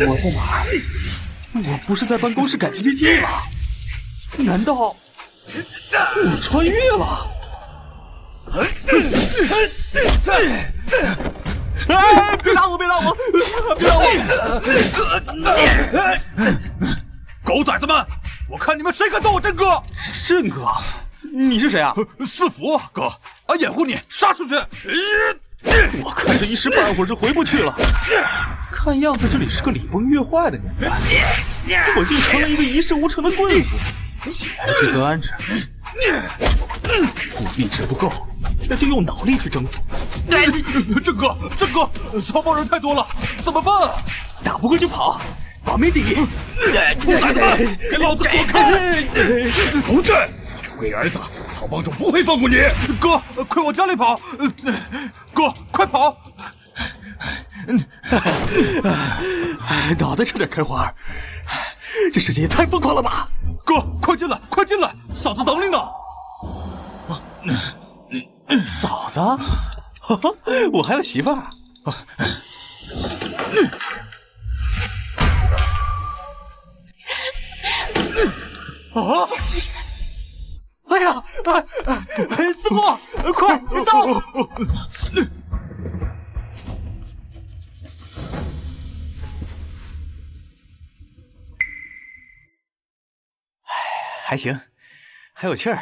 我在哪儿？我不是在办公室改 PPT 吗？难道我穿越了？哎！别打我！别打我！别打我！狗崽子们！我看你们谁敢动我振哥！振哥，你是谁啊？四福哥，俺掩护你，杀出去！我看这一时半会儿就回不去了。看样子这里是个礼崩乐坏的年代，我竟成了一个一事无成的棍夫。既然罪则安之，我意志不够，那就用脑力去征服。振哥，曹帮人太多了，怎么办啊？打不过就跑，保命第一！狗崽子们，给老子躲开！不战！龟儿子，曹帮主不会放过你！哥，快往家里跑！哥，快跑！脑袋差点开花，这世界也太疯狂了吧！哥，快进来，快进来，嫂子等你呢。嫂子？我还有媳妇儿。啊！哎呀！师傅，快到！还行，还有气儿。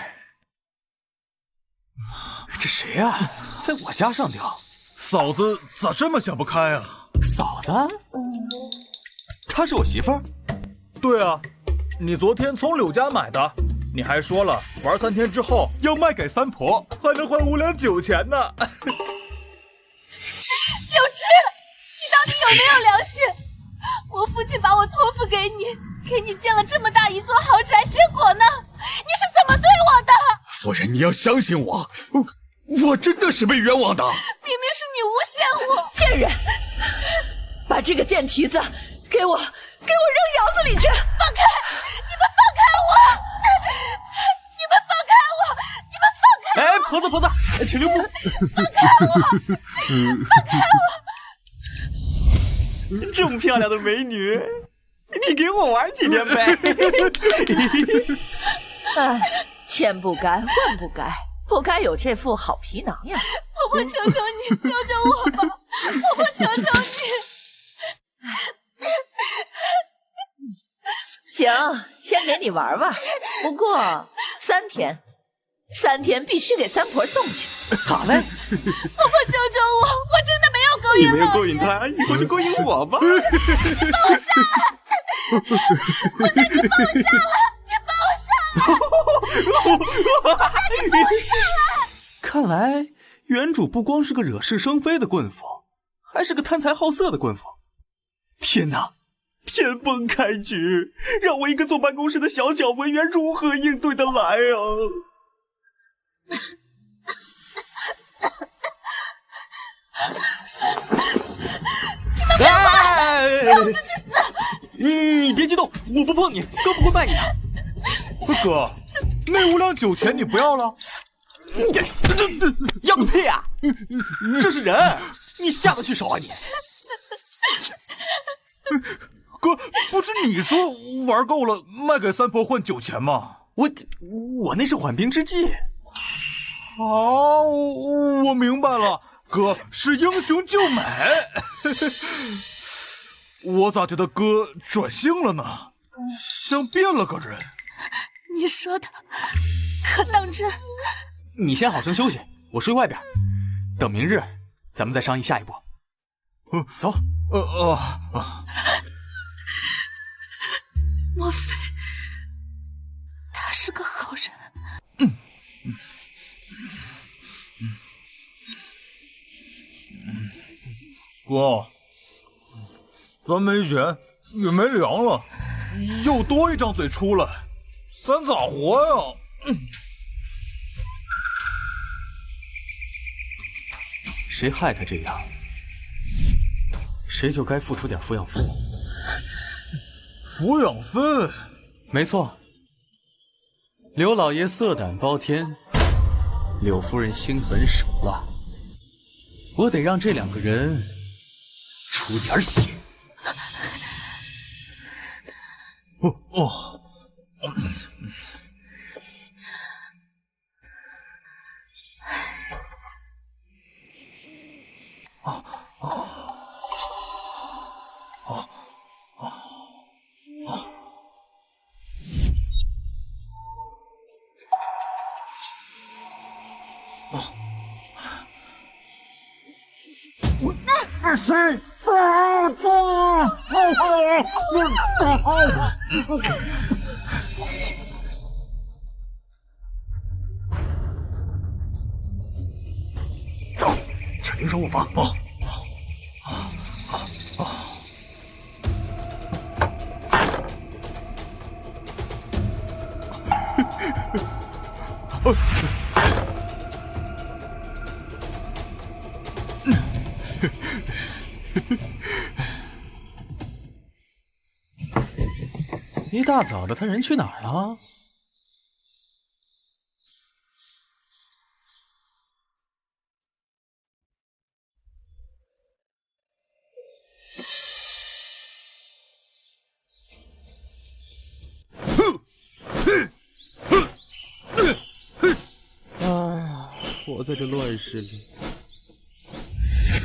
这谁啊？在我家上吊？嫂子咋这么想不开啊？嫂子？她是我媳妇儿？对啊，你昨天从柳家买的，你还说了玩3天之后要卖给三婆，还能换5两酒钱呢。柳枝，你到底有没有良心？我父亲把我托付给你建了这么大一座豪宅，结果呢？你是怎么对我的？夫人，你要相信我，我真的是被冤枉的。明明是你诬陷我！贱人，把这个贱蹄子给我扔窑子里去！放开！你们放开我！你们放开我！你们放开我！哎，婆子，请留步！放开我！放开我！这么漂亮的美女，你给我玩几天呗？哎，钱不该，混不该，不该有这副好皮囊呀！婆婆，求求你，救救我吧！婆婆，求求你！行，先给你玩玩，不过3天必须给三婆送去。好嘞！婆婆，救救我！我真的没有勾引老爷。你没有勾引他，以后就勾引我吧！你放我下来！混蛋，你放我下来！你放我下来！你放我下来！看来原主不光是个惹是生非的棍夫，还是个贪财好色的棍夫。天哪！天崩开局，让我一个坐办公室的小文员如何应对得来啊？你们不要过来！让我们去死！你别激动，我不碰你，更不会卖你的。哥，那5两酒钱你不要了？要个屁啊！这是人，你下得去手啊你？哥，不是你说玩够了卖给三婆换酒钱吗？我那是缓兵之计。哦，我明白了，哥是英雄救美。我咋觉得哥转性了呢？像变了个人。你说的可当真？你先好生休息，我睡外边，等明日咱们再商议下一步。走。莫非他是个好人？哥，咱没钱也没粮了，又多一张嘴出来，咱咋活呀？谁害他这样，谁就该付出点抚养费。抚养费？没错，刘老爷色胆包天，柳夫人心狠手辣，我得让这2个人出点血。走，去灵守我房。一大早的，他人去哪儿了？啊，活在这乱世里，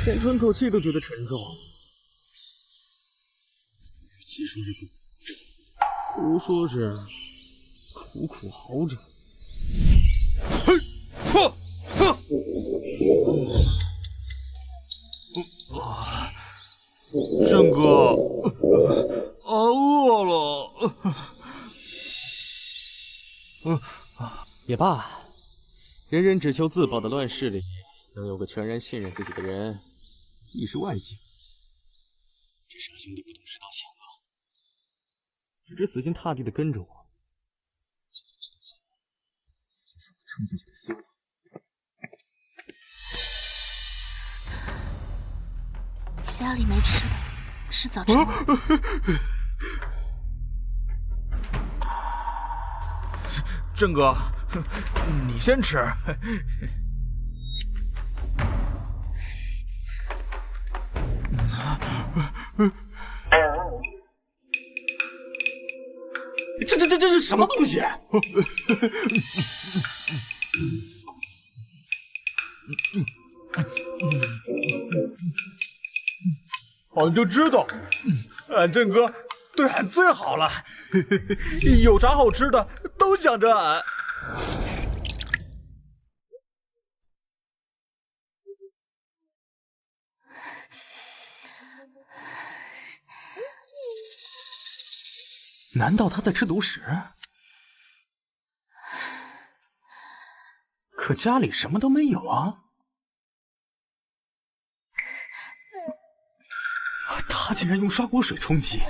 连喘口气都觉得沉重。与其说是不活着，不如说是苦苦熬着。郑哥，饿了。也罢，人人只求自保的乱世里，能有个全然信任自己的人，已是万幸。这傻兄弟不懂世道险恶，只知死心塌地的跟着我，这是我撑自己的希望。家里没吃的，是早晨。郑哥，你先吃。这是什么东西？俺就知道，俺郑哥对俺最好了，有啥好吃的都想着俺。难道他在吃独食？可家里什么都没有啊！他竟然用刷锅水冲击，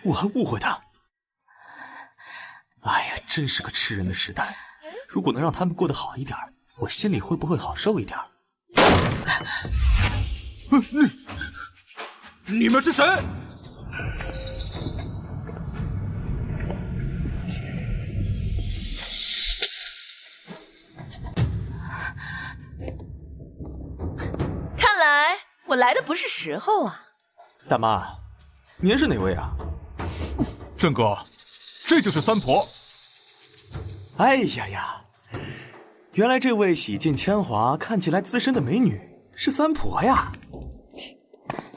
我还误会他。哎呀，真是个吃人的时代！如果能让他们过得好一点，我心里会不会好受一点？你们是谁？看来我来的不是时候啊。大妈，您是哪位啊？郑哥，这就是三婆。哎呀呀，原来这位洗尽铅华、看起来资深的美女是三婆呀！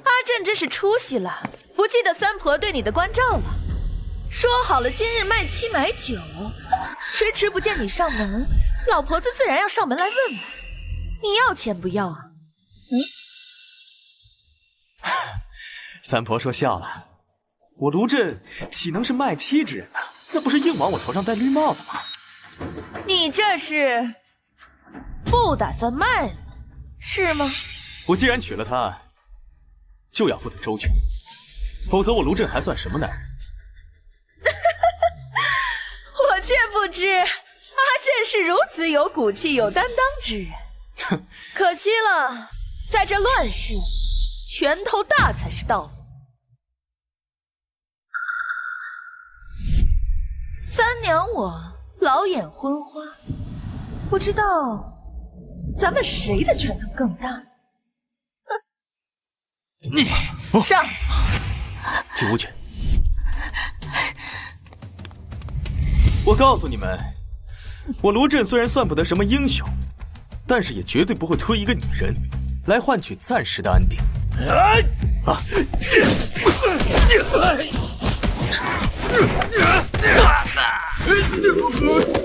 阿振真是出息了，不记得三婆对你的关照了。说好了今日卖妻买酒，迟迟不见你上门，老婆子自然要上门来问问，你要钱不要啊？三婆说笑了，我卢震岂能是卖妻之人呢？那不是硬往我头上戴绿帽子吗？你这是不打算卖了，是吗？我既然娶了她，就要付得周全，否则我卢震还算什么男人？我却不知阿振是如此有骨气、有担当之人。可惜了，在这乱世，拳头大才是道路。三娘我老眼昏花，不知道咱们谁的拳头更大。你上！进屋去。我告诉你们，我卢震虽然算不得什么英雄，但是也绝对不会推一个女人来换取暂时的安定。啊！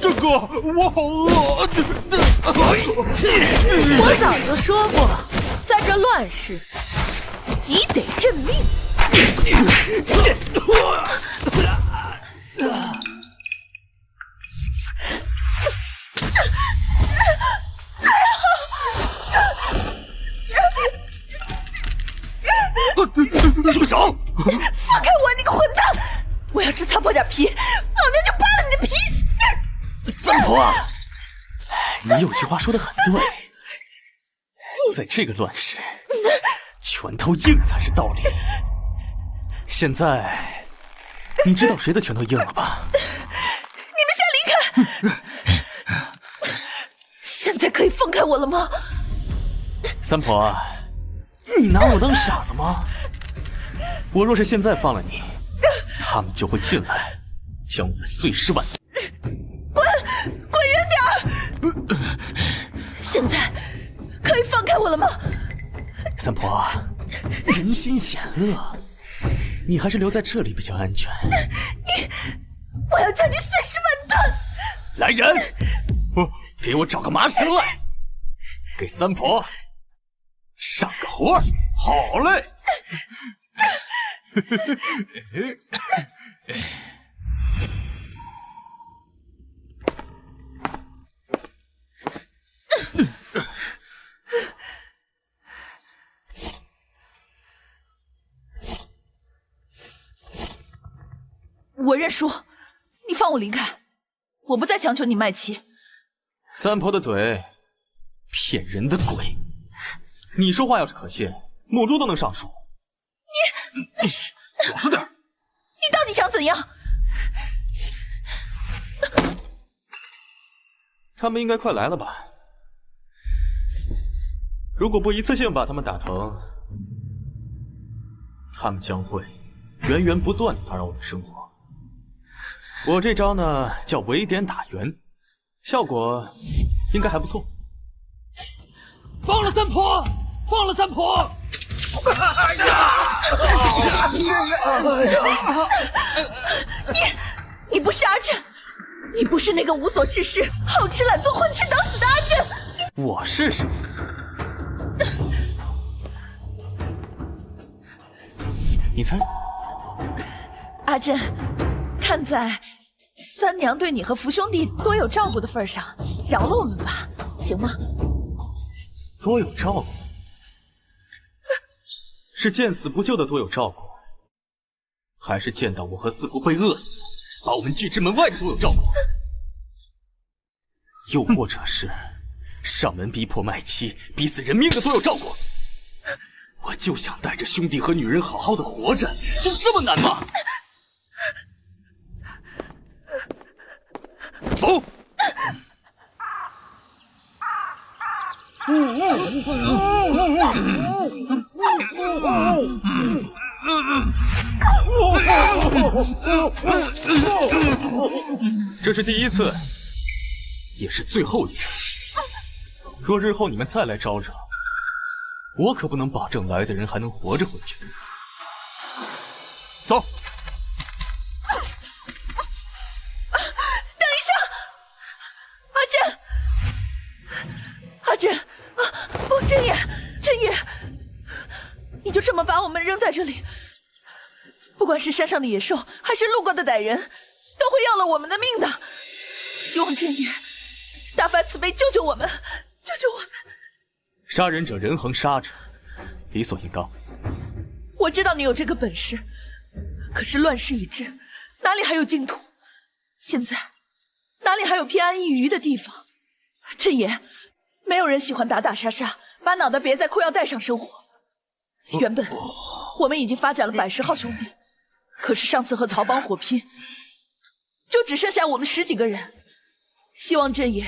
这个我好饿。我早就说过，在这乱世，你得认命。住手！放开我，你个混蛋！我要是擦破点皮，老娘就扒了你的皮！三婆啊，你有句话说得很对，在这个乱世，拳头硬才是道理。现在，你知道谁的拳头硬了吧？你们先离开！现在可以放开我了吗？三婆，你拿我当傻子吗？我若是现在放了你，他们就会进来，将我们碎尸万段。滚远点儿！现在可以放开我了吗？三婆，人心险恶，你还是留在这里比较安全。我要将你碎尸万段！来人，给我找个麻绳来，给三婆上个活儿。好嘞。我认输，你放我离开，我不再强求你卖妻。三婆的嘴，骗人的鬼！你说话要是可信，母猪都能上树。老实点。你到底想怎样？他们应该快来了吧？如果不一次性把他们打疼，他们将会源源不断地打扰我的生活。我这招呢叫围点打援，效果应该还不错。放了三婆，放了三婆！你不是阿震，你不是那个无所事事、好吃懒做、混吃等死的阿震。我是谁？你猜？阿震，看在三娘对你和福兄弟多有照顾的份上，饶了我们吧，行吗？多有照顾，是见死不救的多有照顾，还是见到我和四福被饿死，把我们拒之门外的多有照顾？又或者是上门逼迫卖妻、逼死人命的多有照顾？我就想带着兄弟和女人好好的活着，就这么难吗？走！这是第一次，也是最后一次。若日后你们再来招惹，我可不能保证来的人还能活着回去。走。阿震，不，真野，你就这么把我们扔在这里？不管是山上的野兽，还是路过的歹人，都会要了我们的命的。希望真野大发慈悲，救救我们，救救我们！杀人者人恒杀者，理所应当。我知道你有这个本事，可是乱世已至，哪里还有净土？现在哪里还有偏安一隅的地方？真野，没有人喜欢打打杀杀，把脑袋别在裤腰带上生活。原本我们已经发展了110号兄弟，可是上次和曹帮火拼，就只剩下我们10几个人。希望真爷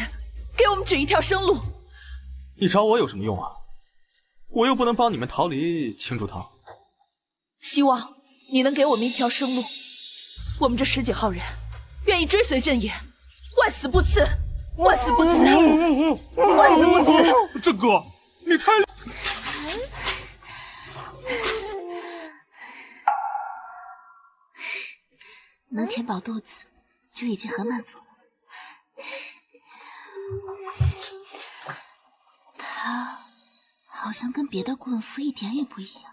给我们指一条生路。你找我有什么用啊？我又不能帮你们逃离青竹堂。希望你能给我们一条生路。我们这10几号人，愿意追随朕爷，万死不辞，万死不辞，万死不辞！郑哥，你太……能填饱肚子就已经很满足了。他好像跟别的棍夫一点也不一样。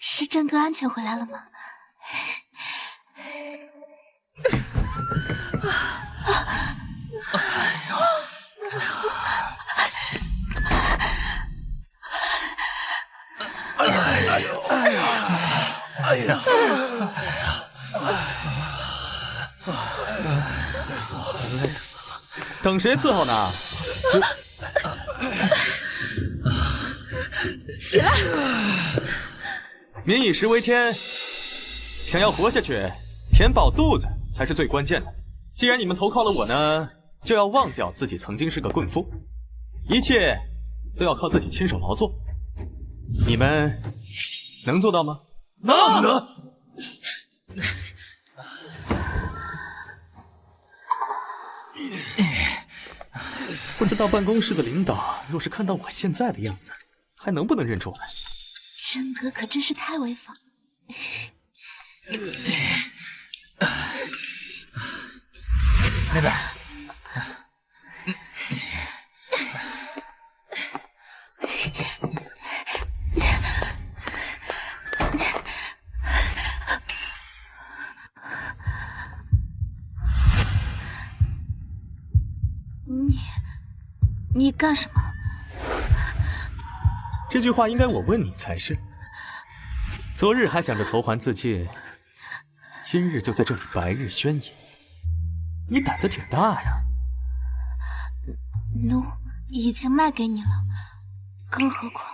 是郑哥安全回来了吗？等谁伺候呢？起来！民以食为天，想要活下去，填饱肚子才是最关键的。既然你们投靠了我呢，就要忘掉自己曾经是个棍夫，一切都要靠自己亲手劳作。你们能做到吗？能。不知道办公室的领导若是看到我现在的样子，还能不能认出来？郑哥可真是太威风。那边。你干什么？这句话应该我问你才是。昨日还想着投环自尽，今日就在这里白日宣言，你胆子挺大呀。奴已经卖给你了，更何况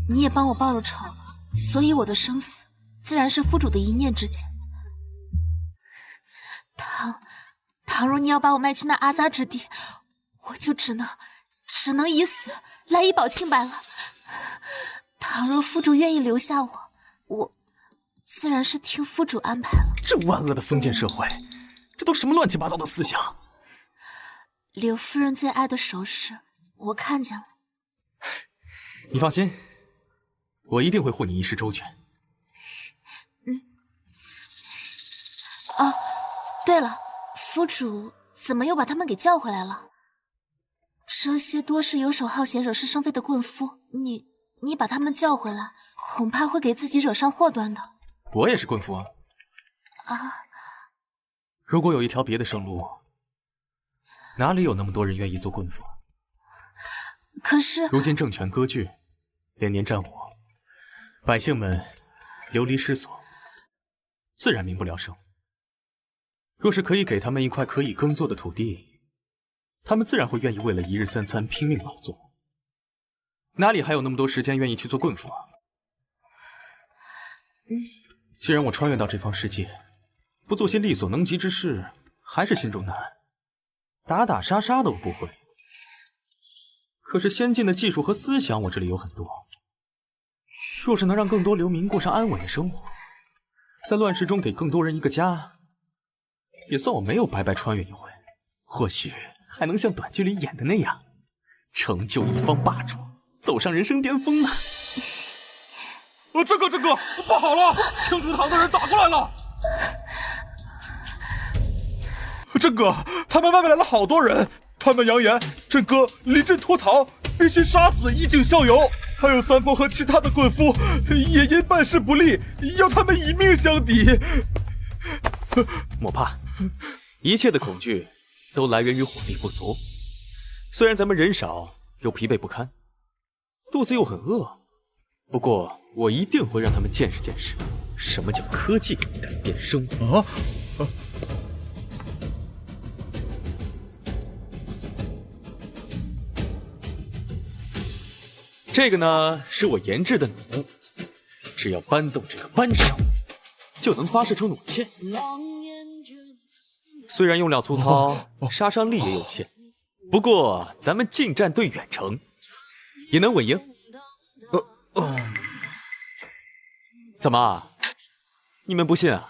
你也帮我报了仇，所以我的生死自然是夫主的一念之间。倘若你要把我卖去那阿扎之地，我就只能以死来以保清白了。倘若夫主愿意留下我自然是听夫主安排了。这万恶的封建社会，这都什么乱七八糟的思想？柳夫人最爱的首饰，我看见了。你放心，我一定会护你一世周全。哦，对了，夫主怎么又把他们给叫回来了？这些多是游手好闲、惹是生非的棍夫，你把他们叫回来，恐怕会给自己惹上祸端的。我也是棍夫啊。如果有一条别的生路，哪里有那么多人愿意做棍夫？可是如今政权割据，连年战火，百姓们流离失所，自然民不聊生。若是可以给他们一块可以耕作的土地，他们自然会愿意为了一日三餐拼命劳作，哪里还有那么多时间愿意去做棍夫啊？既然我穿越到这方世界，不做些力所能及之事，还是心中难。打打杀杀的我不会，可是先进的技术和思想我这里有很多。若是能让更多流民过上安稳的生活，在乱世中给更多人一个家，也算我没有白白穿越一回。或许还能像短剧里演的那样，成就一方霸主，走上人生巅峰呢。这个，不好了！青竹堂的人打过来了。郑哥，他们外面来了好多人，他们扬言郑哥临阵脱逃，必须杀死衣锦校友，还有三婆和其他的棍夫，也因办事不力，要他们以命相抵。莫怕，一切的恐惧都来源于火力不足。虽然咱们人少又疲惫不堪，肚子又很饿，不过我一定会让他们见识见识什么叫科技改变生活。这个呢，是我研制的弩，只要搬动这个扳手，就能发射出弩箭。虽然用料粗糙，杀伤力也有限，不过咱们近战对远程，也能稳赢。怎么？你们不信啊？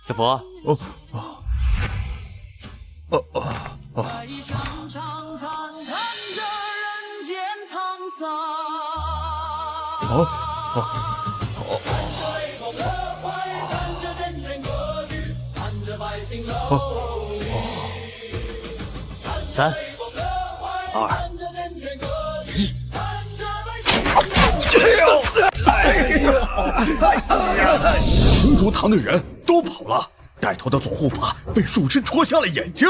子佛。3、2、1。青竹堂的人都跑了，带头的左护法被树枝戳瞎了眼睛，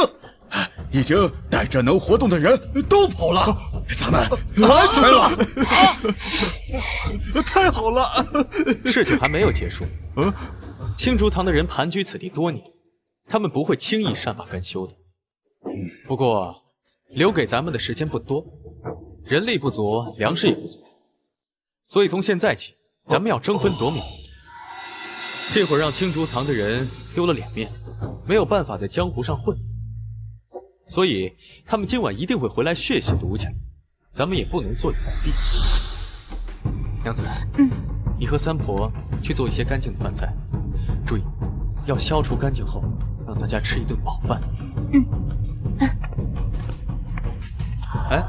已经带着能活动的人都跑了，咱们安全了。太好了！事情还没有结束。青竹堂的人盘踞此地多年，他们不会轻易善罢甘休的。不过，留给咱们的时间不多，人力不足，粮食也不足，所以从现在起，咱们要争分夺秒。这会儿让青竹堂的人丢了脸面，没有办法在江湖上混，所以他们今晚一定会回来血洗卢家，咱们也不能坐以待毙。娘子，你和三婆去做一些干净的饭菜，注意要消除干净后，让大家吃一顿饱饭。哎，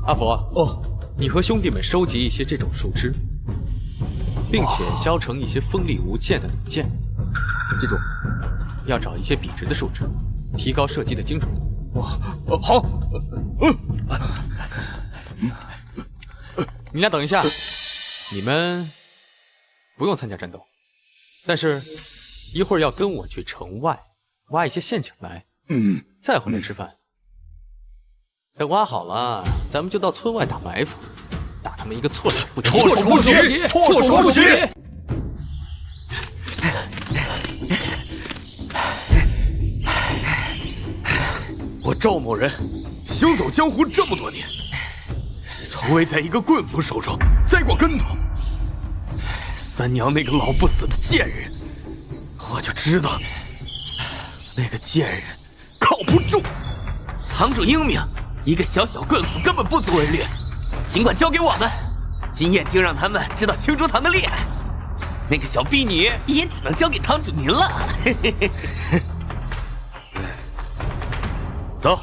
阿佛，你和兄弟们收集一些这种树枝，并且削成一些锋利无剑的利剑。记住，要找一些笔直的树枝，提高射击的精准度。好。你俩等一下，你们不用参加战斗，但是一会儿要跟我去城外挖一些陷阱来，再回来吃饭。等挖好了，咱们就到村外打埋伏，打他们一个措手不及。措手不及，措手不及。我赵某人行走江湖这么多年，从未在一个棍斧手中栽过跟头。三娘那个老不死的贱人，我就知道那个贱人靠不住。堂主英明，一个小小棍斧根本不足为虑，尽管交给我们，经验定让他们知道青竹堂的厉害。那个小婢女也只能交给堂主您了。走。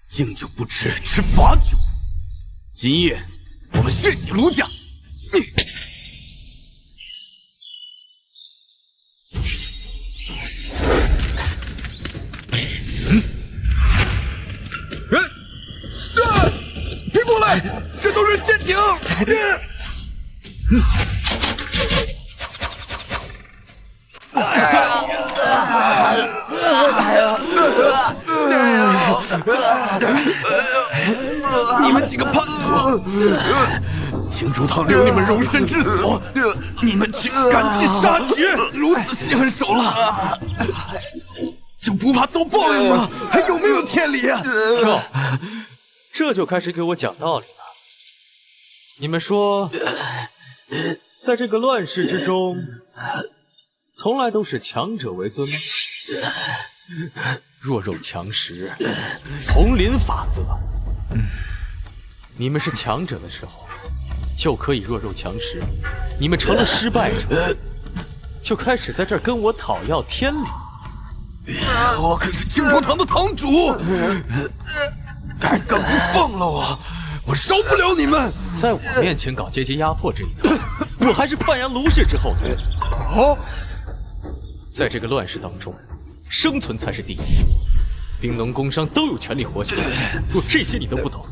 敬酒不吃吃罚酒，今夜我们血洗卢家。别过来，这都是陷阱。你们几个叛徒！青竹堂留你们容身之所，你们竟赶尽杀绝，如此心狠手辣，就不怕遭报应吗？还有没有天理啊？哟，这就开始给我讲道理了。你们说，在这个乱世之中，从来都是强者为尊吗？弱肉强食，丛林法则。你们是强者的时候，就可以弱肉强食；你们成了失败者，就开始在这儿跟我讨要天理。我可是青竹堂的堂主，敢不放了我，我饶不了你们！在我面前搞阶级压迫这一套，我还是范阳卢氏之后人。在这个乱世当中，生存才是第一。兵农工商都有权利活下去，若这些你都不懂，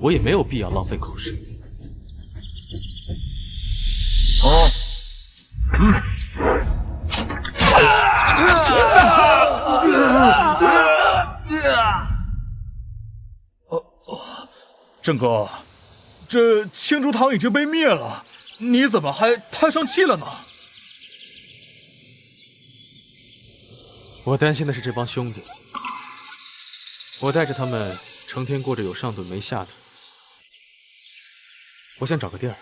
我也没有必要浪费口舌。郑哥，这青竹堂已经被灭了，你怎么还太生气了呢？我担心的是这帮兄弟，我带着他们成天过着有上顿没下顿。我想找个地儿，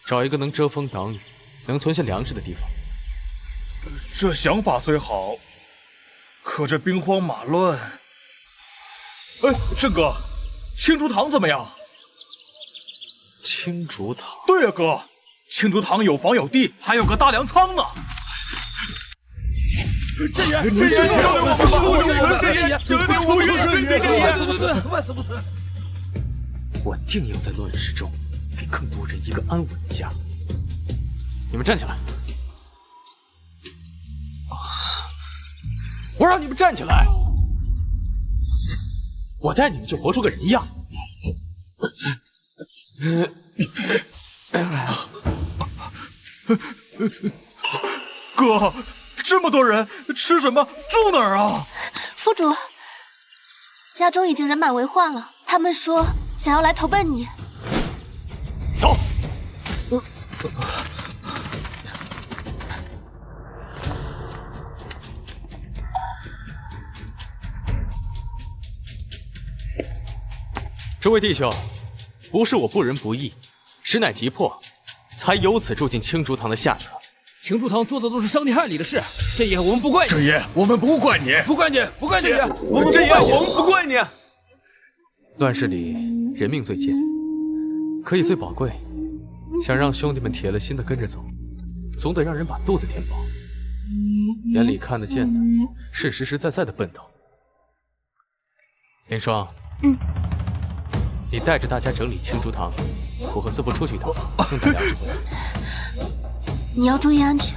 找一个能遮风挡雨、能存下粮食的地方。这想法虽好，可这兵荒马乱……哎，郑哥，青竹堂怎么样？青竹堂？对呀，哥，青竹堂有房有地，还有个大粮仓呢。这爷，万死不辞！我定要在乱世中给更多人一个安稳的家。你们站起来！我让你们站起来！我带你们就活出个人样。哥，这么多人，吃什么？住哪儿啊？府主，家中已经人满为患了，他们说想要来投奔你。走。这位弟兄，不是我不仁不义，实乃急迫，才由此住进青竹堂的下策。青竹堂做的都是伤天害理的事，这爷我们不怪你。这爷我们不怪你，不怪你，不怪你。我们这爷我们不怪你。乱世里人命最贱，可以最宝贵。想让兄弟们铁了心的跟着走，总得让人把肚子填饱。眼里看得见的是实实在在的奔头。林霜，你带着大家整理青竹堂，我和四伯出去一趟，等大家回来。你要注意安全。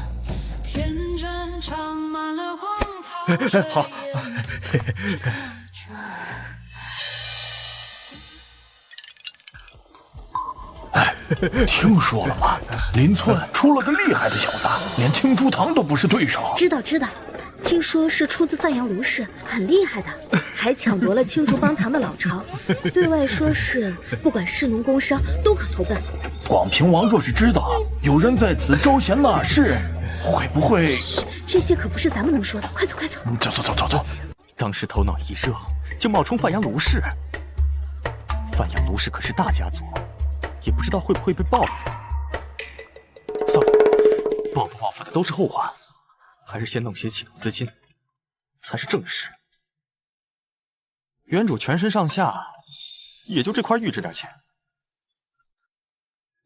好。听说了吧？邻村出了个厉害的小子，连青竹堂都不是对手。知道，听说是出自范阳卢氏，很厉害的，还抢夺了青竹帮堂的老巢。对外说是不管士农工商都可投奔。广平王若是知道有人在此招贤纳士，会不会……这些可不是咱们能说的。快走！走！当时头脑一热，就冒充范阳卢氏。范阳卢氏可是大家族，也不知道会不会被报复。算了，报不报复的都是后话，还是先弄些启动资金才是正事。原主全身上下也就这块玉这点钱，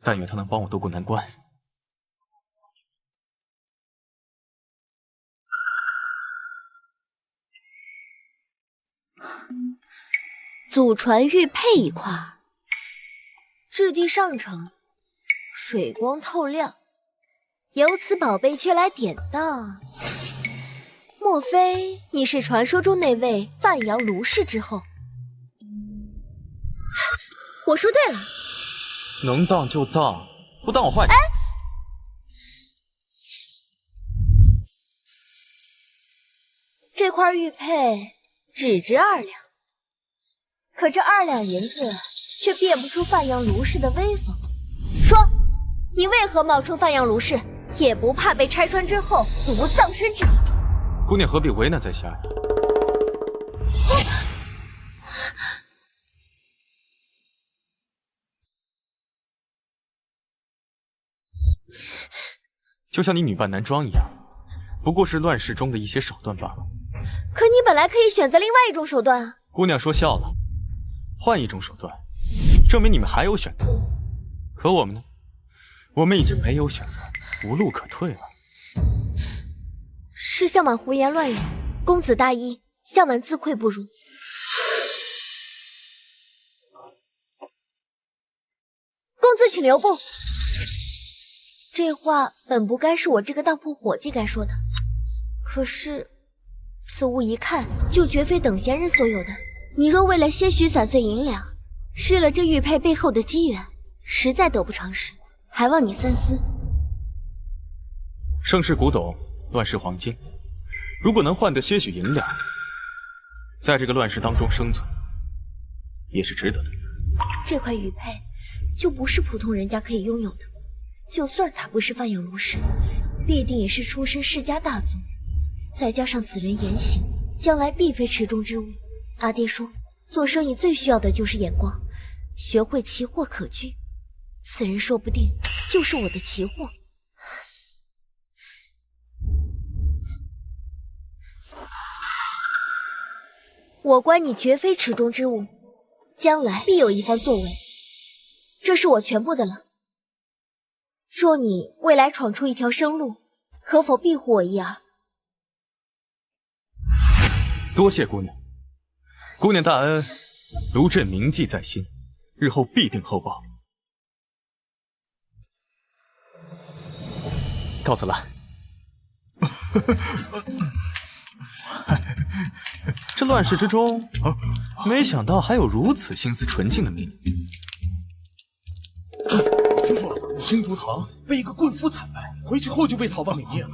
但愿他能帮我渡过难关。祖传玉佩一块，质地上乘，水光透亮，有此宝贝却来典当。莫非你是传说中那位范阳卢氏之后？我说对了，能当就当，不当我换你。这块玉佩只值2两，可这2两银子却变不出范阳卢氏的威风。说，你为何冒充范阳卢氏，也不怕被拆穿之后死无葬身之地？姑娘何必为难在下呀？就像你女扮男装一样，不过是乱世中的一些手段罢了。可你本来可以选择另外一种手段啊！姑娘说笑了，换一种手段，证明你们还有选择。可我们呢？我们已经没有选择，无路可退了。是向晚胡言乱语，公子大义，向晚自愧不如。公子请留步。这话本不该是我这个当铺伙计该说的，可是此物一看就绝非等闲人所有的。你若为了些许散碎银两，失了这玉佩背后的机缘，实在得不偿失，还望你三思。盛世古董，乱世黄金，如果能换得些许银两，在这个乱世当中生存，也是值得的。这块玉佩就不是普通人家可以拥有的，就算他不是范阳卢氏，必定也是出身世家大族，再加上此人言行，将来必非池中之物，阿爹说，做生意最需要的就是眼光，学会奇货可居。此人说不定就是我的奇货。我观你绝非池中之物，将来必有一番作为。这是我全部的了。若你未来闯出一条生路，可否庇护我一二？多谢姑娘，姑娘大恩，卢震铭记在心，日后必定厚报。告辞了。这乱世之中，没想到还有如此心思纯净的美女。听说青竹堂被一个棍夫惨败，回去后就被曹帮给灭了。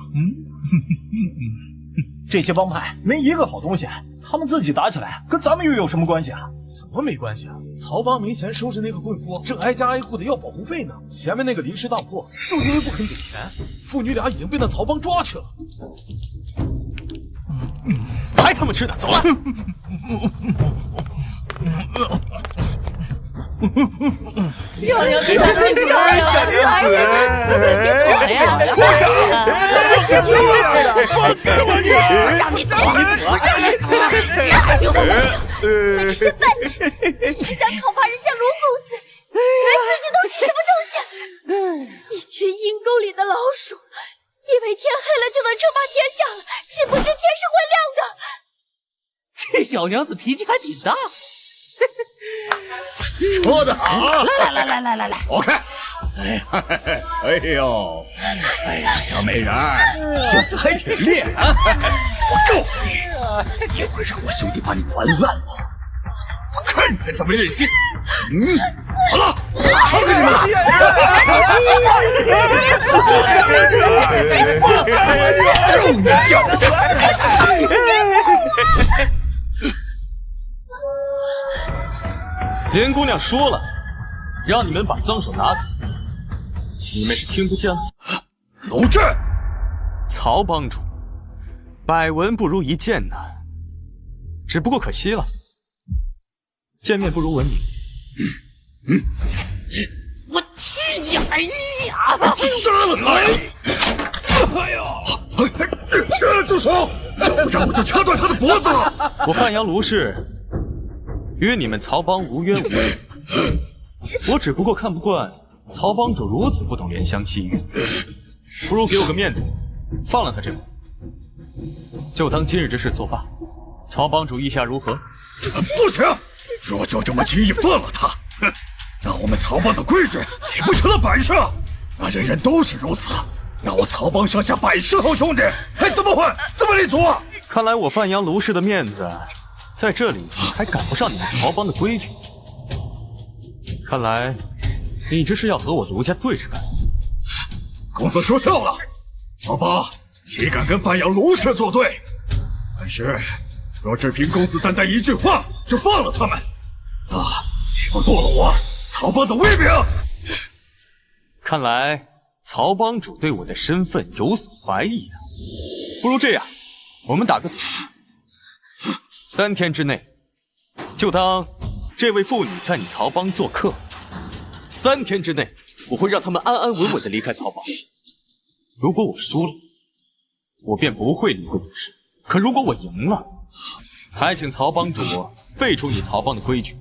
这些帮派没一个好东西，他们自己打起来，跟咱们又有什么关系啊？怎么没关系啊？曹帮没钱收拾那个棍夫，正挨家挨户的要保护费呢。前面那个临时当铺，就因为不肯给钱，父女俩已经被那曹帮抓去了。还他妈吃的，走了！小娘子，小娘子，出去！放开我你！让你躲，让你躲！你是笨，你想讨伐人家卢公子，以为自己都是什么东西？一群阴沟里的老鼠，以为天黑了就能称霸天下了，岂不知天是会亮的。这小娘子脾气还挺大。说得好！来，躲开！哎呀，小美人儿，性子还挺烈啊！我告诉你，一会儿让我兄弟把你玩烂了，我看你还怎么忍心！好了，放开你们！就你叫！连姑娘说了，让你们把脏手拿开，你们是听不见了？卢震，曹帮主，百闻不如一见呐，只不过可惜了，见面不如闻名。我去呀！哎呀！杀了他呀！哎呀！住手！要不然我就掐断他的脖子！我范阳卢氏与你们曹帮无冤无仇，我只不过看不惯曹帮主如此不懂怜香惜玉，不如给我个面子，放了他这回，就当今日之事作罢。曹帮主意下如何？不行！若就这么轻易放了他，那我们曹帮的规矩岂不成了摆设？那人人都是如此，那我曹帮上下100好兄弟还怎么混？怎么立足？看来我范阳卢氏的面子在这里还赶不上你们曹帮的规矩。看来你这是要和我卢家对着干。公子说笑了，曹帮岂敢跟范阳卢氏作对？但是若只凭公子单单一句话就放了他们，那岂不堕了我曹帮的威名？看来曹帮主对我的身份有所怀疑啊。不如这样，我们打个赌，3天之内，就当这位妇女在你曹帮做客。3天之内，我会让他们安安稳稳地离开曹帮。如果我输了，我便不会理会此事；可如果我赢了，还请曹帮主废除你曹帮的规矩，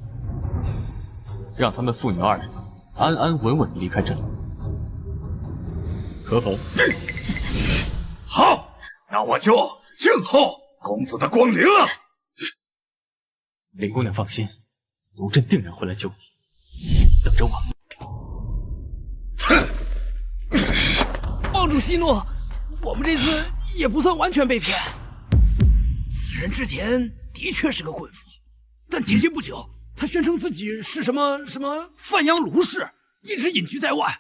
让他们父女2人安安稳稳地离开这里，可否？好，那我就静候公子的光临了。林姑娘放心，卢震定然会来救你，等着我。帮主息怒，我们这次也不算完全被骗。此人之前的确是个棍夫，但前些不久，他宣称自己是什么范阳卢氏，一直隐居在外。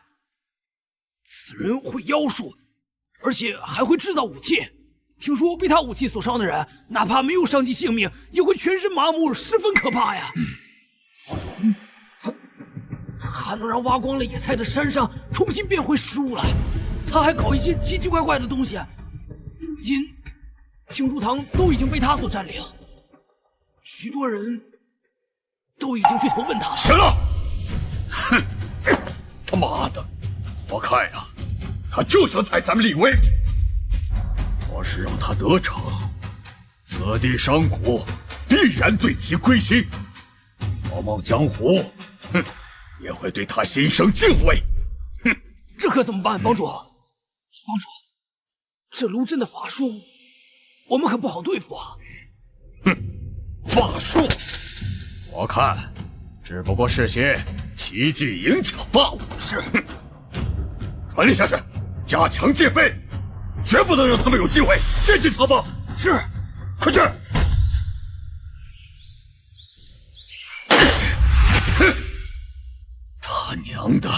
此人会妖术，而且还会制造武器。听说被他武器所伤的人，哪怕没有伤及性命，也会全身麻木，十分可怕呀。帮主，他还能让挖光了野菜的山上重新变回食物来。他还搞一些奇奇怪怪的东西，如今青竹堂都已经被他所占领。许多人都已经去投奔他。行了，哼，他妈的，我看呀，他就想踩咱们立威。要是让他得逞，此地商贾必然对其归心，草莽江湖，哼，也会对他心生敬畏。哼，这可怎么办，帮主？帮主，这卢真的法术，我们可不好对付啊。哼，法术，我看只不过是些奇技淫巧罢了。是，传令下去，加强戒备，绝不能让他们有机会接近曹帮。是，快去！哼，他娘的，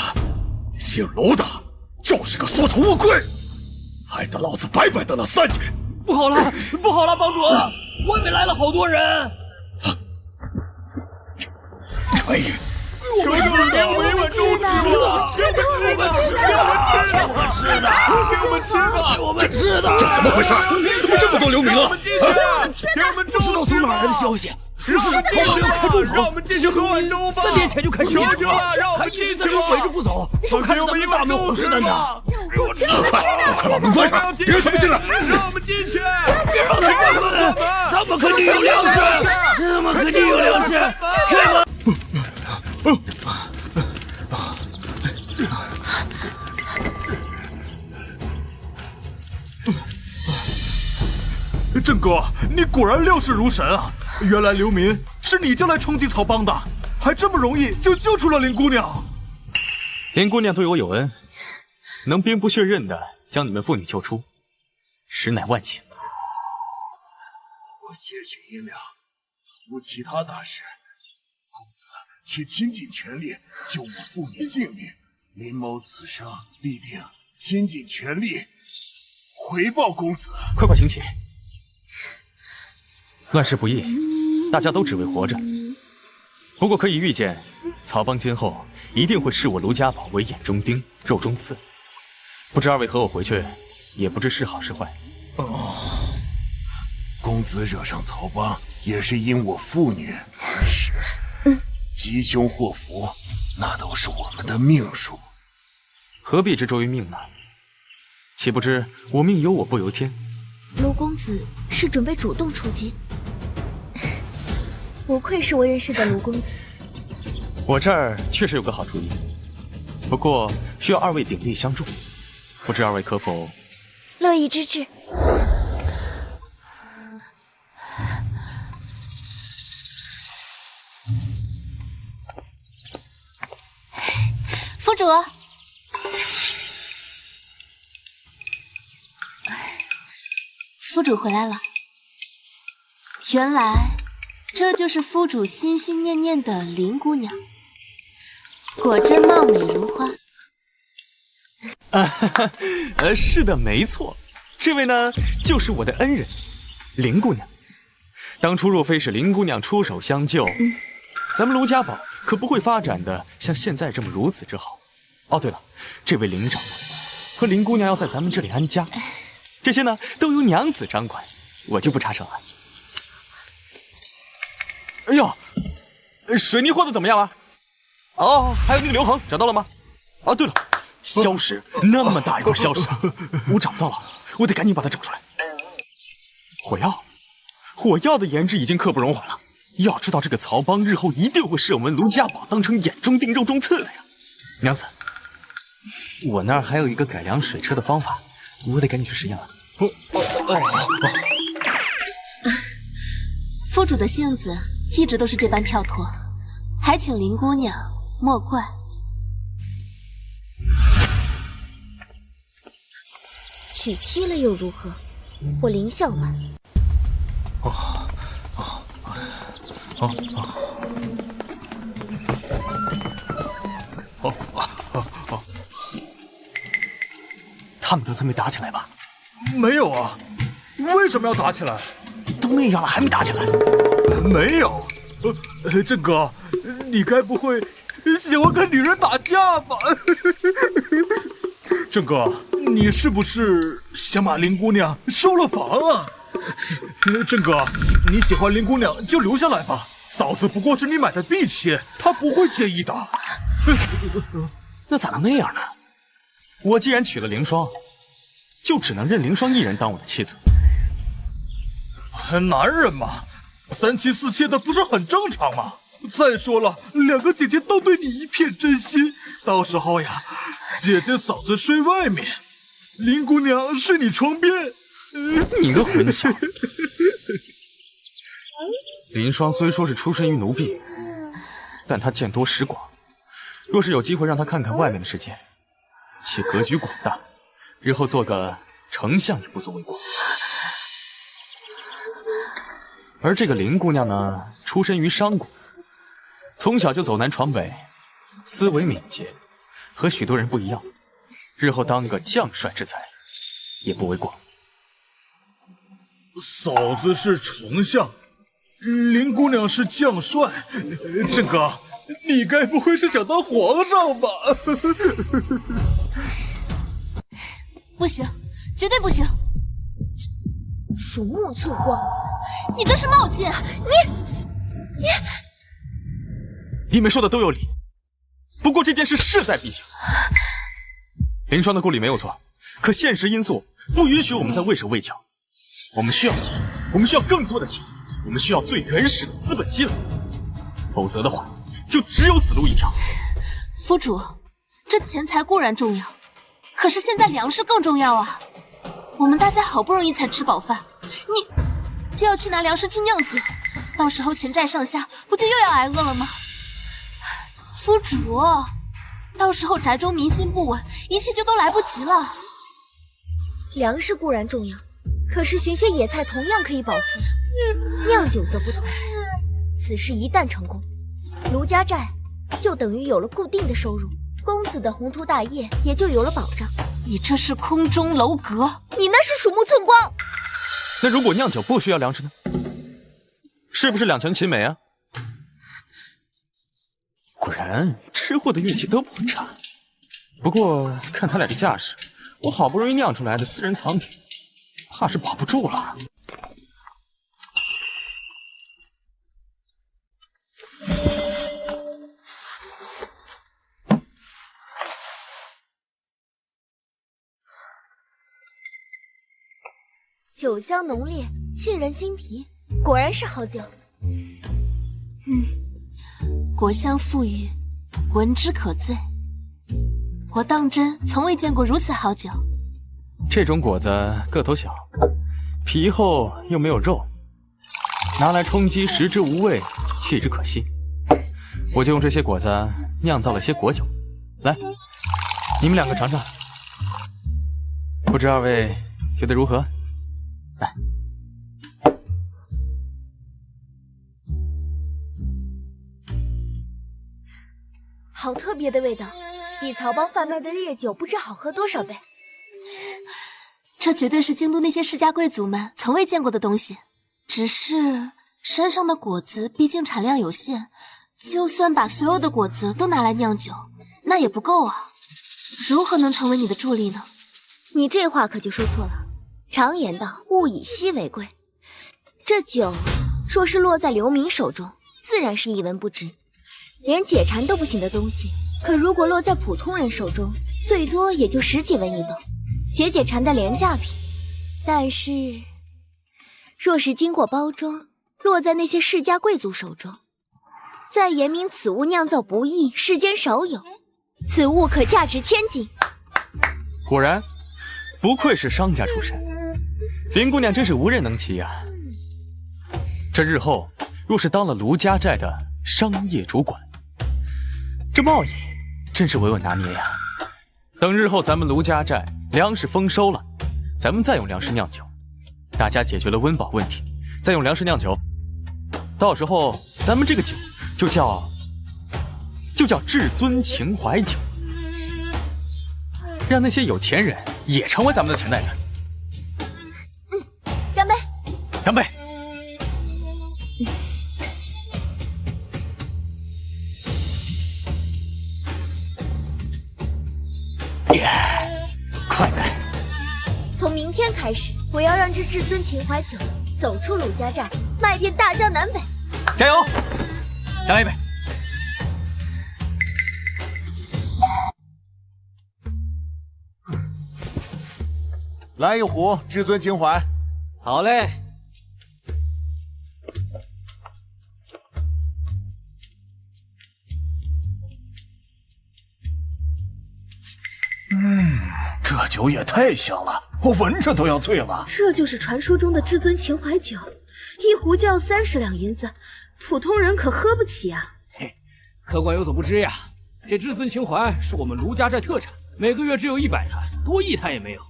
姓卢的就是个缩头乌龟，害得老子白白等了3年。不好了，不好了，帮主，外面来了好多人。可以。我们吃的，我们吃的，我们吃的，我们吃的，我们吃的，这怎么回事？怎么这么多流民了？不知道从哪来的消息，说是曹帮要开重口，这些流民3年前就开始进城了，还一直在这围着不走，都看着咱们大门虎视眈眈。快把门关上，别让他们进来！让我们进去！别让他们进来！他们肯定有粮食，他们肯定有粮食，开门！郑哥，你果然料事如神啊！原来流民是你叫来冲击曹帮的，还这么容易就救出了林姑娘。林姑娘对我有恩，能兵不血刃的将你们妇女救出，实乃万幸。我些许银两，无其他大事，公子却倾尽全力救我妇女性命。林某此生必定倾尽全力回报公子。快快请起。乱世不易，大家都只为活着。不过可以预见，曹帮今后一定会视我卢家宝为眼中钉、肉中刺。不知二位和我回去，也不知是好是坏。公子惹上曹帮，也是因我妇女而始。吉凶祸福，那都是我们的命数。何必执着于命呢？岂不知我命由我不由天。卢公子是准备主动出击，不愧是我认识的卢公子。我这儿确实有个好主意，不过需要二位鼎力相助，不知二位可否？乐意之至。府主，府主回来了。原来这就是府主心心念念的林姑娘，果真貌美如花。是的，没错，这位呢就是我的恩人林姑娘。当初若非是林姑娘出手相救，咱们卢家堡可不会发展的像现在这么如此之好。哦，对了，这位林长和林姑娘要在咱们这里安家，这些呢都由娘子掌管，我就不插手了。哎呦，水泥和的怎么样了？哦，还有那个刘恒找到了吗？哦，对了，消石那么大一块消石，我找不到了，我得赶紧把它找出来。火药，火药的研制已经刻不容缓了。要知道这个曹帮日后一定会视我们卢家堡当成眼中钉肉中刺的呀。娘子，我那儿还有一个改良水车的方法，我得赶紧去实验了。府主的性子一直都是这般跳脱，还请林姑娘莫怪。娶妻了又如何？我林小满。他们刚才没打起来吧？没有啊，为什么要打起来？都那样了还没打起来？没有。郑哥，你该不会喜欢跟女人打架吧？郑哥，你是不是想把林姑娘收了房啊？郑哥，你喜欢林姑娘就留下来吧，嫂子不过是你买的婢妾，她不会介意的。那咋能那样呢？我既然娶了凌霜，就只能认凌霜一人当我的妻子。男人嘛，3妻4妾的不是很正常吗？再说了，2个姐姐都对你一片真心，到时候呀，姐姐嫂子睡外面，林姑娘睡你床边。你个混小子！林霜虽说是出身于奴婢，但她见多识广，若是有机会让她看看外面的世界，且格局广大，日后做个丞相也不足为过。而这个林姑娘呢，出身于商贾，从小就走南闯北，思维敏捷，和许多人不一样，日后当个将帅之才也不为过。嫂子是丞相，林姑娘是将帅，郑哥，你该不会是想当皇上吧？不行，绝对不行！鼠目寸光，你这是冒进！你们说的都有理，不过这件事势在必行。凌霜的顾虑没有错，可现实因素不允许我们在畏手畏脚。我们需要钱，我们需要更多的钱，我们需要最原始的资本积累，否则的话，就只有死路一条。夫主，这钱财固然重要，可是现在粮食更重要啊！我们大家好不容易才吃饱饭，你就要去拿粮食去酿酒，到时候钱债上下，不就又要挨饿了吗？夫主，到时候宅中民心不稳，一切就都来不及了。粮食固然重要，可是寻些野菜同样可以饱腹，酿酒则不同。此事一旦成功，卢家寨就等于有了固定的收入，公子的宏图大业也就有了保障。你这是空中楼阁，你那是鼠目寸光。那如果酿酒不需要粮食呢？是不是两全其美啊？果然，吃货的运气都不会差。不过看他俩这架势，我好不容易酿出来的私人藏品，怕是保不住了。酒香浓烈，沁人心脾，果然是好酒。果香馥郁，闻之可醉。我当真从未见过如此好酒。这种果子个头小，皮厚又没有肉，拿来充饥食之无味，弃之可惜。我就用这些果子酿造了些果酒，来，你们两个尝尝，不知二位觉得如何？来，好特别的味道，比曹帮贩卖的烈酒不知好喝多少倍。这绝对是京都那些世家贵族们从未见过的东西。只是山上的果子毕竟产量有限，就算把所有的果子都拿来酿酒，那也不够啊。如何能成为你的助力呢？你这话可就说错了。常言道，物以稀为贵。这酒若是落在流民手中，自然是一文不值，连解馋都不行的东西，可如果落在普通人手中，最多也就10几文一斗，解馋的廉价品。但是若是经过包装，落在那些世家贵族手中，再言明此物酿造不易，世间少有，此物可价值千金。果然不愧是商家出身，林姑娘真是无人能及呀。这日后若是当了卢家寨的商业主管，这贸易真是稳稳拿捏呀。等日后咱们卢家寨粮食丰收了，咱们再用粮食酿酒，大家解决了温饱问题，再用粮食酿酒，到时候咱们这个酒就叫至尊情怀酒，让那些有钱人也成为咱们的钱袋子。干杯！干杯！耶！快哉！从明天开始，我要让这至尊秦淮酒走出鲁家寨，卖遍大江南北。加油！再来一杯。来一壶至尊秦淮。好嘞。这酒也太香了，我闻着都要醉了。这就是传说中的至尊秦淮酒，一壶就要30两银子，普通人可喝不起啊。嘿，客官有所不知呀，这至尊秦淮是我们卢家寨特产，每个月只有100坛，多1坛也没有。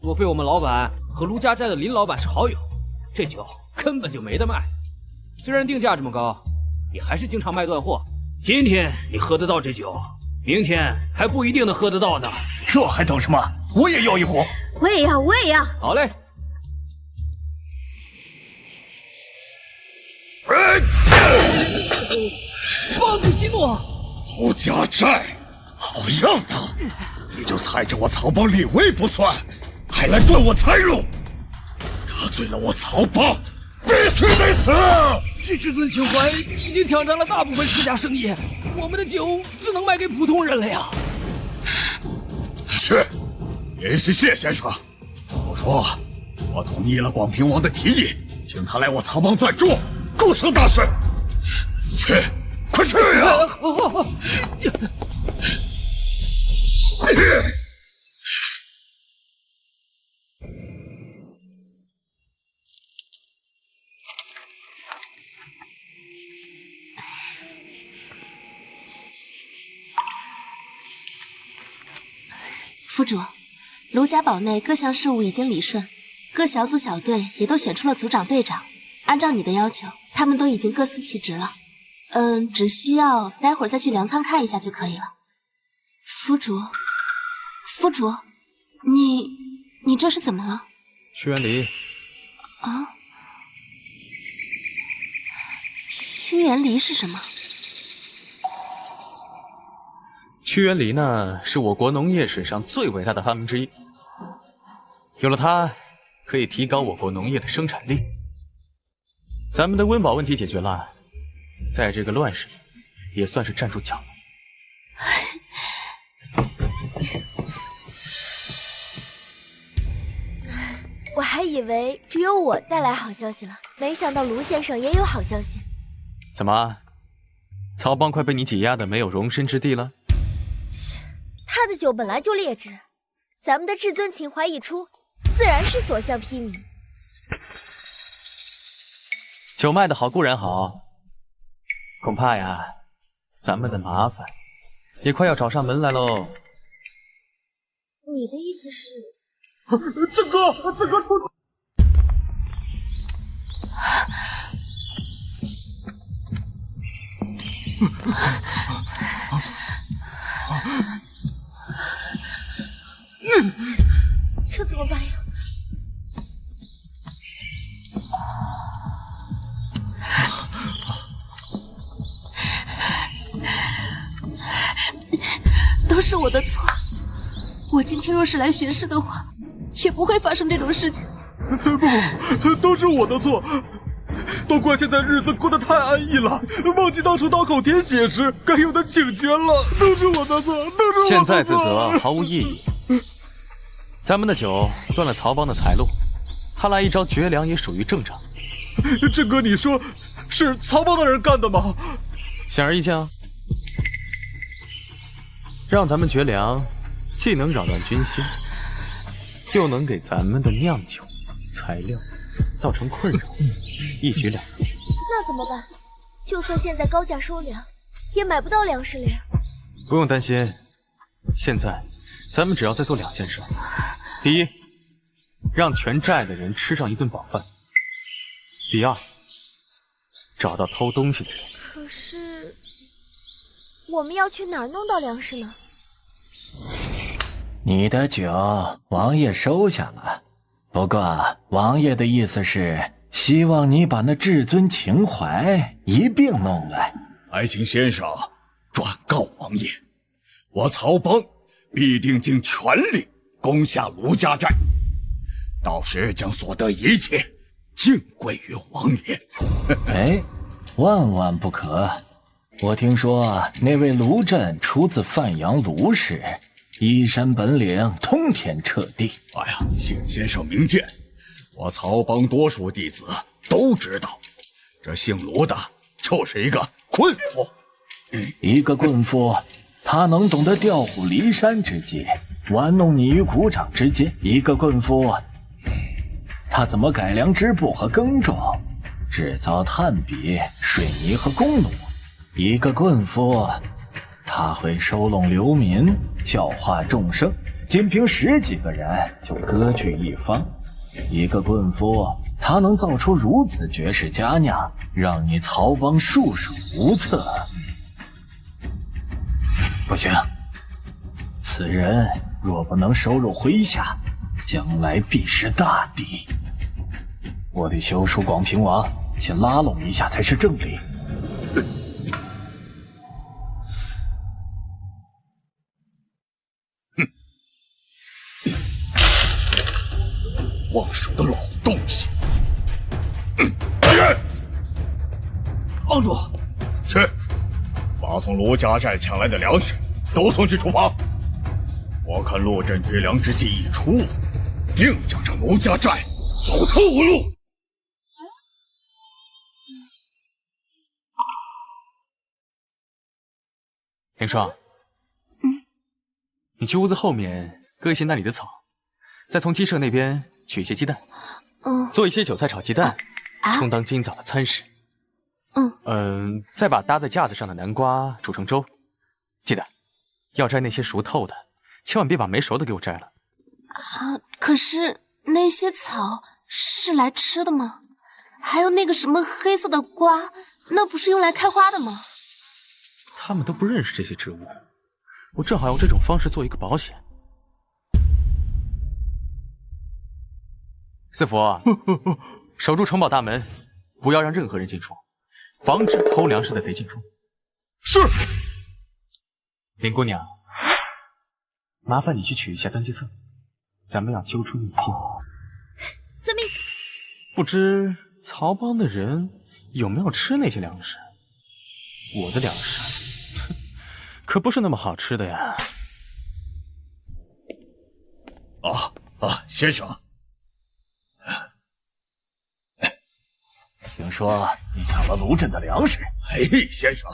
多亏我们老板和卢家寨的林老板是好友，这酒根本就没得卖。虽然定价这么高，也还是经常卖断货。今天你喝得到这酒，明天还不一定能喝得到呢。这还等什么？我也要一壶。我也要，我也要。好嘞。棒子息怒！卢家寨，好样的！你就踩着我曹帮立威不算，还来断我财路，得罪了我曹帮，必须得死！这至尊秦淮已经抢占了大部分世家生意，我们的酒只能卖给普通人了呀。去，联系谢先生，我说我同意了广平王的提议，请他来我曹帮暂住，共商大事。去，快去呀！府主，卢家堡内各项事务已经理顺，各小组小队也都选出了组长队长。按照你的要求，他们都已经各司其职了。只需要待会儿再去粮仓看一下就可以了。府主，府主，你这是怎么了？屈原离。啊？屈原离是什么？屈原离呢，是我国农业史上最伟大的发明之一。有了它，可以提高我国农业的生产力。咱们的温饱问题解决了，在这个乱世里，也算是站住脚了。我还以为只有我带来好消息了，没想到卢先生也有好消息。怎么，曹帮快被你挤压的没有容身之地了？他的酒本来就劣质，咱们的至尊秦淮一出，自然是所向披靡。酒卖的好固然好，恐怕呀，咱们的麻烦也快要找上门来喽。你的意思是？郑哥，郑哥出。这怎么办呀？都是我的错。我今天若是来巡视的话，也不会发生这种事情。不，都是我的错。都怪现在日子过得太安逸了，忘记当初刀口舔血时该有的警觉了，都是我的错，都是我的错。现在自责毫无意义。咱们的酒断了曹帮的财路，他来一招绝粮也属于正常。郑哥，你说是曹帮的人干的吗？显而易见啊！让咱们绝粮，既能扰乱军心，又能给咱们的酿酒材料造成困扰，一举两得。那怎么办？就算现在高价收粮，也买不到粮食了呀。不用担心，现在咱们只要再做2件事：第一，让全寨的人吃上一顿饱饭；第二，找到偷东西的人。可是，我们要去哪儿弄到粮食呢？你的酒，王爷收下了。不过，王爷的意思是，希望你把那至尊秦淮一并弄来。还请先生转告王爷，我曹帮必定尽全力攻下卢家寨。到时将所得一切尽归于王爷。哎，万万不可！我听说那位卢震出自范阳卢氏，一身本领通天彻地。哎呀，谢先生明鉴，我曹帮多数弟子都知道，这姓卢的就是一个棍夫。一个棍夫，他能懂得调虎离山之计，玩弄你于股掌之间。一个棍夫，他怎么改良织布和耕种，制造炭笔、水泥和弓弩。一个棍夫，他会收拢流民，教化众生，仅凭10几个人就割据一方。一个棍夫，他能造出如此绝世佳酿，让你曹帮束手无策。不行，此人若不能收入麾下，将来必是大敌。我得休书广平王，先拉拢一下才是正理。忘手的老东西！帮主，去，把从卢家寨抢来的粮食都送去厨房。我看陆震绝粮之计一出，定将这卢家寨走投无路。凌霜，你去屋子后面割一些那里的草，再从鸡舍那边取一些鸡蛋，做一些韭菜炒鸡蛋，充当今早的餐食。再把搭在架子上的南瓜煮成粥。记得要摘那些熟透的，千万别把没熟的给我摘了。可是那些草是来吃的吗？还有那个什么黑色的瓜，那不是用来开花的吗？他们都不认识这些植物，我正好用这种方式做一个保险。四福，守住城堡大门，不要让任何人进出，防止偷粮食的贼进出。是。林姑娘，麻烦你去取一下登记册，咱们要揪出逆境。遵命。不知曹帮的人有没有吃那些粮食？我的粮食可不是那么好吃的呀。先生，听说你抢了卢震的粮食。先生，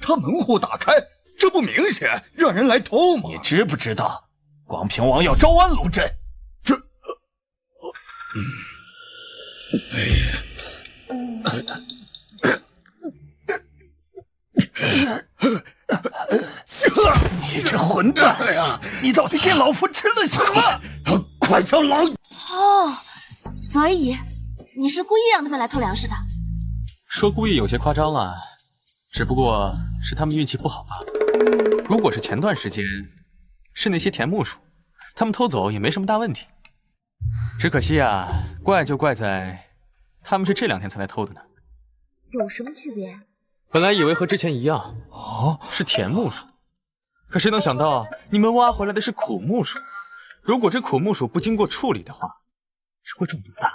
他门户打开，这不明显让人来偷吗？你知不知道广平王要招安卢震？你这混蛋呀！你到底给老夫吃了什么？快上狼！所以你是故意让他们来偷粮食的？说故意有些夸张了，只不过是他们运气不好罢了。如果是前段时间，是那些田木鼠，他们偷走也没什么大问题。只可惜啊，怪就怪在他们是这2天才来偷的呢。有什么区别？本来以为和之前一样，是田木鼠，可谁能想到你们挖回来的是苦木鼠。如果这苦木鼠不经过处理的话，是会中毒的。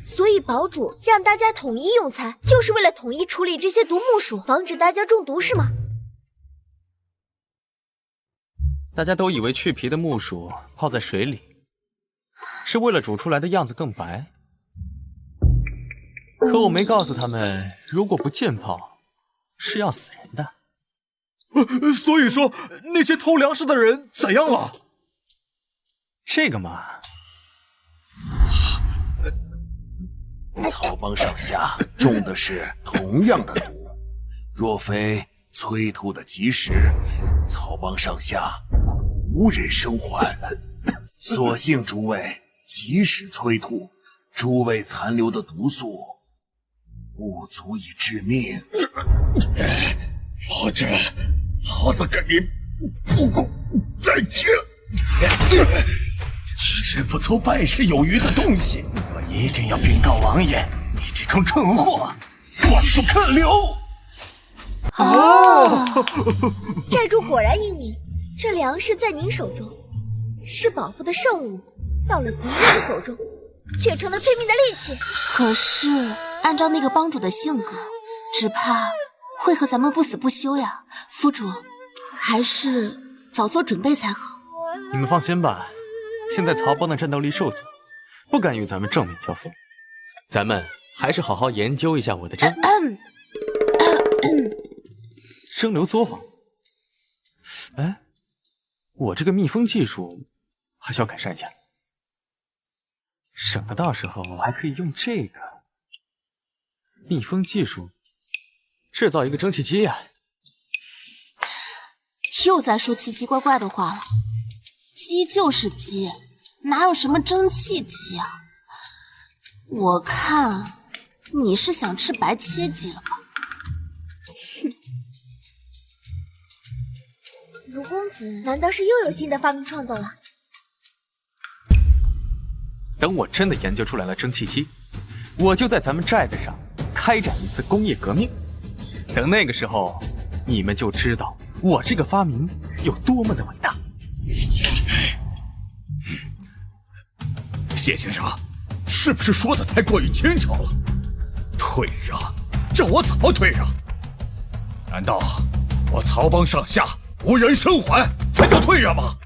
所以堡主让大家统一用餐，就是为了统一处理这些毒木鼠，防止大家中毒是吗？大家都以为去皮的木薯泡在水里，是为了煮出来的样子更白。可我没告诉他们，如果不浸泡，是要死人的。所以说，那些偷粮食的人怎样了？这个嘛，曹帮上下中的是同样的毒，若非催吐的及时，曹帮上下恐无人生还。所幸诸位及时催吐，诸位残留的毒素不足以致命。老震，老子跟你不共戴天！吃不足败事有余的东西，我一定要禀告王爷，你这种蠢货，万不可留！寨主果然英明，这粮食在您手中，是保父的圣物，到了敌人的手中，却成了催命的利器。可是按照那个帮主的性格，只怕会和咱们不死不休呀。府主，还是早做准备才好。你们放心吧，现在曹帮的战斗力受损，不敢与咱们正面交锋。咱们还是好好研究一下我的生流作坊。哎，我这个密封技术还需要改善一下，省得到时候我还可以用这个密封技术制造一个蒸汽机呀。又在说奇奇怪怪的话了。鸡就是鸡，哪有什么蒸汽机啊？我看你是想吃白切鸡了吧？卢公子难道是又有新的发明创造了？等我真的研究出来了蒸汽机，我就在咱们寨子上开展一次工业革命。等那个时候，你们就知道我这个发明有多么的伟大。谢先生，是不是说的太过于轻巧了？退让，叫我曹退让？难道我曹帮上下无人生还才叫退让吗？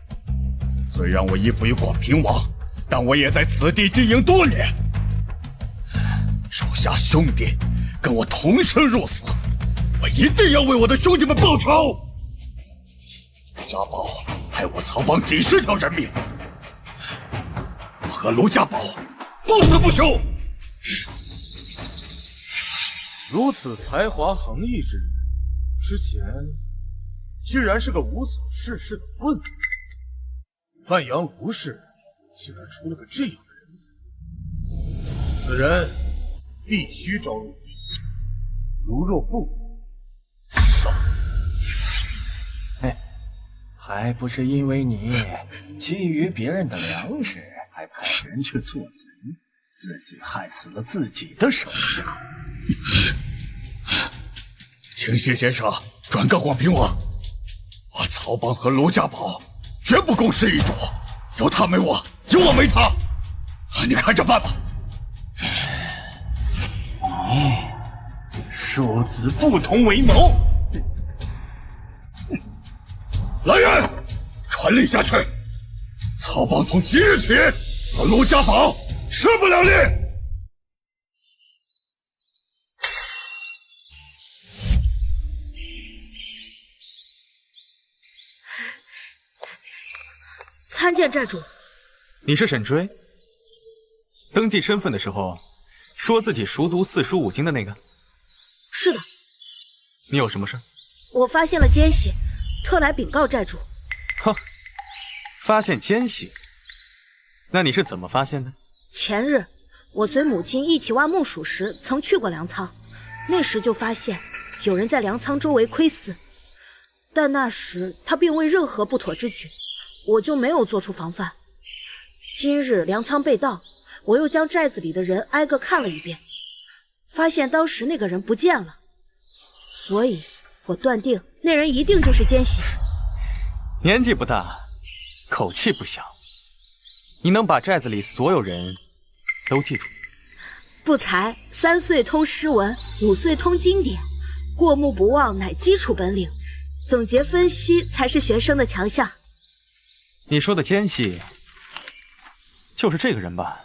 虽然我依附于广平王，但我也在此地经营多年，手下兄弟跟我同生入死，我一定要为我的兄弟们报仇。家宝害我曹帮几十条人命，我和卢家宝不死不休。如此才华横溢之人，之前居然是个无所事事的棍子。范阳卢氏竟然出了个这样的人才，此人必须招入麾下。如若不杀，还不是因为你觊觎别人的粮食，还派人去做贼，自己害死了自己的手下。请谢先生转告广平王，我曹帮和卢家宝绝不共事一主，有他没我，有我没他，你看着办吧。你庶子不同为谋。来人，传令下去，曹帮从即日起和卢家宝势不两立。参见寨主。你是沈追？登记身份的时候说自己熟读四书五经的那个？是的。你有什么事？我发现了奸细，特来禀告寨主。哼，发现奸细？那你是怎么发现的？前日我随母亲一起挖木薯时，曾去过粮仓，那时就发现有人在粮仓周围窥伺，但那时他并未任何不妥之举，我就没有做出防范。今日粮仓被盗，我又将寨子里的人挨个看了一遍，发现当时那个人不见了，所以我断定那人一定就是奸细。年纪不大，口气不小，你能把寨子里所有人都记住？不才3岁通诗文，5岁通经典，过目不忘乃基础本领，总结分析才是学生的强项。你说的奸细就是这个人吧？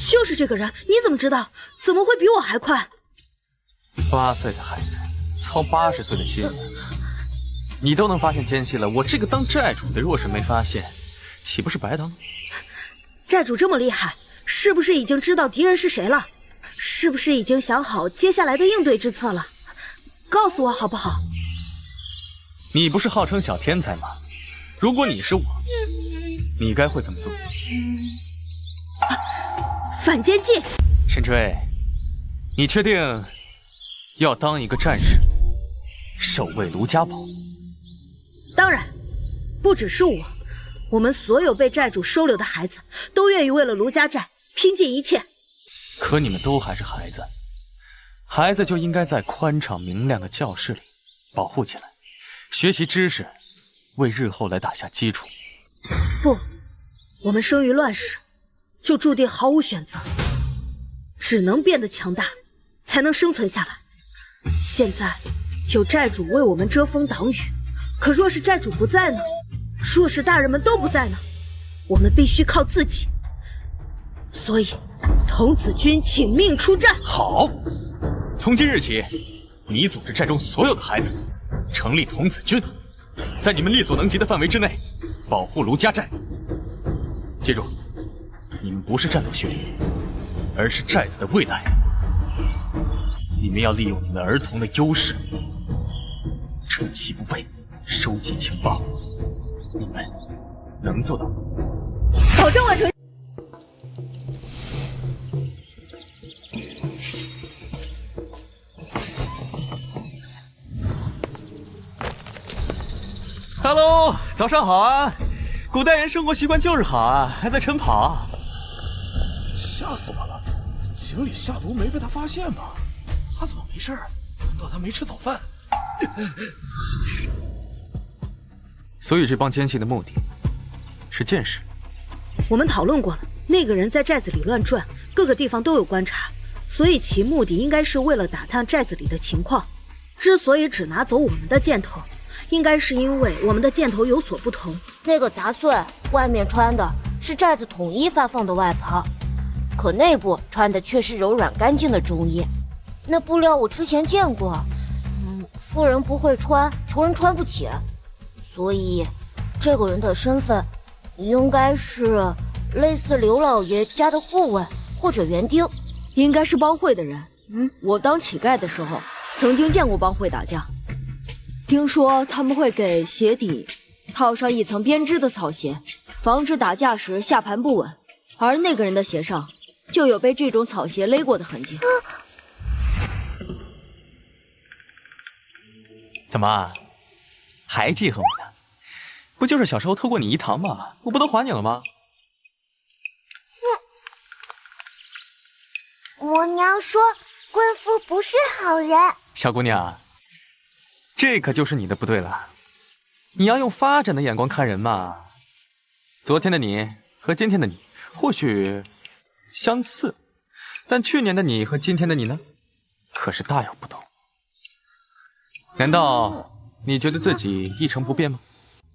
就是这个人，你怎么知道？怎么会比我还快？8岁的孩子操80岁的心，你都能发现奸细了，我这个当寨主的若是没发现，岂不是白当？寨主这么厉害，是不是已经知道敌人是谁了？是不是已经想好接下来的应对之策了？告诉我好不好？你不是号称小天才吗？如果你是我，你该会怎么做？反间计。沈追，你确定要当一个战士，守卫卢家堡？当然，不只是我，我们所有被寨主收留的孩子都愿意为了卢家寨拼尽一切。可你们都还是孩子，孩子就应该在宽敞明亮的教室里保护起来，学习知识，为日后来打下基础。不，我们生于乱世，就注定毫无选择，只能变得强大，才能生存下来。现在有寨主为我们遮风挡雨，可若是寨主不在呢？若是大人们都不在呢？我们必须靠自己。所以，童子军请命出战。好，从今日起，你组织寨中所有的孩子，成立童子军，在你们力所能及的范围之内，保护卢家寨。记住，你们不是战斗训练，而是寨子的未来。你们要利用你们儿童的优势，趁其不备，收集情报。你们能做到吗？保证完成。Hello， 早上好啊！古代人生活习惯就是好啊，还在晨跑。吓死我了！井里下毒没被他发现吗？他怎么没事？难道他没吃早饭？所以这帮奸细的目的是见识。我们讨论过了，那个人在寨子里乱转，各个地方都有观察，所以其目的应该是为了打探寨子里的情况。之所以只拿走我们的箭头，应该是因为我们的箭头有所不同。那个杂碎外面穿的是寨子统一发放的外袍，可内部穿的却是柔软干净的中衣。那布料我之前见过，富人不会穿，穷人穿不起，所以这个人的身份应该是类似刘老爷家的护卫或者园丁，应该是帮会的人。我当乞丐的时候曾经见过帮会打架，听说他们会给鞋底套上一层编织的草鞋，防止打架时下盘不稳，而那个人的鞋上就有被这种草鞋勒过的痕迹。怎么还记恨我呢？不就是小时候偷过你一糖吗？我不都还你了吗？我娘说贵妇不是好人。小姑娘，这可就是你的不对了。你要用发展的眼光看人嘛。昨天的你和今天的你或许相似，但去年的你和今天的你呢，可是大有不同。难道你觉得自己一成不变吗？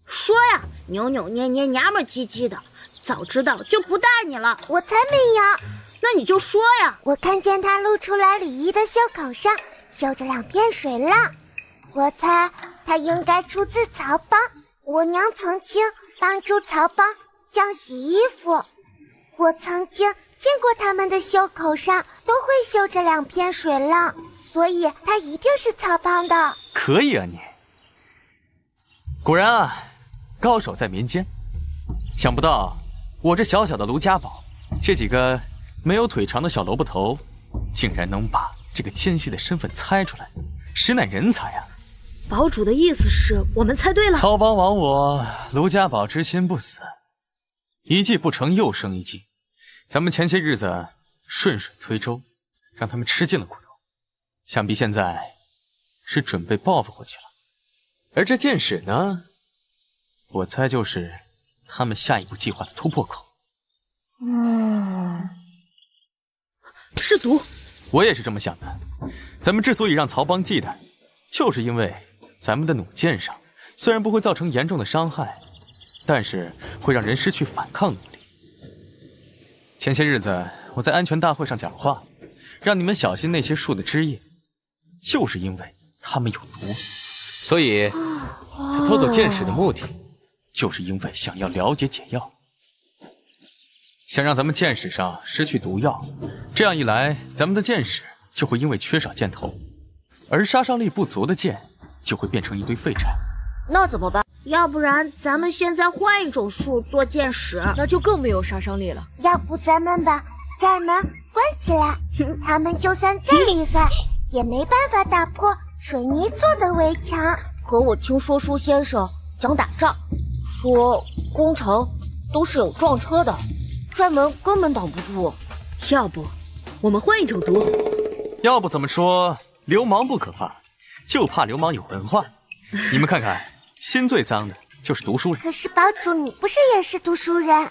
说呀，扭扭捏捏，娘们唧唧的，早知道就不带你了。我才没有。那你就说呀。我看见他露出来礼仪的袖口上绣着2片水浪，我猜他应该出自曹帮。我娘曾经帮助曹帮浆洗衣服，我曾经见过他们的袖口上都会绣着2片水浪，所以他一定是曹帮的。可以啊你，果然啊，高手在民间。想不到我这小小的卢家堡，这几个没有腿长的小萝卜头，竟然能把这个奸细的身份猜出来，实乃人才啊！堡主的意思是我们猜对了。曹帮亡我，卢家堡之心不死，一计不成又生一计。咱们前些日子顺水推舟，让他们吃尽了苦头，想必现在是准备报复回去了。而这箭矢呢，我猜就是他们下一步计划的突破口。是毒。我也是这么想的。咱们之所以让曹帮忌惮，就是因为咱们的弩箭上虽然不会造成严重的伤害，但是会让人失去反抗能力。前些日子我在安全大会上讲话，让你们小心那些树的枝叶，就是因为它们有毒。所以他偷走箭矢的目的，就是因为想要了解解药，想让咱们箭矢上失去毒药，这样一来，咱们的箭矢就会因为缺少箭头，而杀伤力不足的箭就会变成一堆废柴。那怎么办？要不然咱们现在换一种树做箭矢，那就更没有杀伤力了。要不咱们把寨门关起来，他们就算再厉害，也没办法打破水泥做的围墙。可我听说舒先生讲打仗，说攻城都是有撞车的，寨门根本挡不住。要不我们换一种毒？要不怎么说流氓不可怕，就怕流氓有文化。你们看看，心最脏的就是读书人。可是堡主，你不是也是读书人？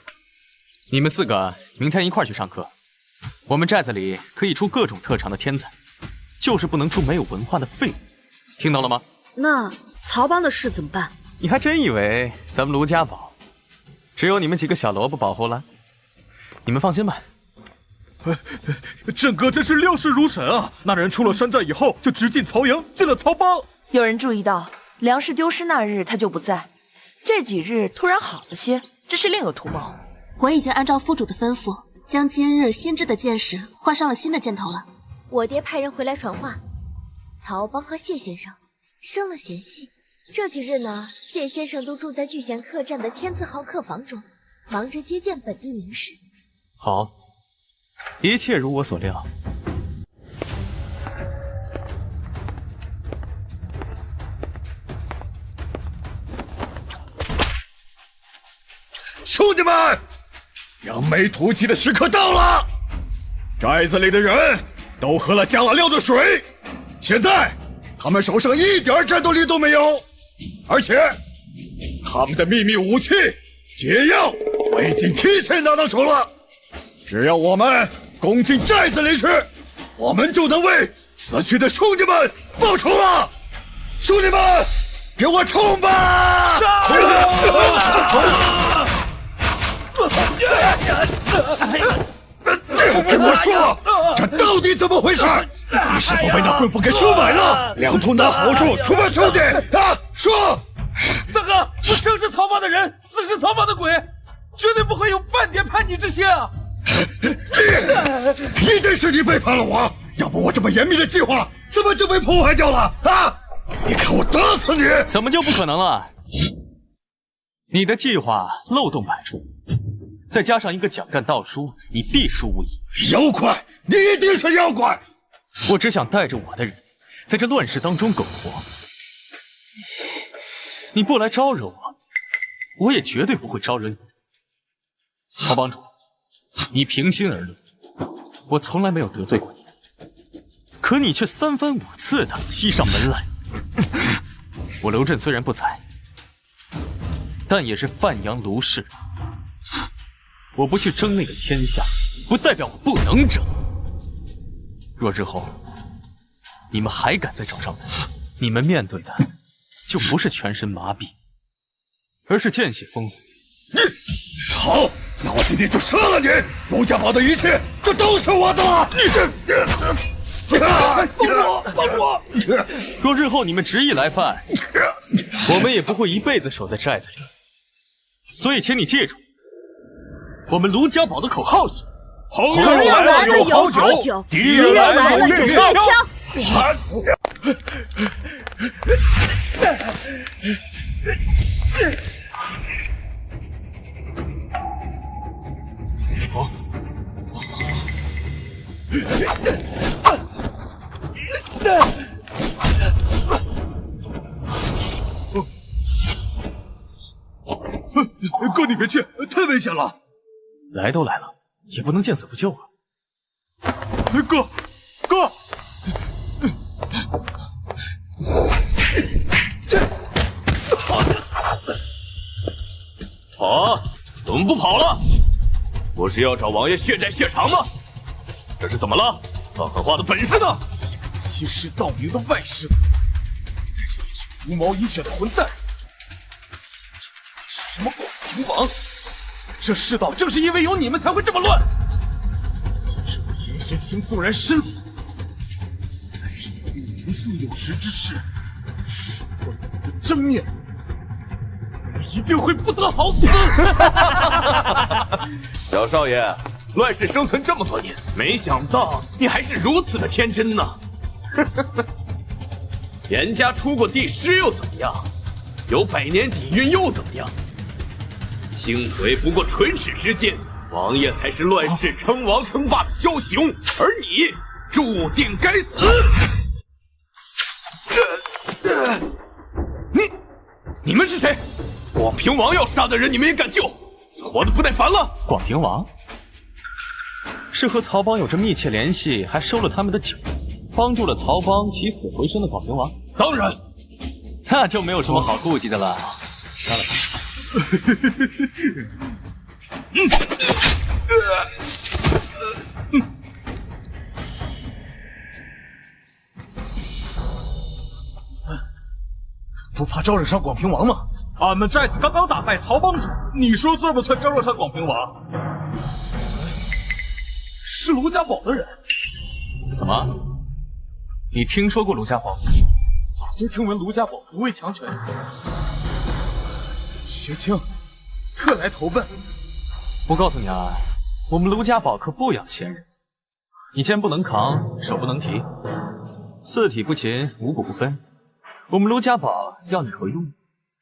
你们4个明天一块去上课。我们寨子里可以出各种特长的天才，就是不能出没有文化的废物。听到了吗？那曹帮的事怎么办？你还真以为咱们卢家堡只有你们几个小萝卜保护了？你们放心吧。郑哥真是料事如神啊！那人出了山寨以后，就直进曹营，进了曹帮。有人注意到粮食丢失那日他就不在，这几日突然好了些，这是另有图谋。我已经按照副主的吩咐，将今日新制的剑士换上了新的箭头了。我爹派人回来传话，曹帮和谢先生生了嫌隙。这几日呢，谢先生都住在聚贤客栈的天字号客房中，忙着接见本地名士。好，一切如我所料。兄弟们，扬眉吐气的时刻到了！寨子里的人都喝了加了料的水，现在他们手上一点战斗力都没有，而且他们的秘密武器解药我已经提前拿到手了。只要我们攻进寨子里去，我们就能为死去的兄弟们报仇了！兄弟们，给我冲吧！跟我说，这到底怎么回事？你是否被那棍斧给收买了？两头拿好处，出卖兄弟啊！说！大哥，我生是曹帮的人，死是曹帮的鬼，绝对不会有半点叛逆之心啊！一定是你背叛了我，要不我这么严密的计划怎么就被破坏掉了啊？你看我打死你！怎么就不可能了？你的计划漏洞百出，再加上一个蒋干盗书，你必输无疑。妖怪，你一定是妖怪！我只想带着我的人，在这乱世当中苟活。你不来招惹我，我也绝对不会招惹你的。曹帮主，你平心而论，我从来没有得罪过你，可你却3番5次的欺上门来。我刘震虽然不才，但也是范阳卢氏。我不去争那个天下，不代表我不能争。若日后你们还敢再找上门，你们面对的就不是全身麻痹，而是见血风云。好，那我今天就杀了你！卢家堡的一切就都是我的了！帮主！若日后你们执意来犯，我们也不会一辈子守在寨子里。所以请你记住，我们卢家堡的口号是：朋友来了有好酒，敌人来了有月枪。哥，你别去，太危险了。来都来了，也不能见死不救啊！哥，怎么不跑了？不是要找王爷血债血偿吗？这是怎么了？放狠话的本事呢？欺世盗名的外世子，真是一群茹毛饮血的混蛋！自己是什么广平王？这世道正是因为有你们才会这么乱。今日我严学清纵然身死，但是也有无数有识之士识破了我的真面目，我一定会不得好死！小少爷，乱世生存这么多年，没想到你还是如此的天真呢。严家出过帝师又怎么样？有100年底蕴又怎么样？轻腿不过唇齿之间，王爷才是乱世称王称霸的枭雄，而你注定该死。你们是谁？广平王要杀的人，你们也敢救？活得不耐烦了？广平王是和曹帮有着密切联系，还收了他们的酒，帮助了曹帮起死回生的广平王？当然，那就没有什么好顾忌的了。杀了他。不怕招惹上广平王吗？俺们寨子刚刚打败曹帮主，你说算不算招惹上广平王？是卢家堡的人。怎么？你听说过卢家堡？早就听闻卢家堡不畏强权。薛青，特来投奔。我告诉你啊，我们卢家堡可不养闲人。你肩不能扛，手不能提，四体不勤，五谷不分。我们卢家堡要你何用？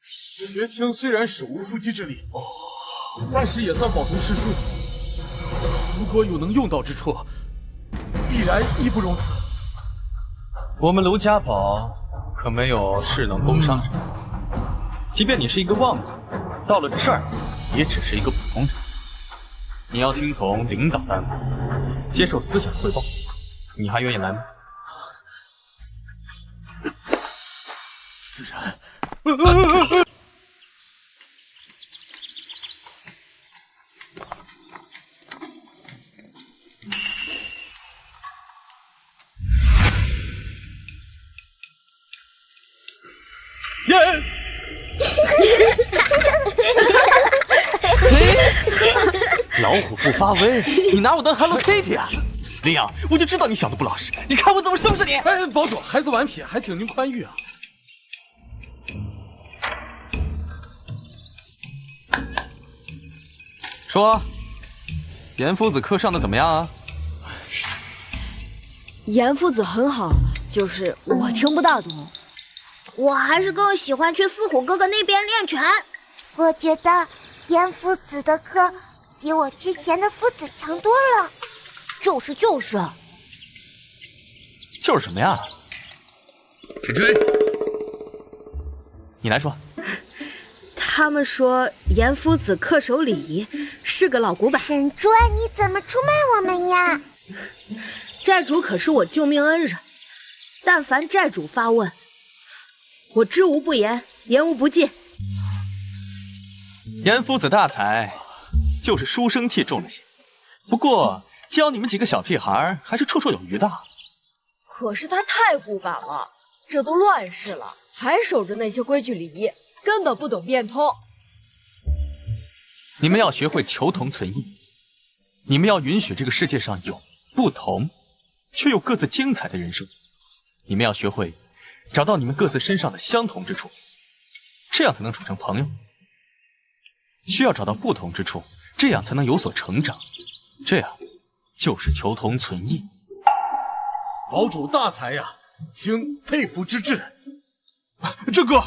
薛青虽然手无缚鸡之力，但是也算饱读诗书。如果有能用到之处，必然义不容辞。我们卢家堡可没有势能攻商者，即便你是一个望族，到了这儿也只是一个普通人。你要听从领导的安排，接受思想汇报，你还愿意来吗？自然。耶！老虎不发威，你拿我当 Hello Kitty 啊？林阳，我就知道你小子不老实，你看我怎么收拾你！哎，堡主，孩子顽皮，还请您宽裕啊。说，严夫子课上的怎么样啊？严夫子很好，就是我听不大懂。我还是更喜欢去四虎哥哥那边练拳。我觉得严夫子的课比我之前的夫子强多了。就是什么呀？沈追，你来说。他们说严夫子恪守礼仪，是个老古板。沈追，你怎么出卖我们呀？寨主可是我救命恩人，但凡寨主发问，我知无不言，言无不尽。严夫子大才，就是书生气重了些，不过教你们几个小屁孩还是绰绰有余的。可是他太古板了，这都乱世了，还守着那些规矩礼仪，根本不懂变通。你们要学会求同存异，你们要允许这个世界上有不同，却又各自精彩的人生。你们要学会找到你们各自身上的相同之处，这样才能处成朋友。需要找到不同之处，这样才能有所成长。这样就是求同存异。堡主大才呀，请佩服之至。郑哥，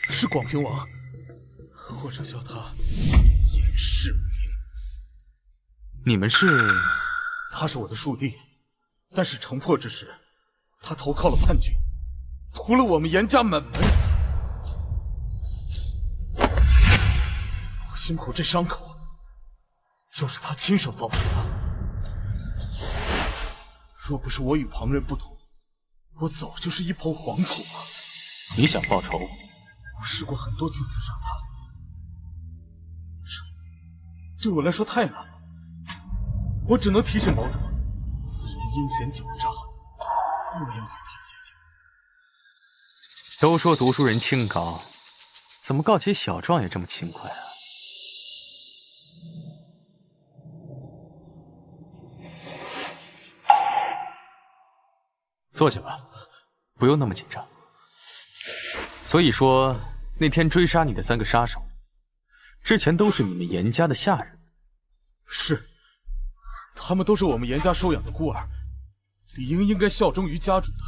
是广平王，或者叫他严世明。你们是？他是我的庶弟，但是城破之时，他投靠了叛军，屠了我们严家满门。我胸口这伤口，就是他亲手造成的。若不是我与旁人不同，我早就是一抔黄土了。你想报仇？我试过很多次刺杀他，这对我来说太难了。我只能提醒堡主，此人阴险狡诈，莫要与他结交。都说读书人清高，怎么告起小状也这么轻快啊？坐下吧，不用那么紧张。所以说，那天追杀你的3个杀手，之前都是你们严家的下人。是，他们都是我们严家收养的孤儿，理应该效忠于家主的。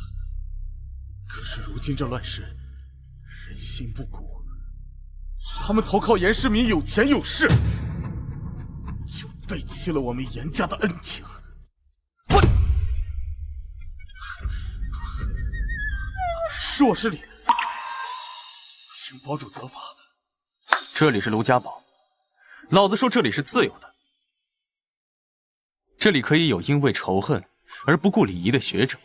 可是如今这乱世，人心不古，他们投靠严世民有钱有势，就背弃了我们严家的恩情。是我失礼，请堡主责罚。这里是卢家堡，老子说这里是自由的，这里可以有因为仇恨而不顾礼仪的学者，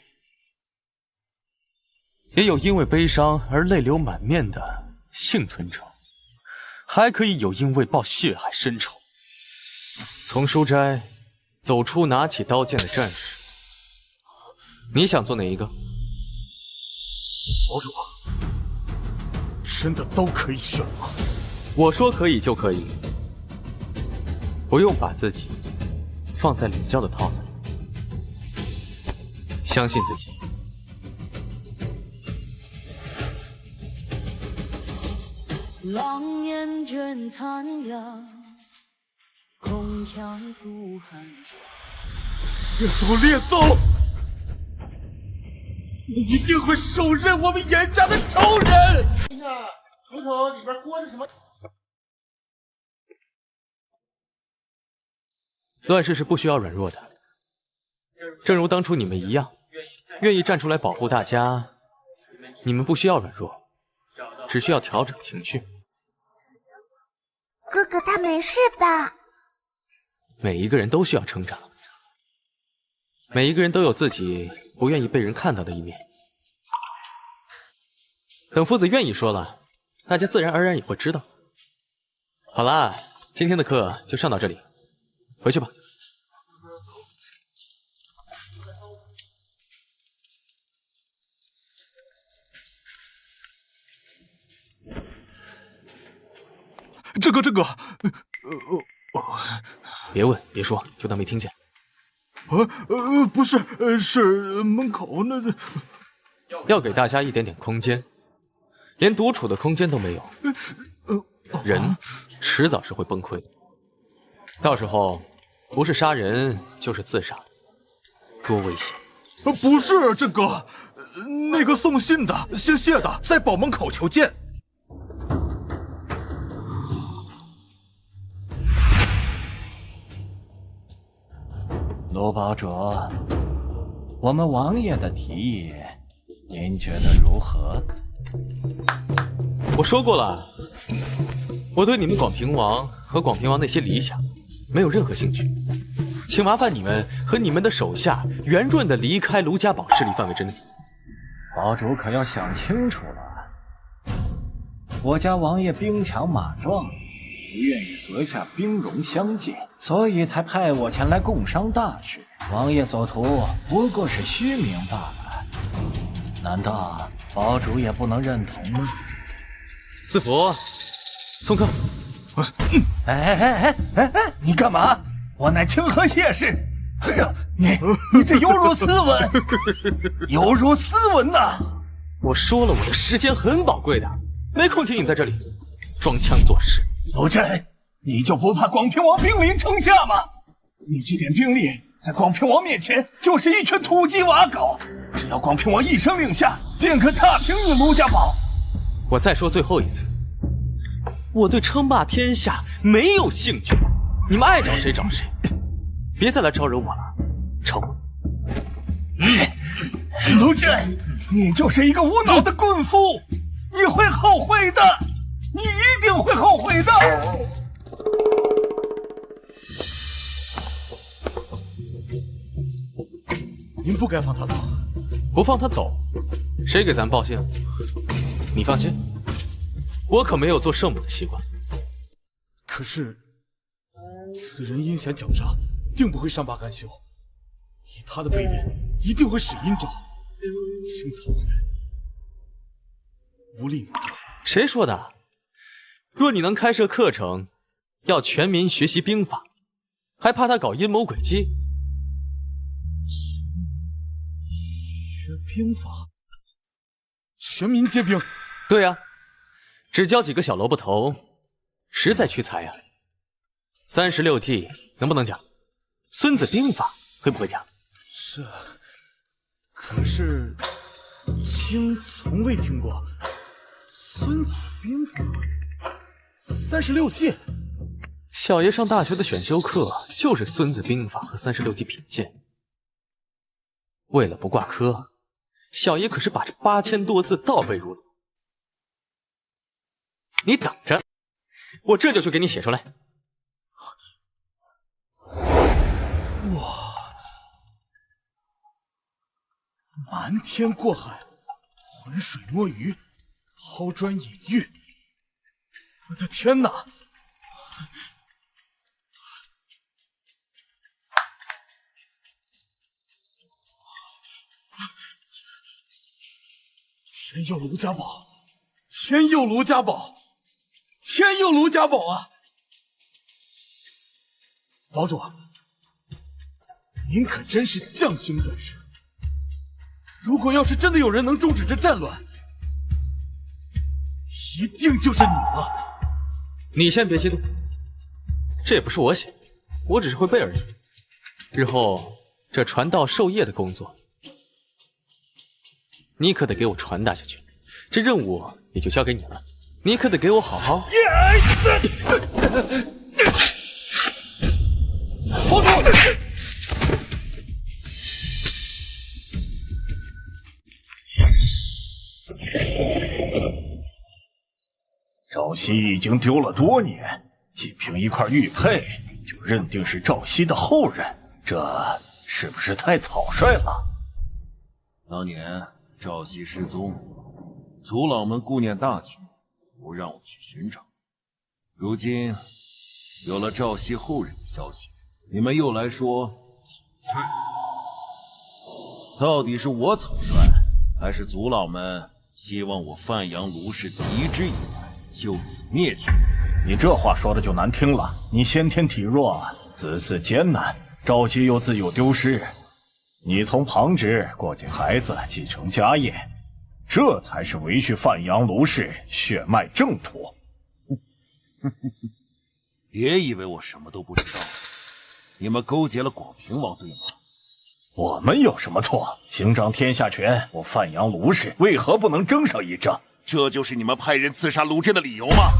也有因为悲伤而泪流满面的幸存者，还可以有因为报血海深仇，从书斋走出拿起刀剑的战士。你想做哪一个？堡主，真的都可以选吗？我说可以就可以，不用把自己放在礼教的套子里，相信自己。狼烟卷残阳，空枪赴寒霜。列祖列宗，你一定会手刃我们严家的仇人！看一下口口里边裹着什么？乱世是不需要软弱的，正如当初你们一样，愿意站出来保护大家。你们不需要软弱，只需要调整情绪。哥哥他没事吧？每一个人都需要成长，每一个人都有自己不愿意被人看到的一面。等夫子愿意说了，大家自然而然也会知道。好啦，今天的课就上到这里，回去吧。这个，别问，别说，就当没听见。不是，是门口那个。要给大家一点点空间，连独处的空间都没有，人迟早是会崩溃的。到时候不是杀人就是自杀，多危险！不是这个，那个送信的、姓谢的在堡门口求见。卢堡主，我们王爷的提议，您觉得如何？我说过了，我对你们广平王和广平王那些理想没有任何兴趣，请麻烦你们和你们的手下圆润地离开卢家堡势力范围之内。堡主可要想清楚了，我家王爷兵强马壮，不愿意阁下兵戎相见，所以才派我前来共商大事。王爷所图不过是虚名罢了，难道堡主也不能认同吗？赐福，送客。哎，你干嘛？我乃清河谢氏。哎呀，你这犹如斯文，犹如斯文呐！我说了，我的时间很宝贵的，没空听你在这里装腔作势。卢真，你就不怕广平王兵临城下吗？你这点兵力在广平王面前就是一群土鸡瓦狗，只要广平王一声令下，便可踏平你卢家堡。我再说最后一次，我对称霸天下没有兴趣，你们爱找谁找谁，别再来招惹我了，吵我。卢真，你就是一个无脑的棍夫，你会后悔的，你一定会后悔的。您不该放他走，不放他走，谁给咱报信？你放心，我可没有做圣母的习惯。可是，此人阴险狡诈，定不会善罢甘休。以他的卑劣，一定会使阴招，清草会无力扭转。谁说的？若你能开设课程，要全民学习兵法，还怕他搞阴谋诡计？学兵法，全民皆兵。对啊，只教几个小萝卜头，实在屈才呀。36计能不能讲？孙子兵法会不会讲？是，可是卿从未听过孙子兵法36计。小爷上大学的选修课就是孙子兵法和36计品鉴。为了不挂科，小爷可是把这8000多字倒背如流。你等着，我这就去给你写出来。哇，瞒天过海，浑水摸鱼，抛砖引玉。我的天哪！天佑卢家宝，天佑卢家宝，天佑卢家宝啊！堡主，您可真是将星转世。如果要是真的有人能终止这战乱，一定就是你了。你先别激动，这也不是我写，我只是会背而已。日后这传道授业的工作，你可得给我传达下去，这任务也就交给你了。你可得给我好好。堡主，赵熙已经丢了多年，仅凭一块玉佩就认定是赵熙的后人，这是不是太草率了？当年赵熙失踪，族老们顾念大局，不让我去寻找。如今有了赵熙后人的消息，你们又来说草率。到底是我草率，还是族老们希望我范阳卢氏敌之以来，就此灭绝？你这话说的就难听了。你先天体弱，子嗣艰难，赵熙又自幼丢失，你从旁支过继孩子，继承家业，这才是维续范阳卢氏血脉正途。别以为我什么都不知道，你们勾结了广平王，对吗？我们有什么错？行掌天下权，我范阳卢氏为何不能争上一争？这就是你们派人刺杀卢真的理由吗？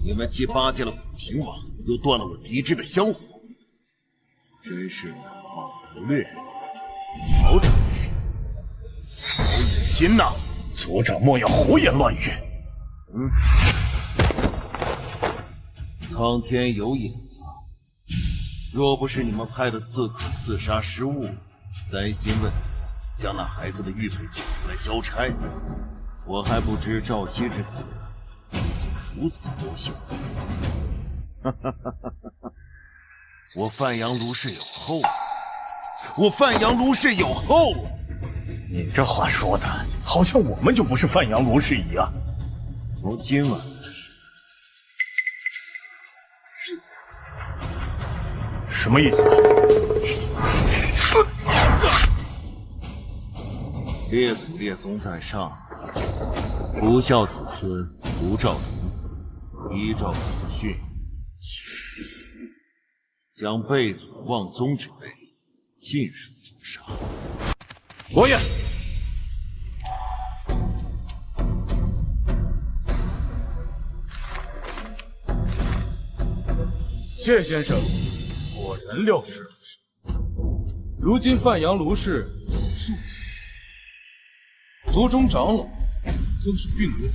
你们既巴结了广平王，又断了我嫡支的香火，真是谋略，好长事，好有心呐！族长莫要胡言乱语。苍天有眼啊！若不是你们派的刺客刺杀失误，担心问责，将那孩子的玉佩捡回来交差，我还不知赵熙之子已经如此优秀。我范阳卢氏有后了，我范阳卢氏有后了。你这话说的，好像我们就不是范阳卢氏一样。从今晚开始，什么意思？列祖列宗在上，不孝子孙卢兆陵，依照祖训，将背祖忘宗之辈尽数诛杀。王爷，谢先生果然料事如神。如今范阳卢氏数族中长老更是病弱，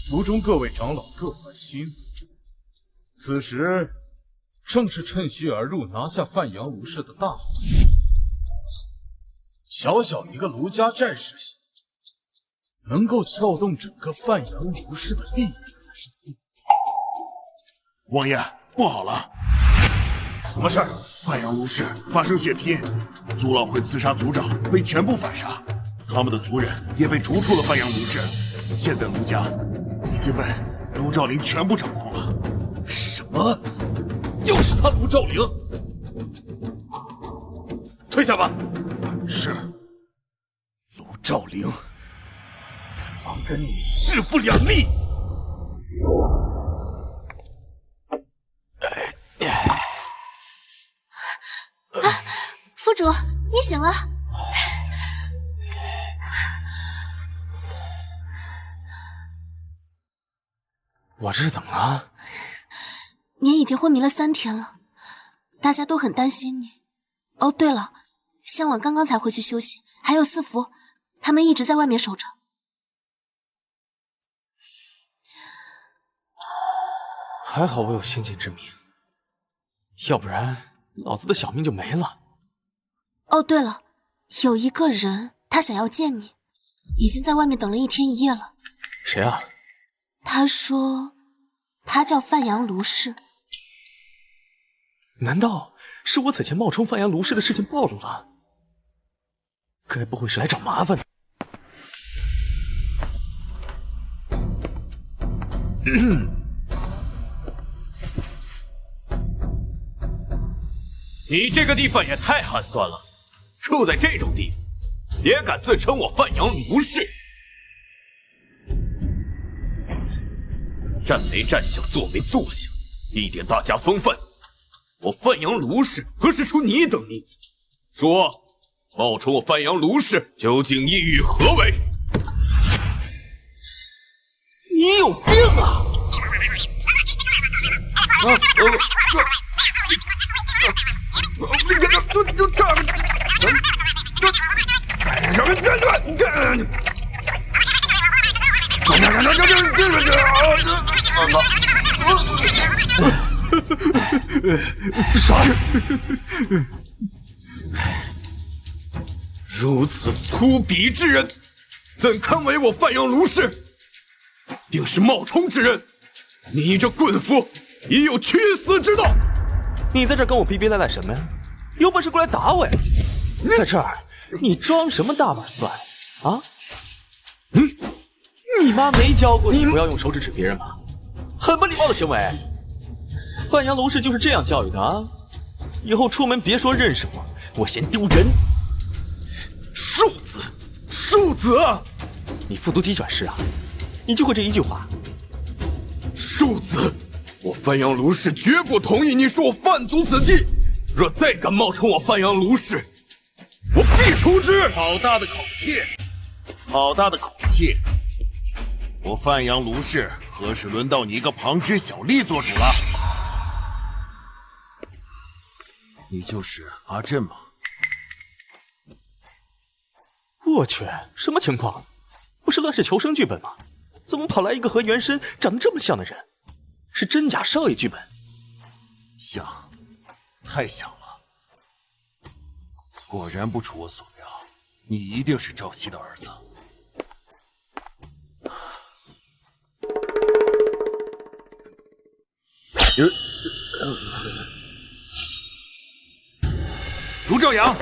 族中各位长老各怀心思，此时正是趁虚而入拿下范阳卢氏的大好机会。小小一个卢家战士，能够撬动整个范阳卢氏的利益才是自己。王爷，不好了！什么事儿？范阳卢氏发生血拼，族老会刺杀族长，被全部反杀。他们的族人也被逐出了范阳卢氏，现在卢家已经被卢兆陵全部掌控了。什么？又是他卢兆陵？退下吧。是。卢兆陵，我跟你势不两立。府主，你醒了。我这是怎么了？您已经昏迷了3天了，大家都很担心你。哦，对了，香婉刚刚才回去休息，还有司福，他们一直在外面守着。还好我有先见之明，要不然老子的小命就没了。哦，对了，有一个人，他想要见你，已经在外面等了1天1夜了。谁啊？他说，他叫范阳卢氏。难道是我此前冒充范阳卢氏的事情暴露了？该不会是来找麻烦的？你这个地方也太寒酸了，住在这种地方，也敢自称我范阳卢氏？站没站相，坐没坐相，一点大家风范。我范阳卢氏何时出你等逆子？说，冒充我范阳卢氏究竟意欲何为？你有病啊！杀人！如此粗鄙之人，怎堪为我范阳卢氏？定是冒充之人！你这棍夫，已有屈死之道！你在这跟我逼逼赖赖什么呀？有本事过来打我呀！在这儿，你装什么大板蒜啊？你妈没教过你不要用手指指别人吗？很不礼貌的行为。范阳卢氏就是这样教育的啊！以后出门别说认识我嫌丢人。庶子啊！你复读机转世啊？你就会这一句话？庶子，我范阳卢氏绝不同意你说我犯足此忌。若再敢冒充我范阳卢氏，我必除之！好大的口气！好大的口气！我范阳卢氏何时轮到你一个旁支小吏做主了？你就是阿震吗？我去，什么情况？不是乱世求生剧本吗？怎么跑来一个和原身长得这么像的人？是真假少爷剧本？像，太像了。果然不出我所料，你一定是赵熙的儿子。卢兆阳，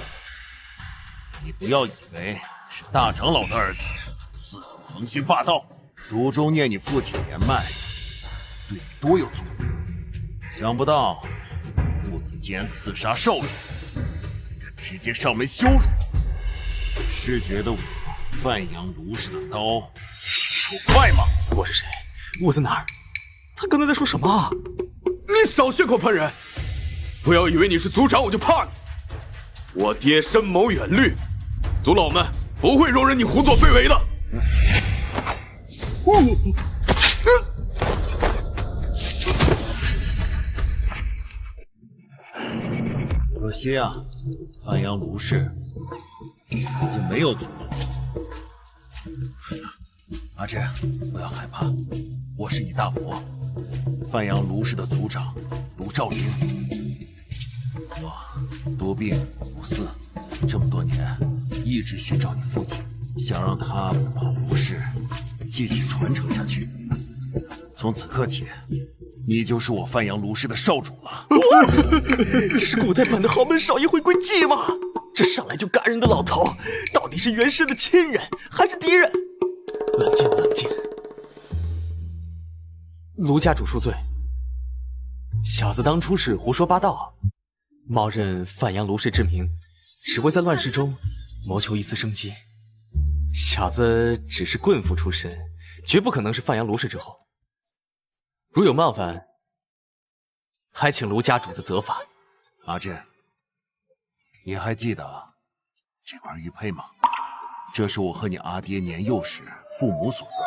你不要以为是大长老的儿子，四处横行霸道，族中念你父亲年迈，对你多有作用。想不到父子竟然刺杀少主，敢直接上门羞辱，是觉得我范阳卢氏的刀不快吗？我是谁？我在哪儿？他刚才在说什么啊？你少血口喷人！不要以为你是族长我就怕你。我爹深谋远虑，族老们不会容忍你胡作非为的。可惜啊，范阳卢氏已经没有族了。阿震，不要害怕，我是你大伯，范阳卢氏的族长卢兆云。我多病不嗣，这么多年一直寻找你父亲，想让他把卢氏继续传承下去。从此刻起，你就是我范阳卢氏的少主了。这是古代版的豪门少爷回归记吗？这上来就尬人的老头，到底是原身的亲人还是敌人？冷静，冷静。卢家主恕罪，小子当初是胡说八道，冒认范阳卢氏之名，只为在乱世中谋求一丝生机。小子只是棍夫出身，绝不可能是范阳卢氏之后。如有冒犯，还请卢家主子责罚。阿震，你还记得这块玉佩吗？这是我和你阿爹年幼时父母所赠。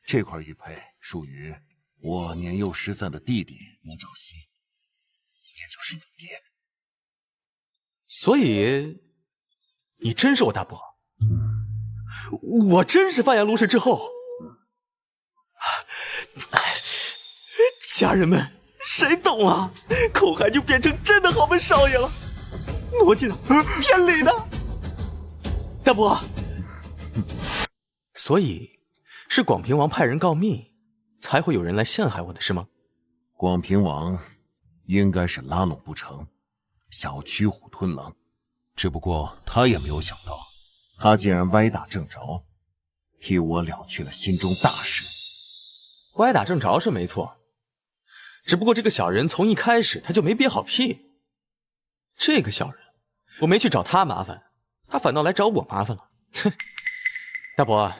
这块玉佩属于我年幼失散的弟弟卢兆熙，也就是你爹。所以，你真是我大伯？我真是范阳卢氏之后？家人们，谁懂啊？口嗨就变成真的豪门少爷了。逻辑的，天理的。大伯，所以是广平王派人告密，才会有人来陷害我的是吗？广平王应该是拉拢不成，想要驱虎吞狼，只不过他也没有想到，他竟然歪打正着，替我了却了心中大事。歪打正着是没错，只不过这个小人从一开始他就没憋好屁。这个小人，我没去找他麻烦，他反倒来找我麻烦了。哼，大伯，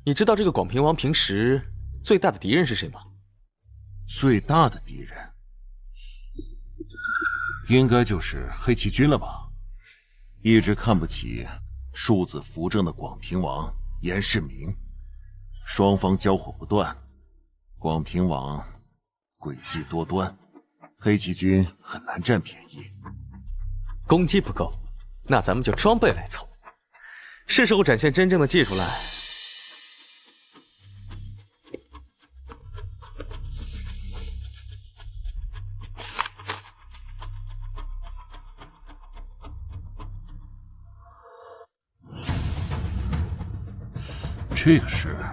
你知道这个广平王平时最大的敌人是谁吗？最大的敌人，应该就是黑旗军了吧？一直看不起庶子扶正的广平王严世明，双方交火不断。广平王诡计多端，黑旗军很难占便宜。攻击不够，那咱们就装备来凑。是时候展现真正的技术了。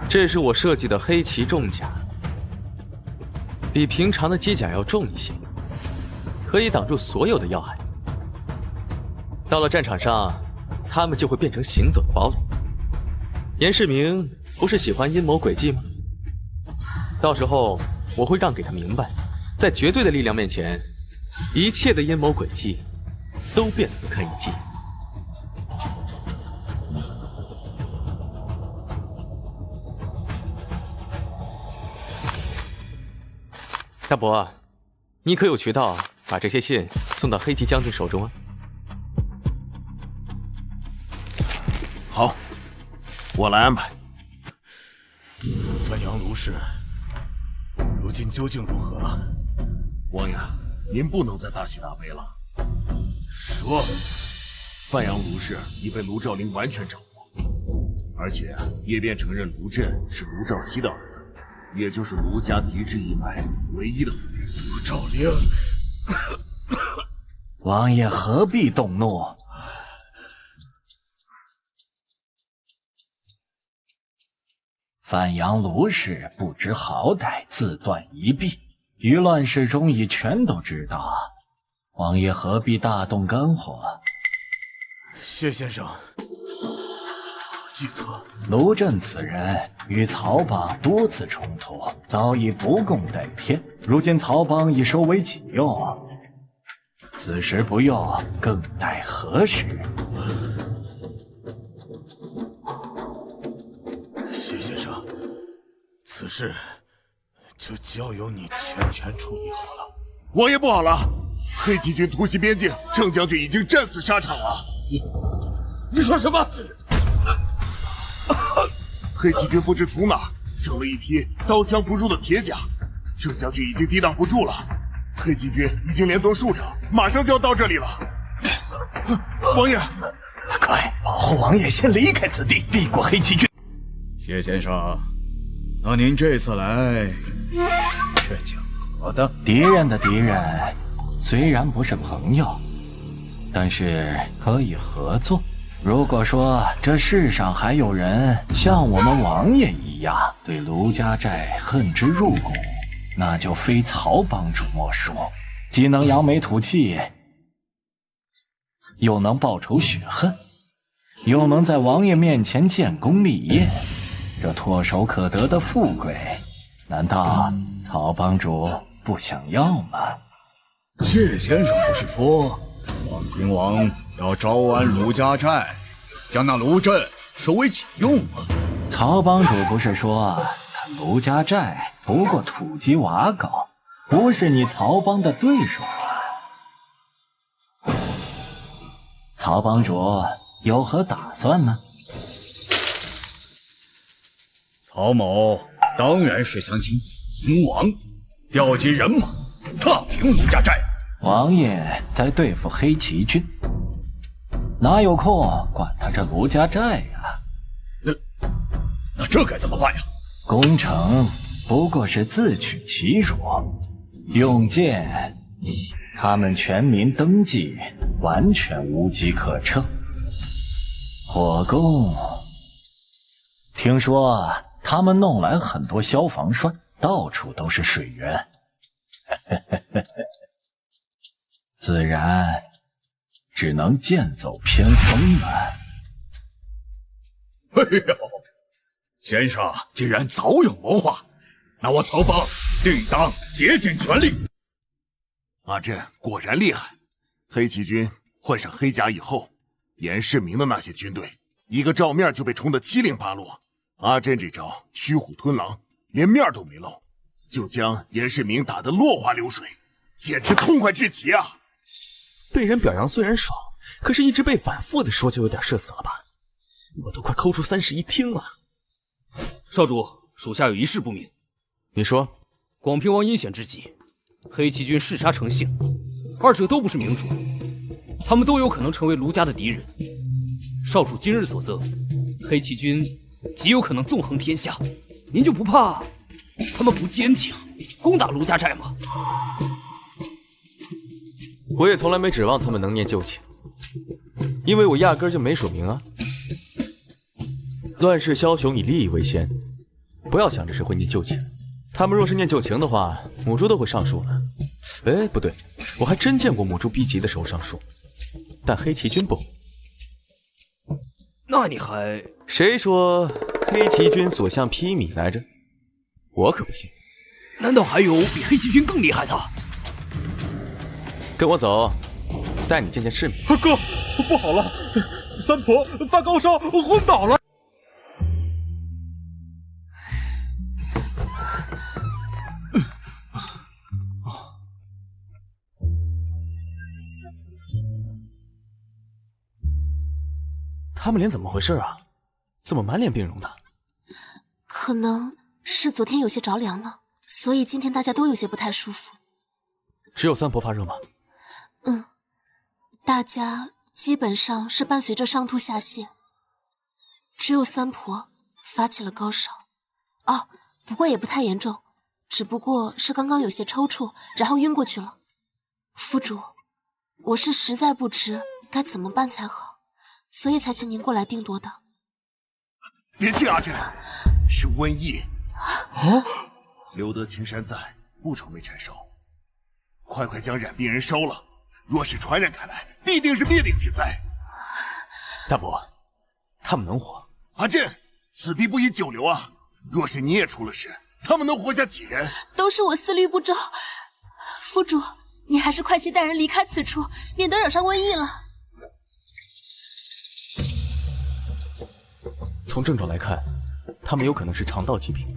这是我设计的黑旗重甲，比平常的机甲要重一些，可以挡住所有的要害。到了战场上，他们就会变成行走的堡垒。严世明不是喜欢阴谋诡计吗？到时候我会让给他明白，在绝对的力量面前，一切的阴谋诡计都变得不堪一击。大伯，你可有渠道把这些信送到黑旗将军手中啊？好，我来安排。范阳卢氏，如今究竟如何？王爷，您不能再大喜大悲了。说，范阳卢氏已被卢兆林完全掌握，而且叶便承认卢震是卢兆熙的儿子，也就是卢家嫡支一脉唯一的后人。卢兆林，王爷何必动怒？范阳卢氏不知好歹，自断一臂，于乱世中已全都知道，王爷何必大动肝火？谢先生，计策。卢震此人与曹邦多次冲突，早已不共戴天。如今曹邦已收为己用，此时不用，更待何时？谢先生，此事就交由你全处理好了。王爷不好了，黑旗军突袭边境，郑将军已经战死沙场了。你说什么？黑旗军不知从哪整了一批刀枪不入的铁甲，郑将军已经抵挡不住了。黑旗军已经连夺数场，马上就要到这里了。王爷，快保护王爷先离开此地，避过黑旗军。谢先生，那您这次来是讲和的？敌人的敌人虽然不是朋友，但是可以合作。如果说这世上还有人像我们王爷一样对卢家寨恨之入骨，那就非曹帮主莫属。既能扬眉吐气，又能报仇雪恨，又能在王爷面前建功立业，这唾手可得的富贵，难道曹帮主不想要吗？谢先生不是说广平王要招安卢家寨，将那卢震收为己用吗？曹帮主不是说他卢家寨不过土鸡瓦狗，不是你曹帮的对手啊？曹帮主有何打算呢？曹某当然是想请银王调集人马，踏平卢家寨。王爷在对付黑旗军，哪有空管他这卢家寨呀？那这该怎么办呀？攻城不过是自取其辱，用剑，他们全民登记，完全无机可乘。火攻，听说他们弄来很多消防栓，到处都是水源，自然只能剑走偏锋了。哎呦，先生既然早有谋划，那我曹帮定当竭尽全力。阿震果然厉害，黑旗军换上黑甲以后，严世明的那些军队一个照面就被冲得七零八落。阿震这招驱虎吞狼，连面都没露，就将严世明打得落花流水，简直痛快至极啊！被人表扬虽然爽，可是一直被反复的说就有点社死了吧？我都快抠出31听了。少主，属下有一事不明。你说，广平王阴险之极，黑旗军弑杀成性，二者都不是明主，他们都有可能成为卢家的敌人。少主今日所赠，黑旗军极有可能纵横天下，您就不怕他们不坚强，攻打卢家寨吗？我也从来没指望他们能念旧情，因为我压根就没署名啊。乱世枭雄以利益为先，不要想着谁会念旧情。他们若是念旧情的话，母猪都会上树了。哎，不对，我还真见过母猪逼急的时候上树，但黑旗军不。那你还……谁说黑旗军所向披靡来着？我可不信。难道还有比黑旗军更厉害的？跟我走，带你见见世面。哥，不好了，三婆发高烧昏倒了。他们脸怎么回事啊？怎么满脸病容的？可能是昨天有些着凉了，所以今天大家都有些不太舒服。只有三婆发热吗？大家基本上是伴随着上吐下泻，只有三婆发起了高烧。哦，不过也不太严重，只不过是刚刚有些抽搐，然后晕过去了。府主，我是实在不知该怎么办才好，所以才请您过来定夺的。别气阿震，是瘟疫。留得青山在，不愁没柴烧。快将染病人烧了，若是传染开来，必定是灭顶之灾。大伯，他们能活？阿震，此地不宜久留啊！若是你也出了事，他们能活下几人？都是我思虑不周。府主，你还是快些带人离开此处，免得惹上瘟疫了。从症状来看，他们有可能是肠道疾病，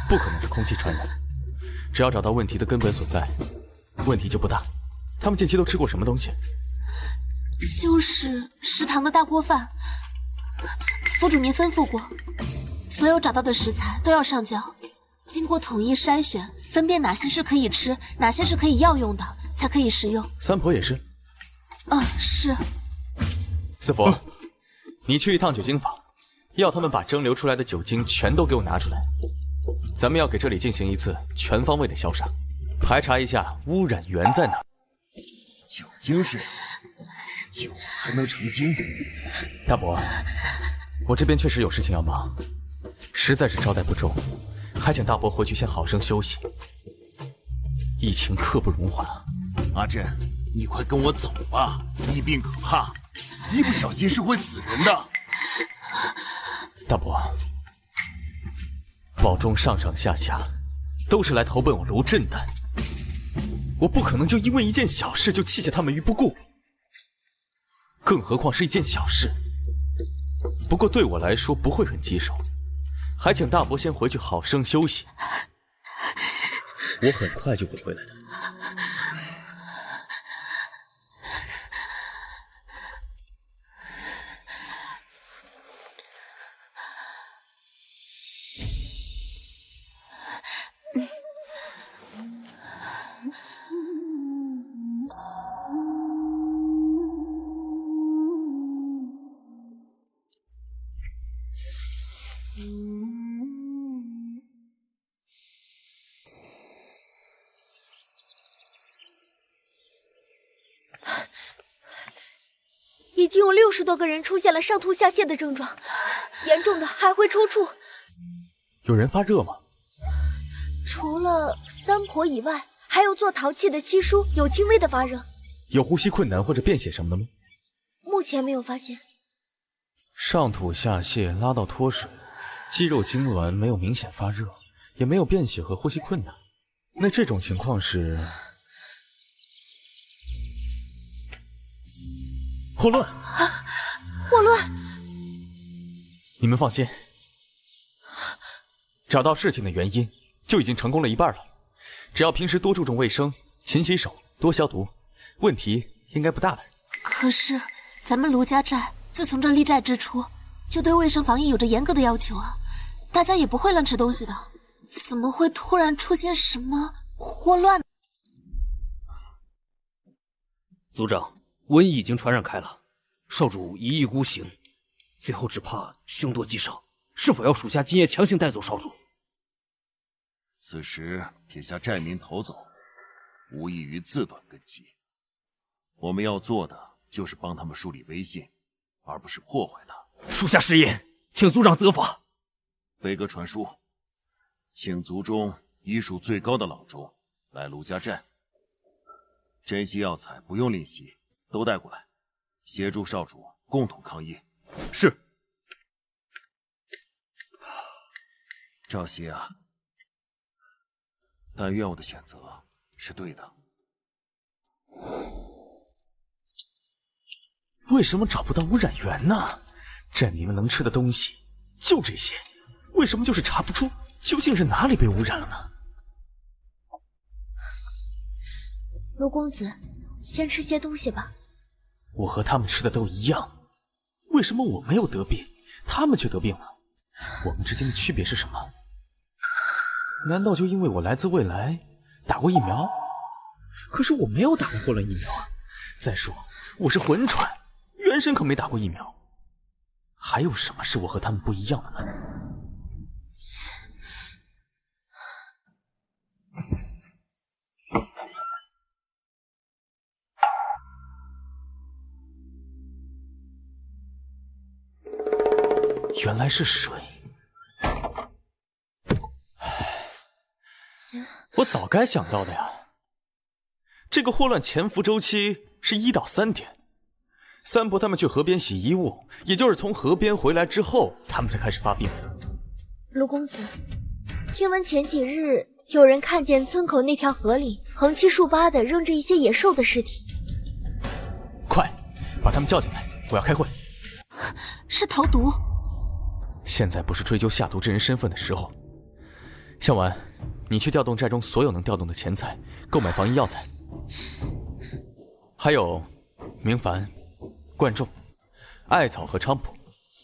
不可能是空气传染。只要找到问题的根本所在，问题就不大。他们近期都吃过什么东西？就是食堂的大锅饭。府主您吩咐过，所有找到的食材都要上交，经过统一筛选，分辨哪些是可以吃，哪些是可以药用的，才可以食用。三婆也是？是。四佛，你去一趟酒精坊，要他们把蒸馏出来的酒精全都给我拿出来。咱们要给这里进行一次全方位的消杀，排查一下污染源在哪。酒精是什么？酒还能成精？大伯，我这边确实有事情要忙，实在是招待不周，还请大伯回去先好生休息。疫情刻不容缓啊！阿震，你快跟我走吧，疫病可怕，一不小心是会死人的。大伯，堡中上上下下都是来投奔我卢震的，我不可能就因为一件小事就弃下他们于不顾，更何况是一件小事。不过对我来说不会很棘手，还请大伯先回去好生休息，我很快就会回来的。已经有60多个人出现了上吐下泻的症状，严重的还会抽搐。有人发热吗？除了三婆以外，还有做陶器的七叔有轻微的发热。有呼吸困难或者便血什么的吗？目前没有发现。上吐下泻、拉到脱水，肌肉痉挛，没有明显发热，也没有便血和呼吸困难。那这种情况是霍乱。霍乱！你们放心，找到事情的原因就已经成功了一半了。只要平时多注重卫生，勤洗手，多消毒，问题应该不大的。可是咱们卢家寨自从这立寨之初，就对卫生防疫有着严格的要求啊，大家也不会乱吃东西的，怎么会突然出现什么霍乱？族长，瘟疫已经传染开了，少主一意孤行，最后只怕凶多吉少，是否要属下今夜强行带走少主？此时撇下寨民逃走，无异于自断根基。我们要做的就是帮他们树立威信，而不是破坏它。属下失言，请族长责罚。飞鸽传书，请族中医术最高的郎中来卢家寨，珍稀药材不用吝惜，都带过来，协助少主共同抗疫。是。赵熙啊，但愿我的选择是对的。为什么找不到污染源呢？寨民们能吃的东西就这些，为什么就是查不出究竟是哪里被污染了呢？卢公子，先吃些东西吧。我和他们吃的都一样，为什么我没有得病，他们却得病了？我们之间的区别是什么？难道就因为我来自未来，打过疫苗？可是我没有打过霍乱疫苗啊！再说我是魂传，原神可没打过疫苗。还有什么是我和他们不一样的呢？原来是水。我早该想到的呀。这个霍乱潜伏周期是1到3天。三婆他们去河边洗衣物，也就是从河边回来之后，他们才开始发病。卢公子，听闻前几日有人看见村口那条河里横七竖八的扔着一些野兽的尸体。快，把他们叫进来，我要开会。是投毒。现在不是追究下毒之人身份的时候。向晚，你去调动寨中所有能调动的钱财，购买防疫药材。还有明矾、灌种、艾草和菖蒲，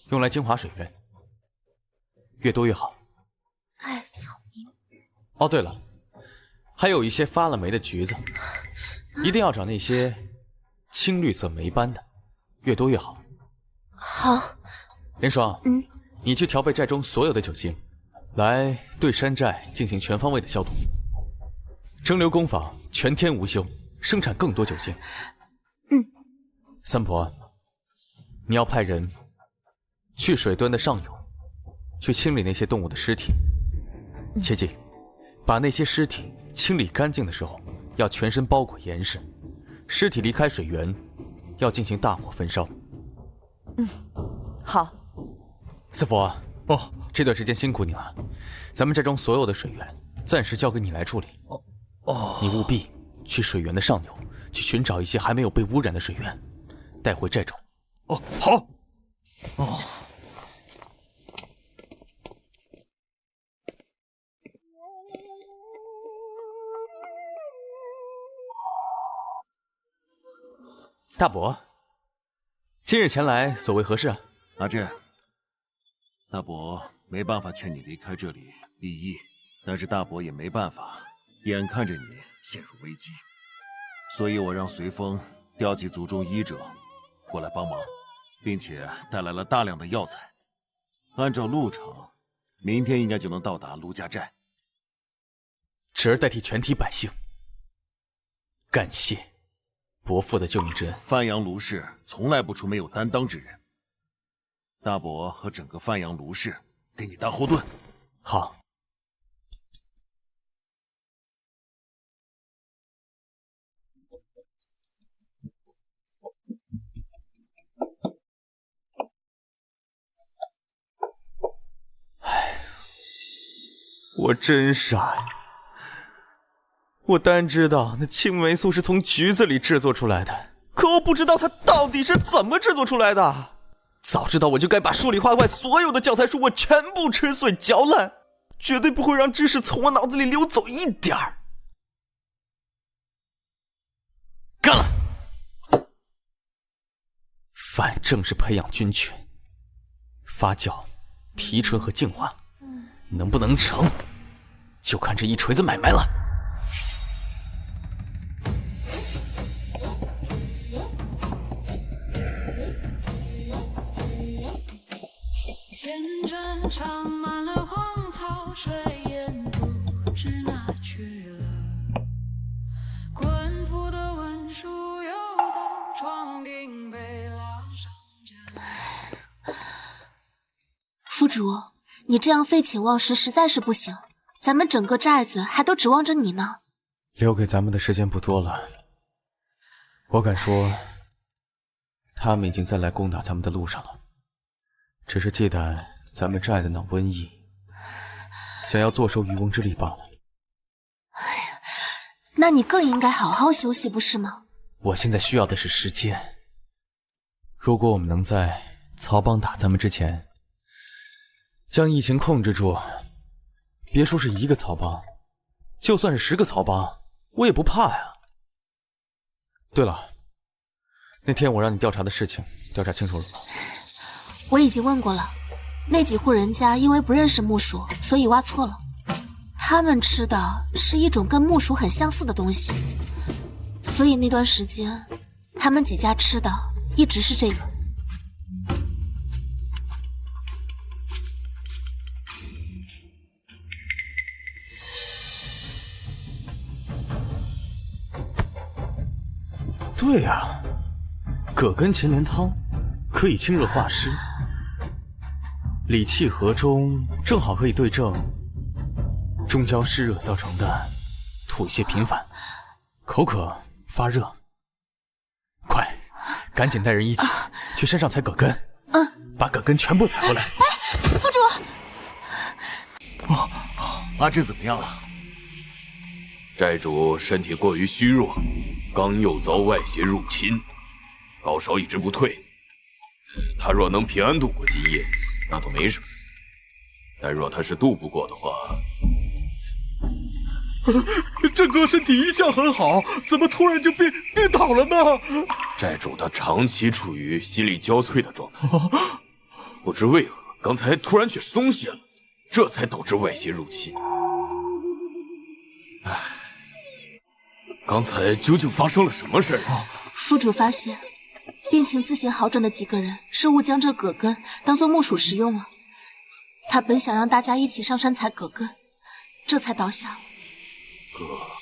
用来净化水源，越多越好。艾草明。哦，对了，还有一些发了霉的橘子，一定要找那些青绿色霉斑的，越多越好。好。林爽，你去调配寨中所有的酒精，来对山寨进行全方位的消毒。蒸馏工坊全天无休，生产更多酒精。三婆，你要派人去水端的上游，去清理那些动物的尸体。切记，把那些尸体清理干净的时候，要全身包裹严实。尸体离开水源，要进行大火焚烧。好。四佛，这段时间辛苦你了，咱们寨中所有的水源暂时交给你来处理。你务必去水源的上游，去寻找一些还没有被污染的水源，带回寨中。好。大伯，今日前来所为何事啊？阿震，大伯没办法劝你离开这里立意，但是大伯也没办法，眼看着你陷入危机，所以我让随风调集族中医者过来帮忙，并且带来了大量的药材。按照路程，明天应该就能到达卢家寨。侄儿代替全体百姓，感谢伯父的救命之恩。范阳卢氏从来不出没有担当之人。大伯和整个范阳卢氏给你当后盾。好。我真傻呀！我单知道那青霉素是从橘子里制作出来的，可我不知道它到底是怎么制作出来的。早知道我就该把数理化外所有的教材书我全部吃碎嚼烂，绝对不会让知识从我脑子里溜走一点儿。干了！反正是培养军犬，发酵、提纯和净化。能不能成，就看这一锤子买卖了。天真长满了荒草，水烟不知哪去了。官府的文书又到床顶被拉上架。府主，你这样废寝忘食实在是不行，咱们整个寨子还都指望着你呢。留给咱们的时间不多了，我敢说，他们已经在来攻打咱们的路上了，只是忌惮咱们寨子闹瘟疫，想要坐收渔翁之利罢了。哎呀，那你更应该好好休息，不是吗？我现在需要的是时间。如果我们能在曹帮打咱们之前将疫情控制住，别说是1个曹帮，就算是10个曹帮，我也不怕呀。对了，那天我让你调查的事情，调查清楚了吗？我已经问过了，那几户人家因为不认识木薯，所以挖错了。他们吃的是一种跟木薯很相似的东西，所以那段时间，他们几家吃的一直是这个。对呀，葛根秦莲汤可以清热化湿，理气和中，正好可以对症中焦湿热造成的吐泻频繁、口渴发热。快，赶紧带人一起去山上采葛根，把葛根全部采回来。府主，阿志怎么样了？寨主身体过于虚弱，刚又遭外邪入侵，高烧一直不退。他若能平安度过今夜，那倒没什么；但若他是渡不过的话，这哥身体一向很好，怎么突然就病倒了呢？寨主他长期处于心力交瘁的状态，不知为何刚才突然却松懈了，这才导致外邪入侵。唉，刚才究竟发生了什么事啊？府主发现病情自行好转的几个人是误将这葛根当作木薯食用了。他本想让大家一起上山采葛根，这才倒下了。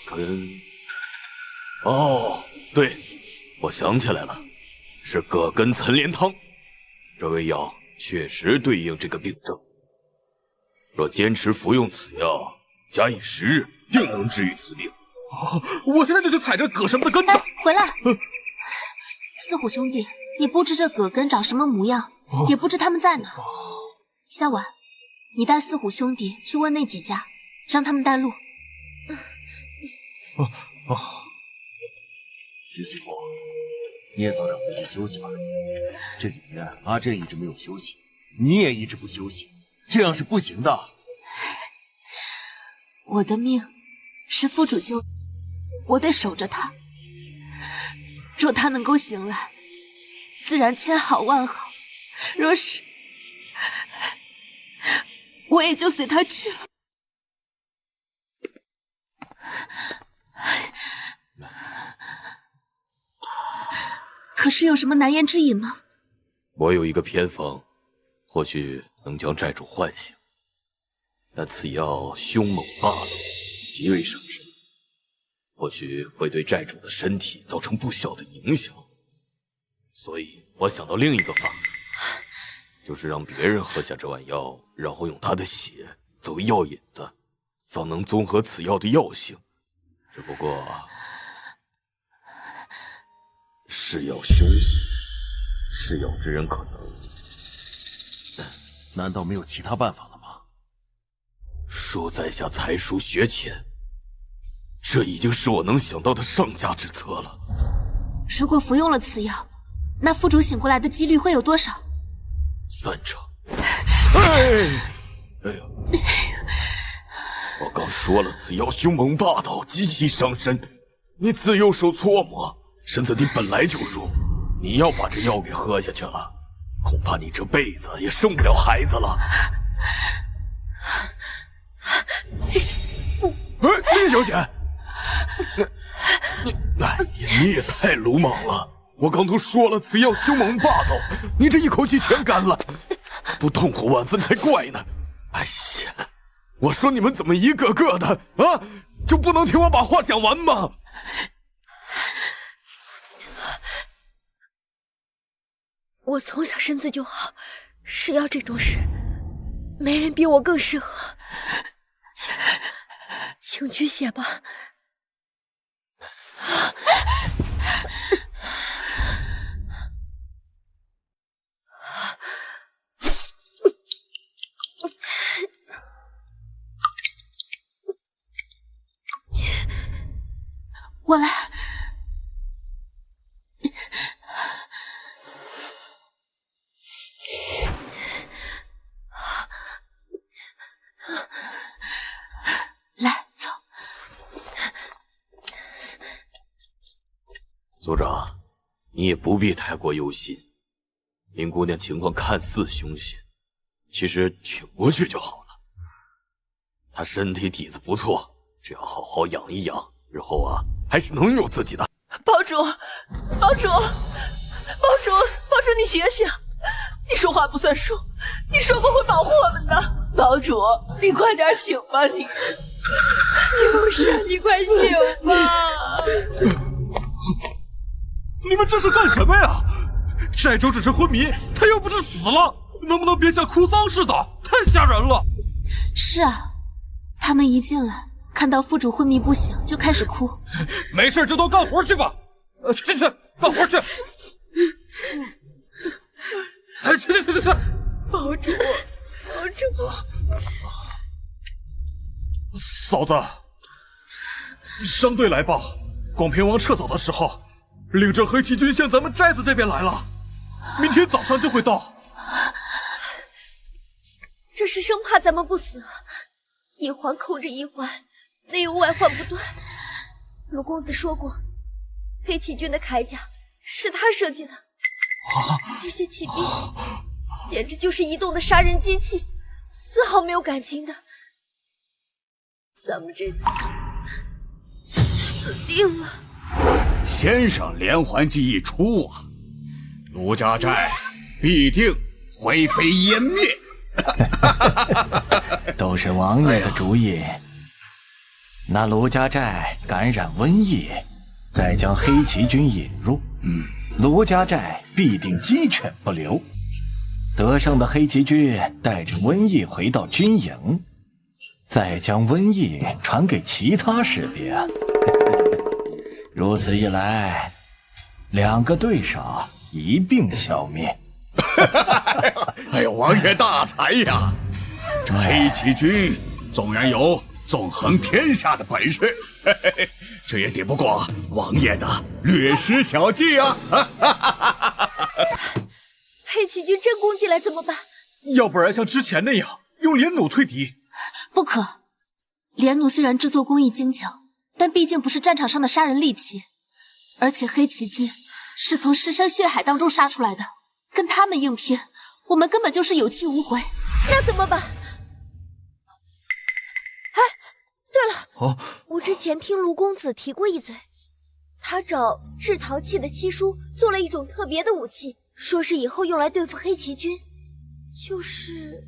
葛根……哦，对，我想起来了，是葛根岑连汤。这味药确实对应这个病症，若坚持服用此药，假以时日，定能治愈此病。我现在就去采这葛什么的根子。回来！四虎兄弟，你不知这葛根长什么模样，也不知他们在哪。夏婉，你带四虎兄弟去问那几家，让他们带路。侄媳妇，你也早点回去休息吧。这几天阿震一直没有休息，你也一直不休息，这样是不行的。我的命是府主救，我得守着他。若他能够醒来，自然千好万好；若是，我也就随他去了。可是有什么难言之隐吗？我有一个偏方，或许能将寨主唤醒，但此药凶猛霸道，极为伤身。或许会对债主的身体造成不小的影响。所以我想到另一个法子，就是让别人喝下这碗药，然后用他的血作为药引子，方能综合此药的药性。只不过是药凶险，是药之人可能……难道没有其他办法了吗？恕在下才疏学浅，这已经是我能想到的上佳之策了。如果服用了此药，那副主醒过来的几率会有多少？3成。哎呀！我刚说了，此药凶猛霸道，极其伤身，你自右手搓磨，身子底本来就弱，你要把这药给喝下去了，恐怕你这辈子也生不了孩子了。哎，厉小姐，你也太鲁莽了！我刚都说了，此药凶猛霸道，你这一口气全干了，不痛苦万分才怪呢！哎呀，我说你们怎么一个个的啊，就不能听我把话讲完吗？我从小身子就好，吃药这种事，没人比我更适合。请取血吧。我来。来，走。族长，你也不必太过忧心。林姑娘情况看似凶险，其实挺过去就好了。她身体底子不错，只要好好养一养，日后啊，还是能有自己的。堡主，堡主，你醒醒！你说话不算数，你说过会保护我们的。堡主，你快点醒吧你！就是你快醒吧！你们这是干什么呀？债主只是昏迷，他又不是死了，能不能别像哭丧似的？太吓人了！是啊，他们一进来看到副主昏迷不醒，就开始哭。没事就都干活去吧，去干活去！哎，去！堡主，嫂子，商队来报，广平王撤走的时候，领着黑旗军向咱们寨子这边来了，明天早上就会到。这是生怕咱们不死，一环扣着一环，内忧外患不断。卢公子说过，黑旗军的铠甲是他设计的，那些骑兵简直就是移动的杀人机器，丝毫没有感情的。咱们这次死定了。先生连环计一出啊，卢家寨必定灰飞烟灭。都是王爷的主意。那卢家寨感染瘟疫，再将黑旗军引入，卢家寨必定鸡犬不留。得胜的黑旗军带着瘟疫回到军营，再将瘟疫传给其他士兵。如此一来，2个对手一并消灭。哎呦，王爷大才呀！这黑旗军纵然有纵横天下的本事，这也抵不过王爷的略施小计啊！黑旗军真攻进来怎么办？要不然像之前那样用连弩退敌。不可，连弩虽然制作工艺精巧，但毕竟不是战场上的杀人利器，而且黑旗军是从尸山血海当中杀出来的，跟他们硬拼，我们根本就是有去无回。那怎么办？哎，对了，我之前听卢公子提过一嘴，他找制陶器的七叔做了一种特别的武器，说是以后用来对付黑旗军，就是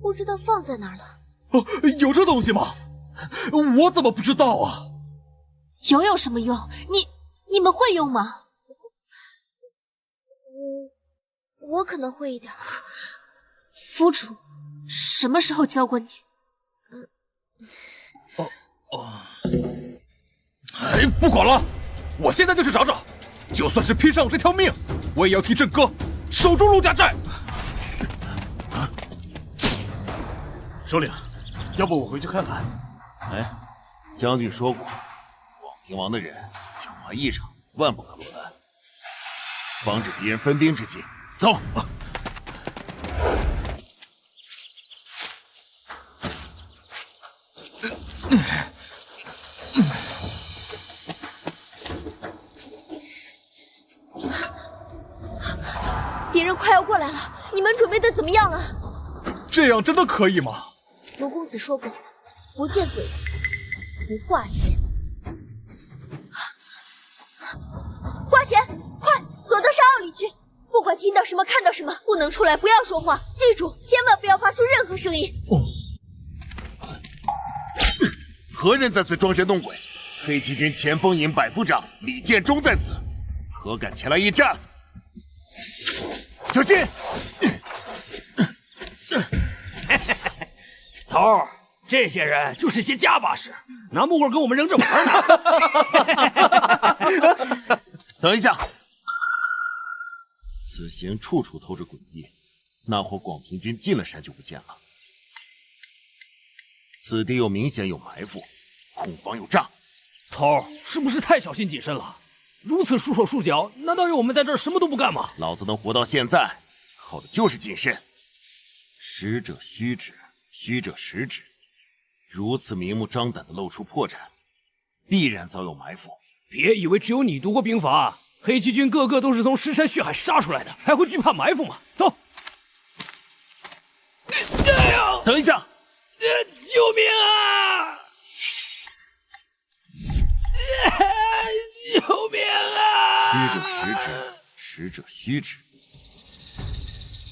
不知道放在哪儿了。有这东西吗？我怎么不知道啊？有什么用？你们会用吗？我可能会一点。夫主，什么时候教过你？哎，不管了，我现在就去找找，就算是拼上我这条命，我也要替郑哥守住陆家寨。首领，要不我回去看看？哎，将军说过，广平王的人狡猾异常，万不可落单，防止敌人分兵之计。走。敌人快要过来了，你们准备的怎么样了？这样真的可以吗？卢公子说过，不见鬼子，不挂弦。挂弦，快躲到沙坳里去！不管听到什么、看到什么，不能出来，不要说话。记住，千万不要发出任何声音。何人在此装神弄鬼？黑旗军前锋营百夫长李建忠在此，何敢前来应战？小心！头儿，这些人就是些家把式，拿木棍跟我们扔着玩呢。等一下，此行处处透着诡异，那伙广平军进了山就不见了。此地又明显有埋伏，恐防有诈。头儿，是不是太小心谨慎了？如此束手束脚，难道要我们在这儿什么都不干吗？老子能活到现在，靠的就是谨慎。实者虚之，虚者实之。如此明目张胆的露出破绽，必然早有埋伏。别以为只有你读过兵法，黑旗军个个都是从尸山血海杀出来的，还会惧怕埋伏吗？走！等一下！救命啊！救命啊！虚者实之，实者虚之。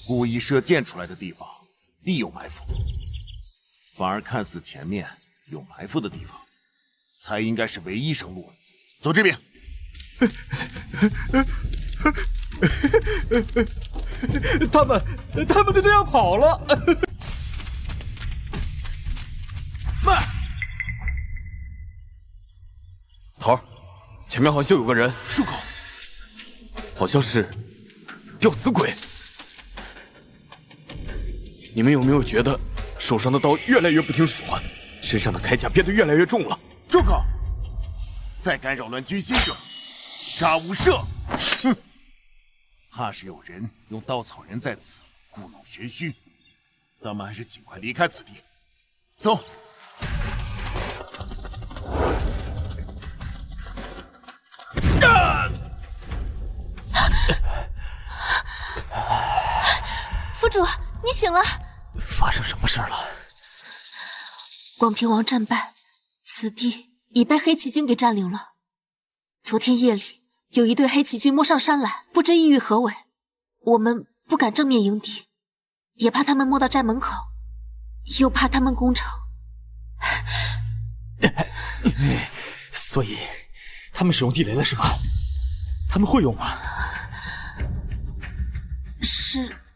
故意射箭出来的地方，必有埋伏。反而看似前面有埋伏的地方，才应该是唯一生路。走这边。他们就这样跑了。慢！头儿，前面好像有个人。住口！好像是吊死鬼。你们有没有觉得手上的刀越来越不听使唤，身上的铠甲变得越来越重了？住口！再敢扰乱军心者，杀无赦！哼！怕是有人用稻草人在此故弄玄虚，咱们还是尽快离开此地。走。府主，你醒了。发生什么事了？广平王战败，此地已被黑旗军给占领了。昨天夜里，有一队黑旗军摸上山来，不知意欲何为。我们不敢正面迎敌，也怕他们摸到寨门口，又怕他们攻城。所以，他们使用地雷了是吧？他们会用吗？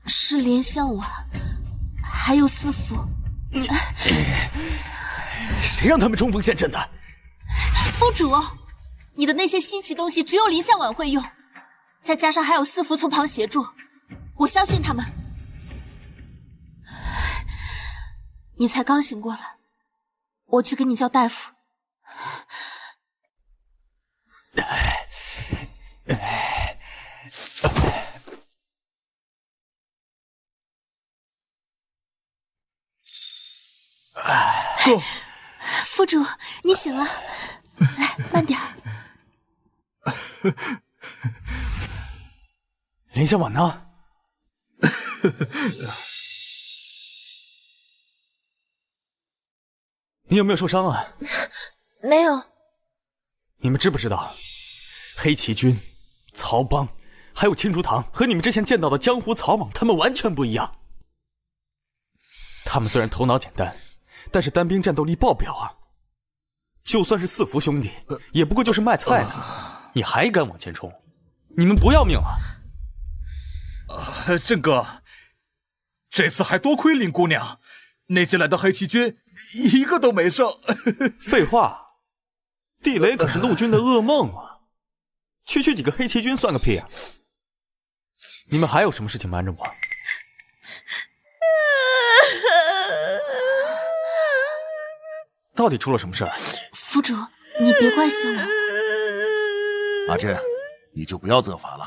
是连香瓦，还有司符。谁让他们冲锋陷阵的？府主，你的那些稀奇东西只有林相晚会用，再加上还有司符从旁协助，我相信他们。你才刚醒过来，我去给你叫大夫。哥，府主，你醒了，来，慢点。林小婉呢？你有没有受伤啊？没有。你们知不知道，黑旗军、曹帮还有青竹堂和你们之前见到的江湖草莽，他们完全不一样。他们虽然头脑简单，但是单兵战斗力爆表啊！就算是四福兄弟，也不过就是卖菜的，你还敢往前冲？你们不要命了？郑哥，这次还多亏林姑娘，那些来的黑旗军一个都没剩。废话，地雷可是陆军的噩梦啊！区区几个黑旗军算个屁啊！你们还有什么事情瞒着我？到底出了什么事儿？府主，你别怪小婉。阿珍，你就不要责罚了，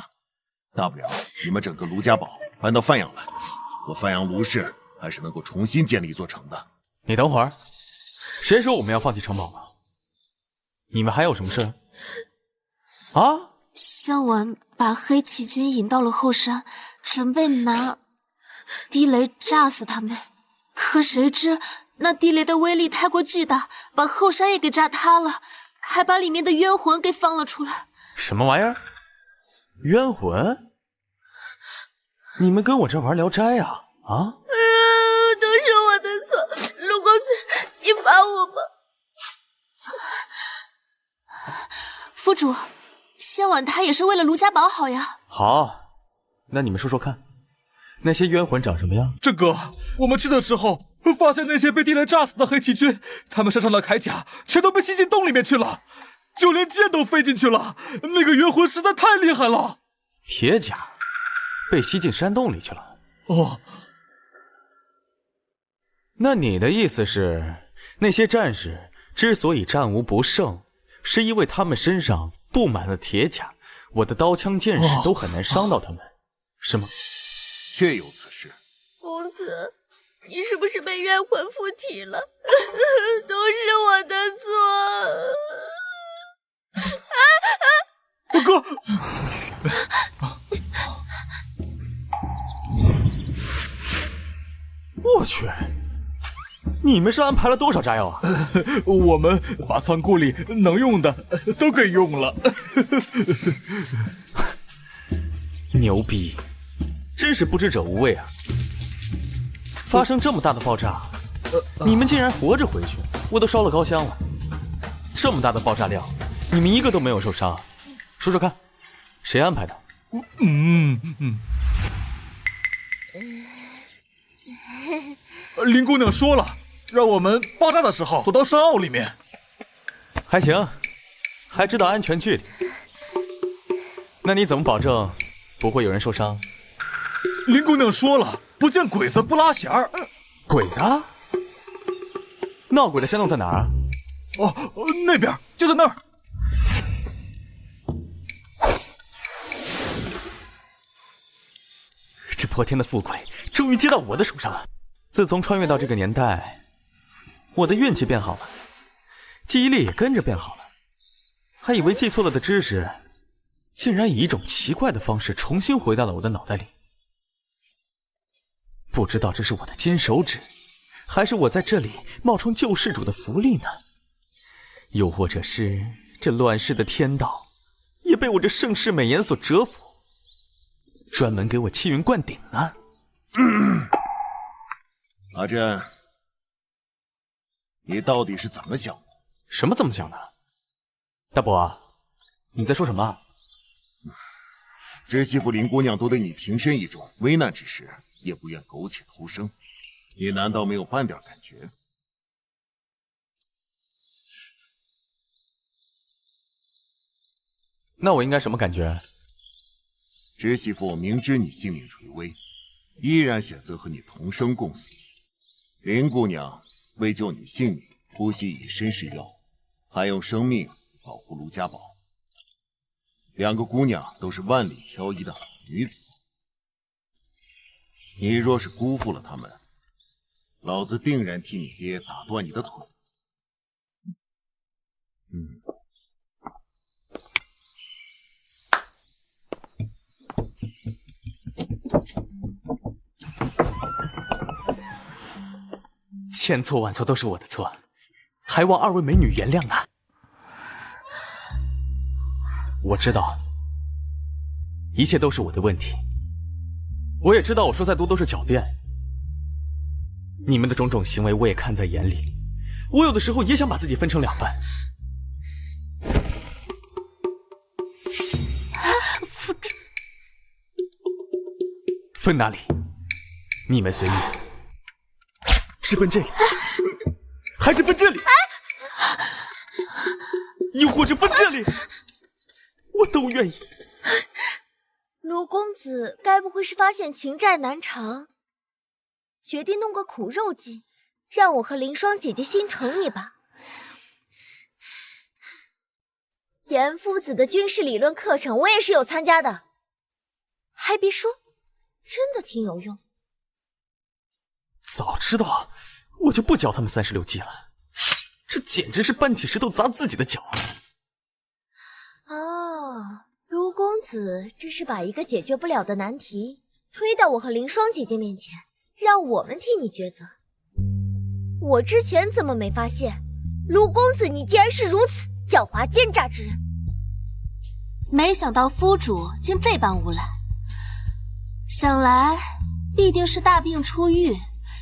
大不了你们整个卢家堡搬到范阳来，我范阳卢氏还是能够重新建立一座城的。你等会儿，谁说我们要放弃城堡了？你们还有什么事？啊？小婉把黑旗军引到了后山，准备拿地雷炸死他们，可谁知那地雷的威力太过巨大，把后山也给炸塌了，还把里面的冤魂给放了出来。什么玩意儿？冤魂？你们跟我这玩聊斋啊？啊？都是我的错，陆公子，你罚我吧。府主，仙婉她也是为了卢家堡好呀。好，那你们说说看，那些冤魂长什么样？郑哥，我们去的时候发现那些被地雷炸死的黑旗军，他们身上的铠甲全都被吸进洞里面去了，就连剑都飞进去了。那个冤魂实在太厉害了。铁甲被吸进山洞里去了。哦，那你的意思是，那些战士之所以战无不胜，是因为他们身上布满了铁甲，我的刀枪剑士都很难伤到他们，是吗？确有此事。公子，你是不是被冤魂附体了？都是我的错。哥，我去，你们是安排了多少炸药啊？我们把仓库里能用的都给用了。牛逼，真是不知者无畏啊！发生这么大的爆炸，你们竟然活着回去，我都烧了高香了。这么大的爆炸量，你们一个都没有受伤，说说看，谁安排的？林姑娘说了，让我们爆炸的时候躲到山坳里面。还行，还知道安全距离。那你怎么保证不会有人受伤？林姑娘说了，不见鬼子不拉弦儿。鬼子？闹鬼的山洞在哪儿啊？哦，那边，就在那儿。这破天的富贵终于接到我的手上了。自从穿越到这个年代，我的运气变好了，记忆力也跟着变好了。还以为记错了的知识，竟然以一种奇怪的方式重新回到了我的脑袋里。不知道这是我的金手指，还是我在这里冒充救世主的福利呢？又或者是这乱世的天道也被我这盛世美颜所折服，专门给我气运灌顶呢？阿珍，你到底是怎么想的？什么怎么想的？大伯，你在说什么？知媳妇林姑娘都对你情深意重，危难之时也不愿苟且偷生，你难道没有半点感觉？那我应该什么感觉？知媳妇明知你性命垂危，依然选择和你同生共死。林姑娘为救你性命，不惜以身试药，还用生命保护卢家堡。两个姑娘都是万里挑一的好女子，你若是辜负了她们，老子定然替你爹打断你的腿。千错万错都是我的错，还望二位美女原谅啊！我知道，一切都是我的问题。我也知道我说再多都是狡辩。你们的种种行为我也看在眼里，我有的时候也想把自己分成两半，分哪里？你们随便。是分这里，还是分这里？又或者分这里？我都愿意。卢公子该不会是发现情债难偿，决定弄个苦肉计，让我和凌霜姐姐心疼你吧？严夫子的军事理论课程我也是有参加的，还别说，真的挺有用。早知道我就不教他们36计了，这简直是搬起石头砸自己的脚。哦，卢公子这是把一个解决不了的难题推到我和凌霜姐姐面前，让我们替你抉择。我之前怎么没发现，卢公子你竟然是如此狡猾奸诈之人？没想到夫主竟这般无赖，想来必定是大病初愈，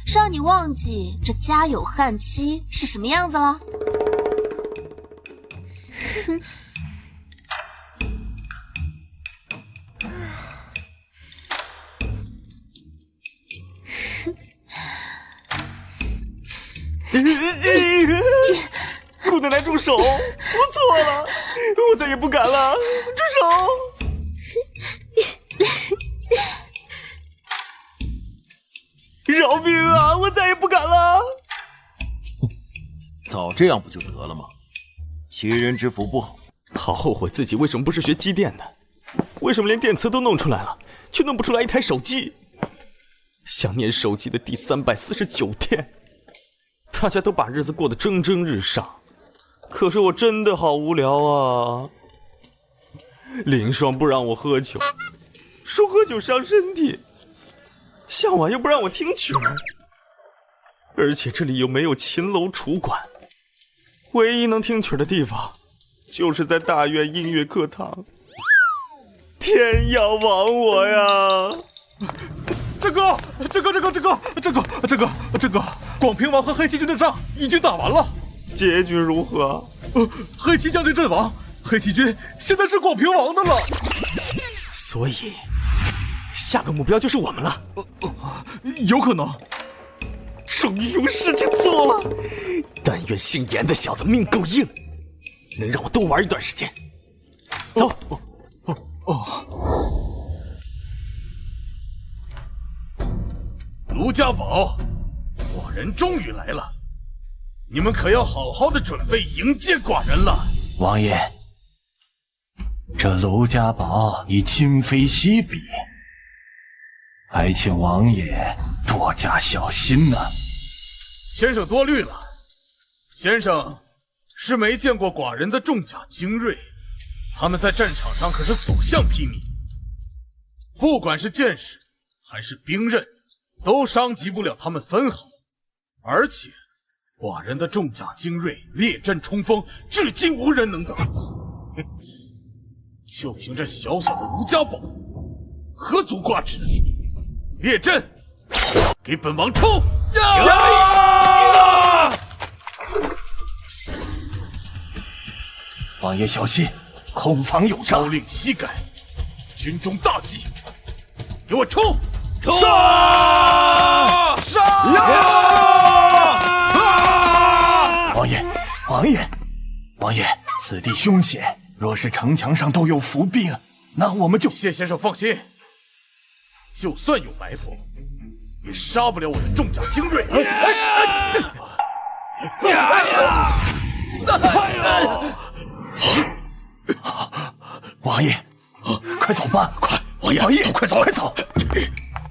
让你忘记这家有悍妻是什么样子了。哼。姑奶奶住手！我错了，我再也不敢了，住手！饶命啊！我再也不敢了。早这样不就得了吗？奇人之福不好。好后悔自己为什么不是学机电的，为什么连电磁都弄出来了，却弄不出来一台手机？想念手机的第349天，大家都把日子过得蒸蒸日上，可是我真的好无聊啊！凌霜不让我喝酒，说喝酒伤身体，向晚又不让我听曲儿，而且这里又没有琴楼楚馆，唯一能听曲儿的地方就是在大院音乐课堂。天要亡我呀！这个，广平王和黑旗军的仗已经打完了，结局如何？黑旗将军阵亡，黑旗军现在是广平王的了。所以，下个目标就是我们了。有可能。终于有事情做了。但愿姓严的小子命够硬，能让我多玩一段时间。走。卢家宝，寡人终于来了，你们可要好好的准备迎接寡人了。王爷，这卢家宝已今非昔比，还请王爷多加小心呐。先生多虑了，先生是没见过寡人的重甲精锐，他们在战场上可是所向披靡，不管是剑士还是兵刃，都伤及不了他们分毫。而且寡人的重甲精锐列阵冲锋，至今无人能挡。就凭这小小的卢家宝，何足挂齿？列阵，给本王冲！王爷小心，后方有诈。朝令夕改，军中大忌，给我冲！冲！王爷，此地凶险，若是城墙上都有伏兵，那我们就……谢先生放心，就算有埋伏，也杀不了我的重甲精锐。王爷，快走吧！快，王爷，快走！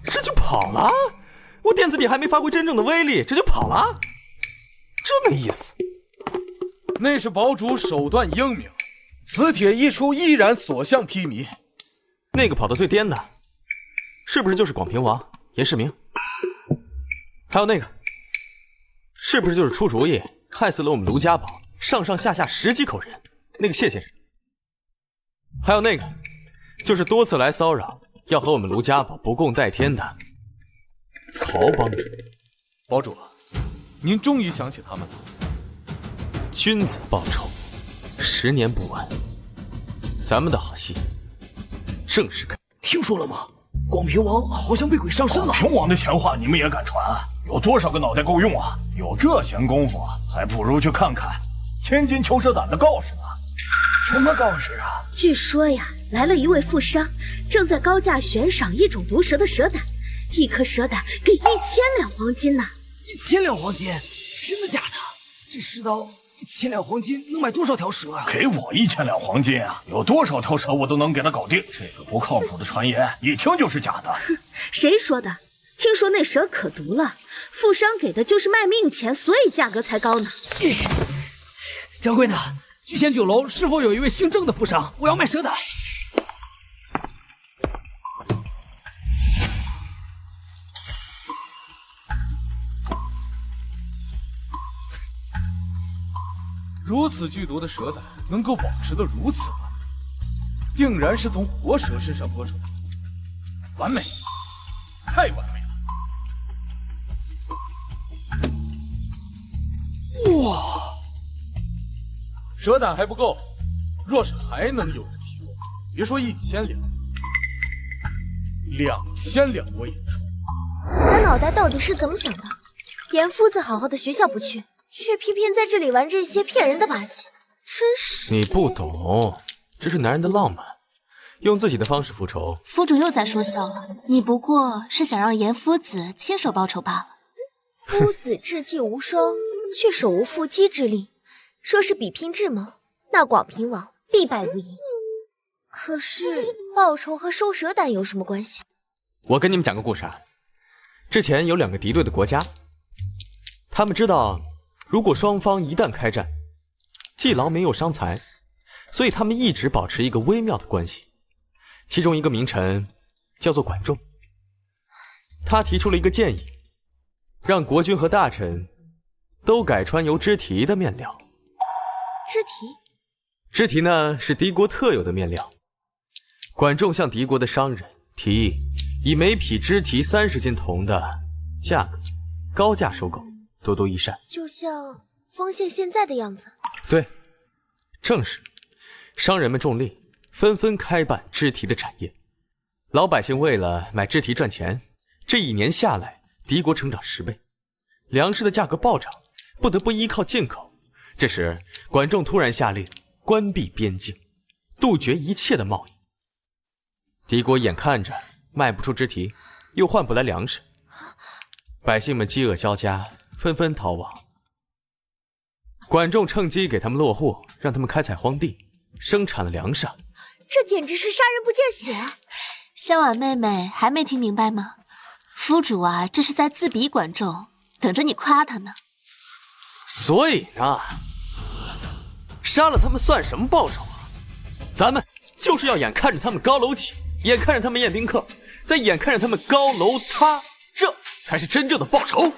这就跑了？我电子体还没发挥真正的威力，这就跑了？这没意思。那是堡主手段英明，此帖一出，依然所向披靡。那个跑得最颠的，是不是就是广平王严世明？还有那个，是不是就是出主意害死了我们卢家宝上上下下10几口人那个谢先生？还有那个，就是多次来骚扰要和我们卢家宝不共戴天的曹帮主。堡主，您终于想起他们了。君子报仇，10年不晚。咱们的好戏正式开。听说了吗？广平王好像被鬼上身了。广平王的闲话你们也敢传？有多少个脑袋够用啊？有这闲工夫，还不如去看看千金裘蛇胆的告示呢。什么告示啊？据说呀，来了一位富商，正在高价悬赏一种毒蛇的蛇胆，一颗蛇胆给1000两黄金呢。1000两黄金？真的假的？这世道1000两黄金能买多少条蛇啊？给我1000两黄金啊，有多少条蛇我都能给他搞定。这个不靠谱的传言，一听就是假的。谁说的？听说那蛇可毒了，富商给的就是卖命钱，所以价格才高呢。掌柜的，聚贤酒楼是否有一位姓郑的富商？我要卖蛇胆。如此剧毒的蛇胆能够保持得如此完美，定然是从活蛇身上剥出来的，完美，太完美了！哇，蛇胆还不够，若是还能有人提供，别说1000两，2000两我也出。他脑袋到底是怎么想的？严夫子好好的学校不去，却偏偏在这里玩这些骗人的把戏，真是……你不懂，这是男人的浪漫，用自己的方式复仇。夫主又在说笑了，你不过是想让严夫子亲手报仇罢了。夫子智计无双，却手无缚鸡之力。说是比拼智谋，那广平王必败无疑。可是报仇和收蛇胆有什么关系？我跟你们讲个故事啊。之前有2个敌对的国家，他们知道如果双方一旦开战，既劳民又伤财，所以他们一直保持一个微妙的关系。其中一个名臣叫做管仲，他提出了一个建议，让国君和大臣都改穿由织提的面料。织提？织提呢是敌国特有的面料。管仲向敌国的商人提议，以每匹织提30斤铜的价格高价收购，多多益善。就像丰县现在的样子。对，正是。商人们重利，纷纷开办织提的产业。老百姓为了买织提赚钱，这1年下来，敌国成长10倍，粮食的价格暴涨，不得不依靠进口。这时，管仲突然下令关闭边境，杜绝一切的贸易。敌国眼看着卖不出织提，又换不来粮食，百姓们饥饿交加，纷纷逃亡。管仲趁机给他们落户，让他们开采荒地，生产了粮食。这简直是杀人不见血啊！香婉妹妹还没听明白吗？夫主啊，这是在自比管仲，等着你夸他呢。所以呢，杀了他们算什么报酬啊？咱们就是要眼看着他们高楼起，眼看着他们宴宾客，再眼看着他们高楼塌，这才是真正的报仇。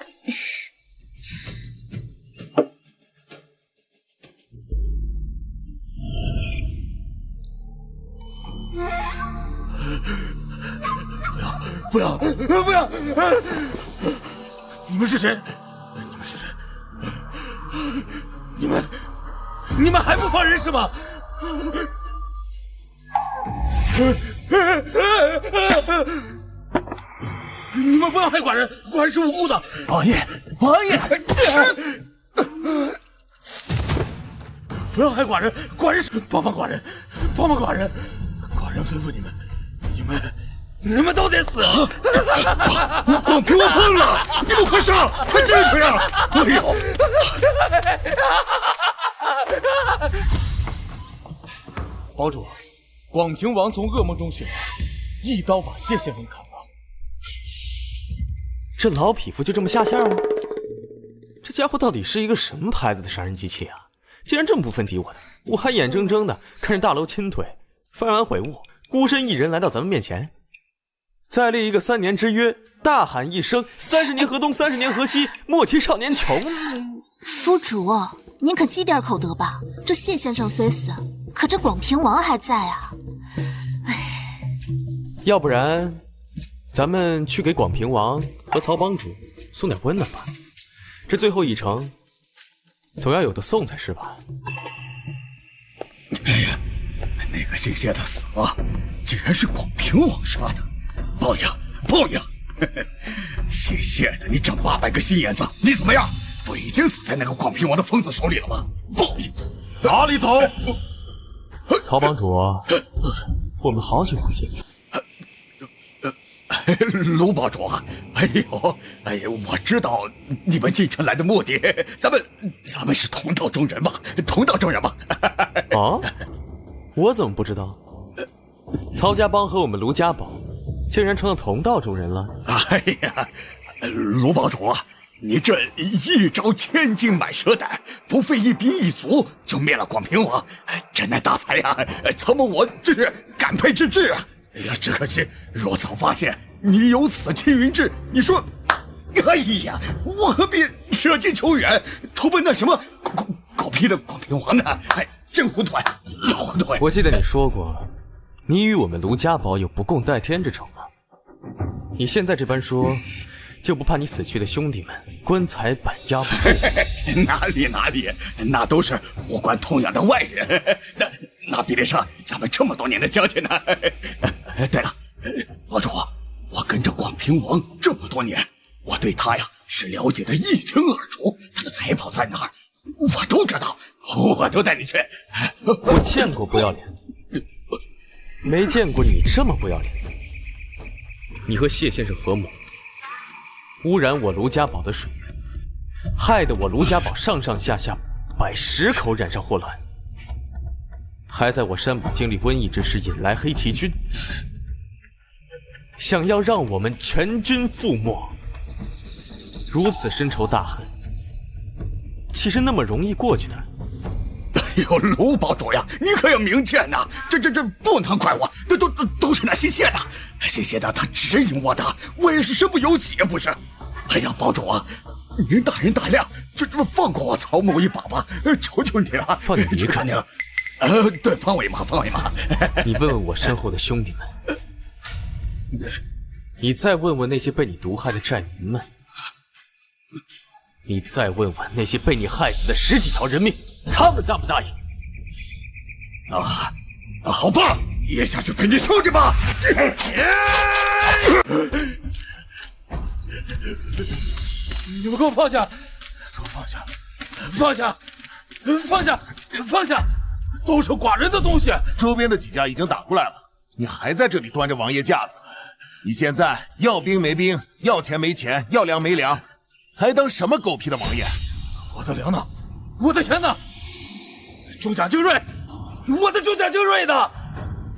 不要！你们是谁？你们是谁？你们还不放人是吗？你们不要害寡人，寡人是无辜的。王爷，王爷，不要害寡人，寡人是帮帮寡人，帮帮寡人。寡人吩咐你们都得死！广平王疯了！你们快上，快进去啊！哎呦！堡主，广平王从噩梦中醒来，一刀把谢县令砍了。这老匹夫就这么下线了？这家伙到底是一个什么牌子的杀人机器啊？竟然这么不分敌我的！我还眼睁睁的看着大楼倾颓，翻完悔悟，孤身一人来到咱们面前。再立一个3年之约，大喊一声30年河东，30年河西，莫欺少年穷。夫主，您可积点口德吧。这谢先生虽死，可这广平王还在啊。要不然，咱们去给广平王和曹帮主送点温暖吧。这最后一程，总要有的送才是吧？那个姓谢的死了，竟然是广平王杀的。报报应，报应！谢谢的，你长800个心眼子，你怎么样？不已经死在那个广平王的疯子手里了吗？报应！哪里走？曹帮主，我们好久不见。卢帮主，哎呦，我知道你们进城来的目的，咱们是同道中人嘛，同道中人嘛。啊？我怎么不知道？曹家帮和我们卢家堡竟然成了同道中人了。哎呀，卢帮主，你这一招千金买蛇胆，不费一兵一卒就灭了广平王，真乃大才呀！曹某我真是感佩之至啊！哎呀，只可惜若早发现你有此青云志，你说，哎呀，我何必舍近求远，投奔那什么狗屁的广平王呢？哎，真糊涂啊，老糊涂！我记得你说过，你与我们卢家堡有不共戴天之仇吗？你现在这般说，就不怕你死去的兄弟们棺材板压不住？哪里，那都是无关痛痒的外人，那比得上咱们这么多年的交情呢。对了，帮主，我跟着广平王这么多年，我对他呀是了解的一清二楚，他的财宝在哪儿，我都知道，我都带你去。我见过不要脸的，没见过你这么不要脸。你和谢先生合谋，污染我卢家堡的水源，害得我卢家堡上上下下110口染上祸乱，还在我山堡经历瘟疫之时引来黑旗军，想要让我们全军覆没。如此深仇大恨，岂是那么容易过去的？哎呦，卢帮主呀，你可要明鉴呐！这不能怪我，都是那姓谢的，他指引我的，我也是身不由己，不是？哎呀，帮主啊，您大人大量，这放过我曹某一把吧，求求你了，放你一个？求你了。对，放我一马，放我一马。你问问我身后的兄弟们，你再问问那些被你毒害的寨民们，你再问问那些被你害死的10几条人命，他们答不答应？好吧，也下去陪你兄弟吧。你们给我放下！给我放下！放下！放下！放下！都是寡人的东西。周边的几家已经打过来了，你还在这里端着王爷架子？你现在要兵没兵，要钱没钱，要粮没粮，还当什么狗屁的王爷？我的粮呢？我的钱呢？重甲精锐，我的重甲精锐呢？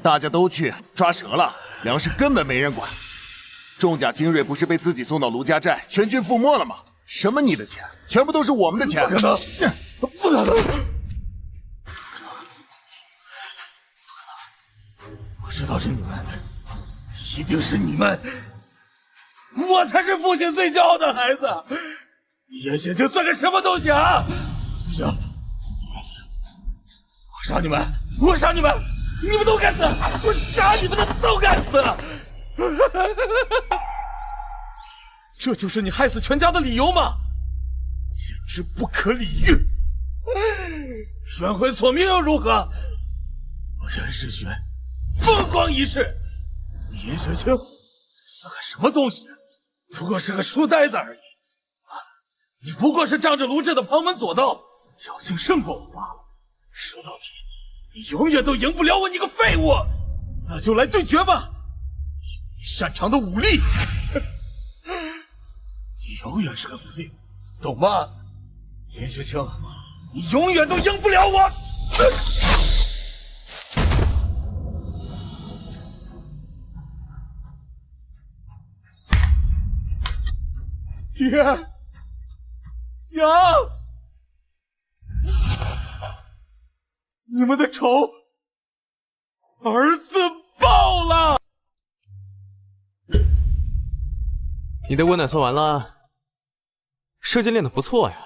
大家都去抓蛇了，粮食根本没人管。重甲精锐不是被自己送到卢家寨，全军覆没了吗？什么你的钱，全部都是我们的钱。不可能，不可能！我知道是你们，一定是你们。我才是父亲最骄傲的孩子。严雪清算个什么东西啊！不行，我杀你们！我杀你们！你们都该死！我杀你们的都该死！这就是你害死全家的理由吗？简直不可理喻！冤魂索命又如何？我任世轩风光一世，你严雪清算个什么东西？不过是个书呆子而已。你不过是仗着卢镇的旁门左道，侥幸胜过我罢了。说到底，你永远都赢不了我，你个废物！那就来对决吧！你擅长的武力，你永远是个废物，懂吗？严雪清，你永远都赢不了我！爹，娘，你们的仇，儿子报了。你的温暖做完了，射箭练得不错呀。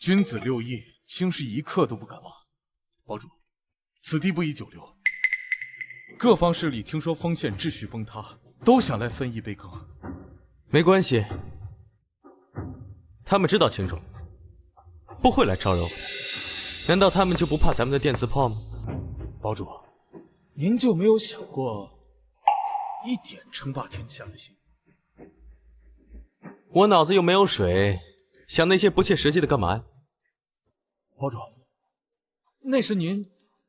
君子6艺，卿是一刻都不敢忘。堡主，此地不宜久留。各方势力听说丰县秩序崩塌，都想来分一杯羹。没关系。他们知道轻重，不会来招惹我的。难道他们就不怕咱们的电磁炮吗？堡主，您就没有想过，一点称霸天下的心思。我脑子又没有水，想那些不切实际的干嘛呀？堡主，那是您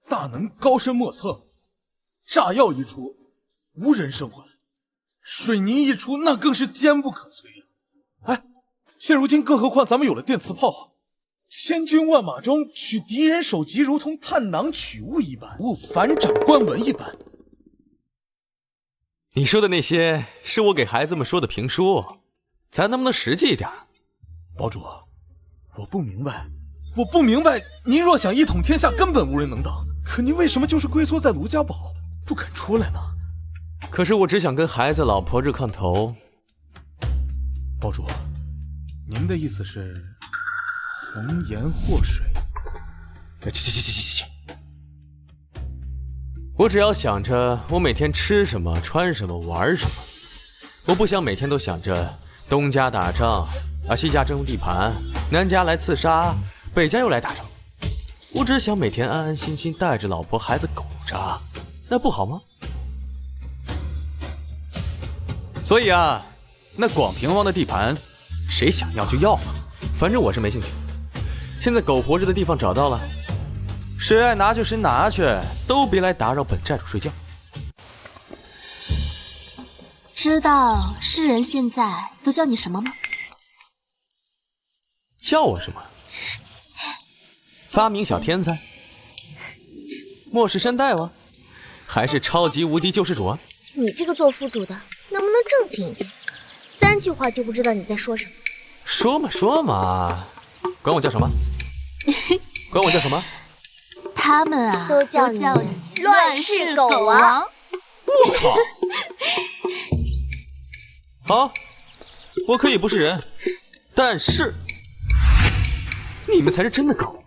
大能高深莫测，炸药一出，无人生还；水泥一出，那更是坚不可摧呀。哎，现如今更何况咱们有了电磁炮，千军万马中取敌人首级，如同探囊取物一般，如反掌观文一般。你说的那些是我给孩子们说的评书，咱能不能实际一点？堡主，我不明白，您若想一统天下，根本无人能挡。可您为什么就是龟缩在卢家堡，不肯出来呢？可是我只想跟孩子、老婆热炕头。堡主，您的意思是红颜祸水？去！我只要想着我每天吃什么、穿什么、玩什么，我不想每天都想着东家打仗西家争地盘，南家来刺杀，北家又来打仗。我只想每天安安心心带着老婆孩子苟着，那不好吗？所以啊，那广平王的地盘，谁想要就要嘛，反正我是没兴趣。现在苟活着的地方找到了，谁爱拿就谁拿去，都别来打扰本寨主睡觉。知道世人现在都叫你什么吗？叫我什么？发明小天才？末世山大王？还是超级无敌救世主啊？你这个做副主的能不能正经一点？3句话就不知道你在说什么。说嘛，管我叫什么？管我叫什么？他们啊，都叫你乱世狗王。我操！好，我可以不是人，但是你们才是真的狗。